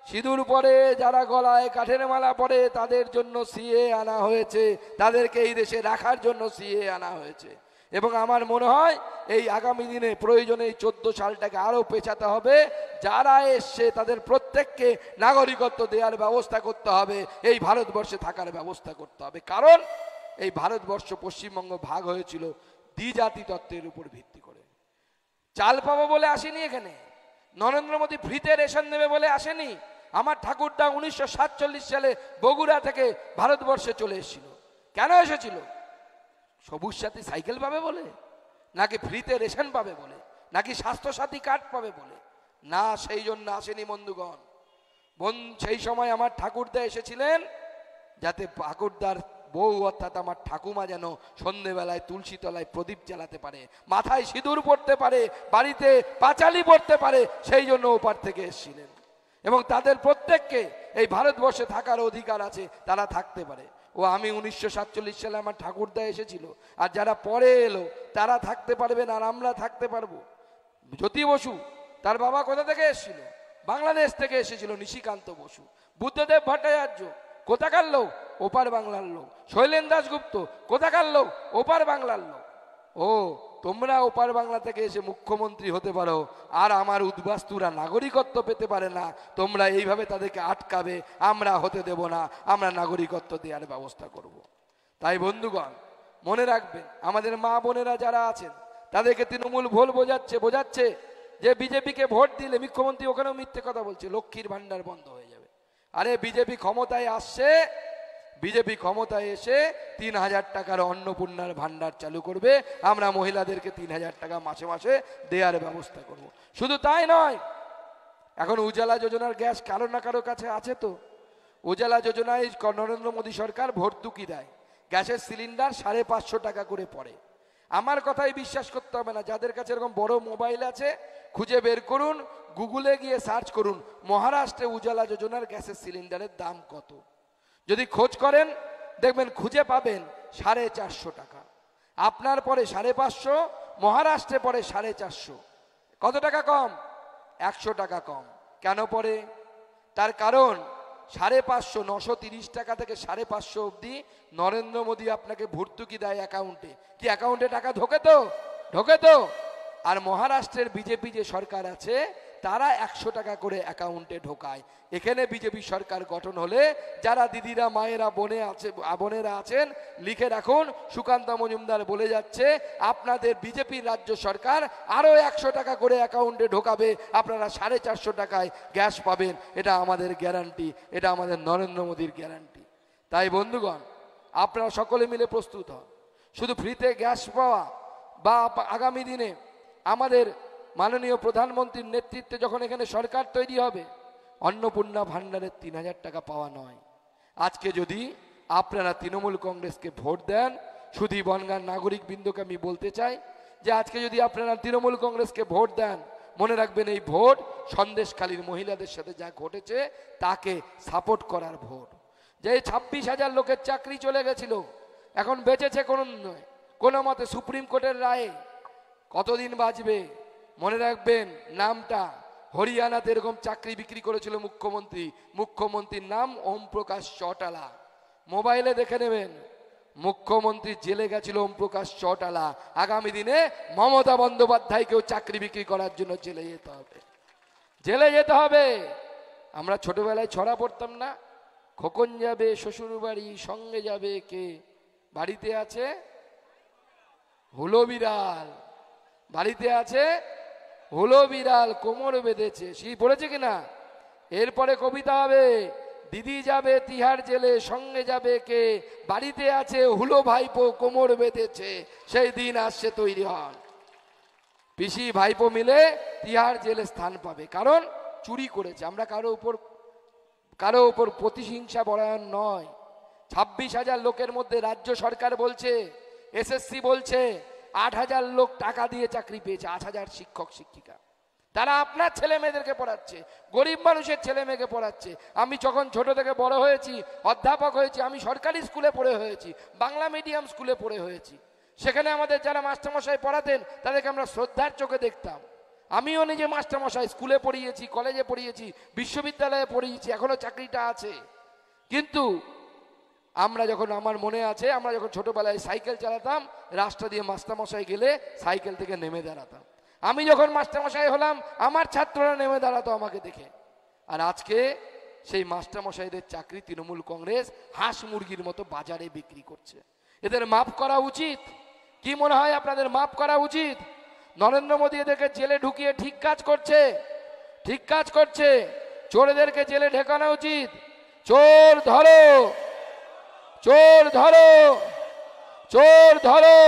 সিঁদুর পরে, যারা গলায় কাঠের মালা পরে, তাদের জন্য সিএ আনা হয়েছে, তাদেরকে এই দেশে রাখার জন্য সিএ আনা হয়েছে। এবং আমার মনে হয় এই আগামী দিনে প্রয়োজনে এই 14 সালটাকে আরো পেছাতে হবে। যারা এসছে তাদের প্রত্যেককে নাগরিকত্ব দেওয়ার ব্যবস্থা করতে হবে, এই ভারতবর্ষে থাকার ব্যবস্থা করতে হবে। কারণ এই ভারতবর্ষ, পশ্চিমবঙ্গ ভাগ হয়েছিল দ্বিজাতি তত্ত্বের উপর ভিত্তি করে। চাল পাবো বলে আসেনি এখানে, নরেন্দ্র মোদী ফ্রিতে রেশন দেবে বলে আসেনি। আমার ঠাকুরদা 1947 সালে বগুড়া থেকে ভারতবর্ষে চলে এসেছিল। কেন এসেছিল? সবুজ সাথী সাইকেল পাবে বলে, নাকি ফ্রিতে রেশন পাবে বলে, নাকি স্বাস্থ্যসাথী কার্ড পাবে বলে? না, সেই জন্য আসেনি বন্ধুগণ। সেই সময় আমার ঠাকুরদা এসেছিলেন যাতে ঠাকুরদার বউ অর্থাৎ আমার ঠাকুমা যেন সন্ধেবেলায় তুলসী তলায় প্রদীপ জ্বালাতে পারে, মাথায় সিঁদুর পড়তে পারে, বাড়িতে পাঁচালি পড়তে পারে। সেই জন্য ওপার থেকে এসেছিলেন। এবং তাদের প্রত্যেককে এই ভারতবর্ষে থাকার অধিকার আছে, তারা থাকতে পারে। ও আমি 1947 সালে আমার ঠাকুরদা এসেছিল, আর যারা পরে এলো তারা থাকতে পারবেন, আর আমরা থাকতে পারবো। জ্যোতি বসু, তার বাবা কোথা থেকে এসেছিল? বাংলাদেশ থেকে এসেছিল, নিশিকান্ত বসু। বুদ্ধদেব ভট্টাচার্য কোথাকার লোক? ওপার বাংলার লোক। শৈলেন দাশগুপ্ত কোথাকার লোক? ওপার বাংলার লোক। ও, তোমরা ওপার বাংলা থেকে এসে মুখ্যমন্ত্রী হতে পারো, আর আমার উদ্বাস্তুরা নাগরিকত্ব পেতে পারে না। তোমরা এইভাবে তাদেরকে আটকাবে, আমরা হতে দেব না। আমরা নাগরিকত্ব দেওয়ার ব্যবস্থা করব। তাই বন্ধুগণ মনে রাখবেন, আমাদের মা বোনেরা যারা আছেন তাদেরকে তৃণমূল ভুল বোঝাচ্ছে যে বিজেপিকে ভোট দিলে মুখ্যমন্ত্রী ওখানেও মিথ্যে কথা বলছে, লক্ষ্মীর ভান্ডার বন্ধ হয়ে যাবে। আরে বিজেপি ক্ষমতায় আসছে, বিজেপি ক্ষমতায় এসে 3000 টাকার অন্নপূর্ণার ভান্ডার চালু করবে। আমরা মহিলাদেরকে 3000 টাকা মাসে মাসে দেওয়ার ব্যবস্থা করব। শুধু তাই নয়, এখন উজালা যোজনার গ্যাস কারো না কারো কাছে আছে তো। উজালা যোজনায় নরেন্দ্র মোদী সরকার ভর্তুকি দেয়, গ্যাসের সিলিন্ডার 550 টাকা করে পড়ে। আমার কথাই বিশ্বাস করতে হবে না, যাদের কাছে এরকম বড় মোবাইল আছে খুঁজে বের করুন, গুগলে গিয়ে সার্চ করুন মহারাষ্ট্রে উজালা যোজনার গ্যাসের সিলিন্ডারের দাম কত। যদি খোঁজ করেন দেখবেন খুঁজে পাবেন 450 টাকা। আপনার পরে 550, মহারাষ্ট্রে পরে 450। কত টাকা কম? 100 টাকা কম। কেন পরে? তার কারণ 550, 930 টাকা থেকে 550 অবধি নরেন্দ্র মোদী আপনাকে ভর্তুকি দেয় অ্যাকাউন্টে। কি অ্যাকাউন্টে টাকা ঢোকে তো? ঢোকে তো। আর মহারাষ্ট্রের বিজেপি যে সরকার আছে তারা 100 টাকা করে অ্যাকাউন্টে ঢোকায়। এখানে বিজেপি সরকার গঠন হলে যারা দিদিরা, মায়েরা, বোনেরা আছেন লিখে রাখুন, সুকান্ত মজুমদার বলে যাচ্ছে আপনাদের বিজেপি রাজ্য সরকার আরো 100 টাকা করে অ্যাকাউন্টে ঢোকাবে, আপনারা 450 টাকায় গ্যাস পাবেন। এটা আমাদের গ্যারান্টি, এটা আমাদের নরেন্দ্র মোদীর গ্যারান্টি। তাই বন্ধুগণ, আপনারা সকলে মিলে প্রস্তুত হন। শুধু ফ্রিতে গ্যাস পাওয়া বা আগামী দিনে আমাদের মাননীয় প্রধানমন্ত্রীর নেতৃত্বে যখন এখানে সরকার তৈরি হবে অন্নপূর্ণা ভান্ডারের 3000 টাকা পাওয়া নয়। আজকে যদি আপনারা তৃণমূল কংগ্রেসকে ভোট দেন, শুধু বনগাঁর নাগরিক বৃন্দকে আমি বলতে চাই যে আজকে যদি আপনারা তৃণমূল কংগ্রেসকে ভোট দেন, মনে রাখবেন এই ভোট সন্দেশখালীর মহিলাদের সাথে যা ঘটেছে তাকে সাপোর্ট করার ভোট। যে 26,000 লোকের চাকরি চলে গেছিল, এখন বেঁচেছে কোনো মতে সুপ্রিম কোর্টের রায়ে। কতদিন বাঁচবে? মনে রাখবেন নামটা, হরিয়ানাতে এরকম চাকরি বিক্রি করেছিল মুখ্যমন্ত্রীর নাম ওম প্রকাশ চৌটালা। মোবাইলে দেখে নেবেন, মুখ্যমন্ত্রী জেলে গেছিল ওম প্রকাশ চৌটালা। আগামী দিনে মমতা বন্দ্যোপাধ্যায়কেও চাকরি বিক্রি করার জন্য জেলে যেতে হবে, জেলে যেতে হবে। আমরা ছোটবেলায় ছড়া পড়তাম না, খোকন যাবে শ্বশুর বাড়ি, সঙ্গে যাবে কে? বাড়িতে আছে হুলো বিড়াল, বাড়িতে আছে হুলো বিড়াল কোমর বেঁধেছে। সেই পড়েছে কিনা? এরপরে কবিতা হবে, দিদি যাবে তিহার জেলে, সঙ্গে যাবে কে? বাড়িতে আছে হুলো ভাইপো কোমর বেঁধেছে, সেই দিন আসছে তৈরি হন। পিসি ভাইপো মিলে তিহার জেলে স্থান পাবে, কারণ চুরি করেছে। আমরা কারো উপর প্রতিহিংসা বরায়ণ নয়। 26,000 লোকের মধ্যে রাজ্য সরকার বলছে, এসএসসি বলছে 8,000 লোক টাকা দিয়ে চাকরি পেয়েছে, 8,000 শিক্ষক শিক্ষিকা। তারা আপনার ছেলে মেয়েদেরকে পড়াচ্ছে, গরিব মানুষের ছেলে মেয়েকে পড়াচ্ছে। আমি যখন ছোট থেকে বড় হয়েছি, অধ্যাপক হয়েছি, আমি সরকারি স্কুলে পড়ে হয়েছি, বাংলা মিডিয়াম স্কুলে পড়ে হয়েছি। সেখানে আমাদের যারা মাস্টারমশাই পড়াতেন তাদেরকে আমরা শ্রদ্ধার চোখে দেখতাম। আমিও নিজে মাস্টারমশাই স্কুলে পড়িয়েছি, কলেজে পড়িয়েছি, বিশ্ববিদ্যালয়ে পড়িয়েছি, এখনো চাকরিটা আছে। কিন্তু আমরা যখন, আমার মনে আছে, আমরা যখন ছোটবেলায় সাইকেল চালাতাম, রাস্তা দিয়ে মাস্টারমশাই গেলে সাইকেল থেকে নেমে দাঁড়াতাম। আমি যখন মাস্টারমশাই হলাম আমার ছাত্ররা নেমে দাঁড়াতো আমাকে দেখে। আর আজকে সেই মাস্টারমশাইদের চাকরি তৃণমূল কংগ্রেস হাঁস মুরগির মতো বাজারে বিক্রি করছে। এদের মাফ করা উচিত। কি মনে হয় আপনাদের মাফ করা উচিত? নরেন্দ্র মোদী এদেরকে জেলে ঢুকিয়ে ঠিক কাজ করছে, ঠিক কাজ করছে। চোরদেরকে জেলে ঢেকানো উচিত। চোর ধরো, চোর ধরো, চোর ধরো।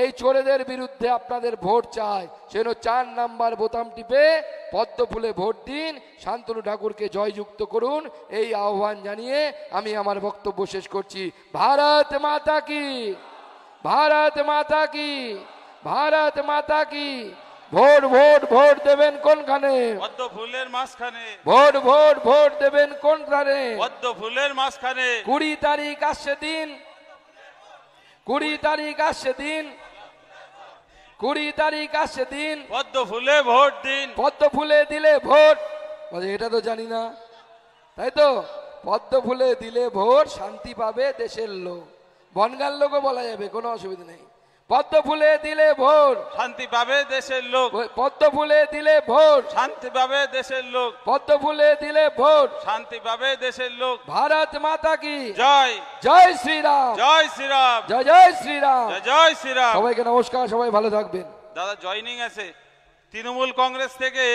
এই চোরেদের বিরুদ্ধে আপনাদের ভোট চাই। সেন 4 নাম্বার বোতাম টিপে পদ্ম ফুলে ভোট দিন, শান্তনু ঠাকুরকে জয়যুক্ত করুন, এই আহ্বান জানিয়ে আমি আমার বক্তব্য শেষ করছি। ভারত মাতা কি, ভারত মাতা কি, ভারত মাতা কি। ভোট ভোট ভোট দেবেন কোনখানে? পদ্ম ফুলের মাঝখানে। ভোট ভোট ভোট দেবেন কোনখানে? পদ্ম ফুলের মাঝখানে। 20 তারিখ আসছে দিন, 20 তারিখ আসছে দিন, 20 তারিখ আসছে দিন, পদ্ম ফুলে ভোট দিন। পদ্ম ফুলে দিলে ভোট, এটা তো জানি না, তাই তো? পদ্ম ফুলে দিলে ভোট, শান্তি পাবে দেশের লোক। বনগাঁর লোকও বলা যাবে, কোনো অসুবিধা নেই। পদ্ম ফুলে দিলে ভোট, শান্তি পাবে দেশের লোক। পদ্ম ফুলে দিলে ভোট, শান্তি পাবে দেশের লোক। পদ্ম ফুলে দিলে ভোট, শান্তি পাবে দেশের লোক। ভারত মাতা কি জয়, জয় শ্রীরাম, জয় শ্রীরাম, জয় জয় শ্রীরাম, জয় জয় শ্রীরাম। সবাইকে নমস্কার, সবাই ভালো থাকবেন। দাদা জয়নিং আছে তৃণমূল কংগ্রেস থেকে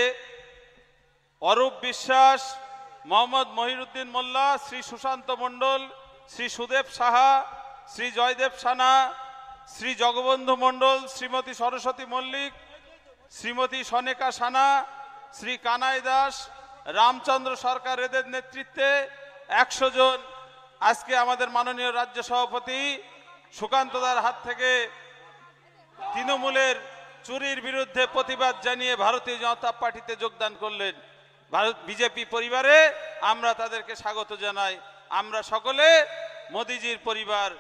অরূপ বিশ্বাস, মোহাম্মদ মহিরুদ্দিন মোল্লা, শ্রী সুশান্ত মণ্ডল, শ্রী সুদেব সাহা, শ্রী জয়দেব সানা, শ্রী জগবন্ধু মণ্ডল, শ্রীমতী সরস্বতী মল্লিক, শ্রীমতী সনেকা সানা, শ্রী কানাই দাস, রামচন্দ্র সরকার, এদের নেতৃত্বে 100 জন আজকে আমাদের মাননীয় রাজ্য সভাপতি সুকান্তদার হাত থেকে তৃণমূলের চুরির বিরুদ্ধে প্রতিবাদ জানিয়ে ভারতীয় জনতা পার্টিতে যোগদান করলেন। ভারত বিজেপি পরিবারে আমরা তাদেরকে স্বাগত জানাই। আমরা সকলে মোদিজির পরিবার।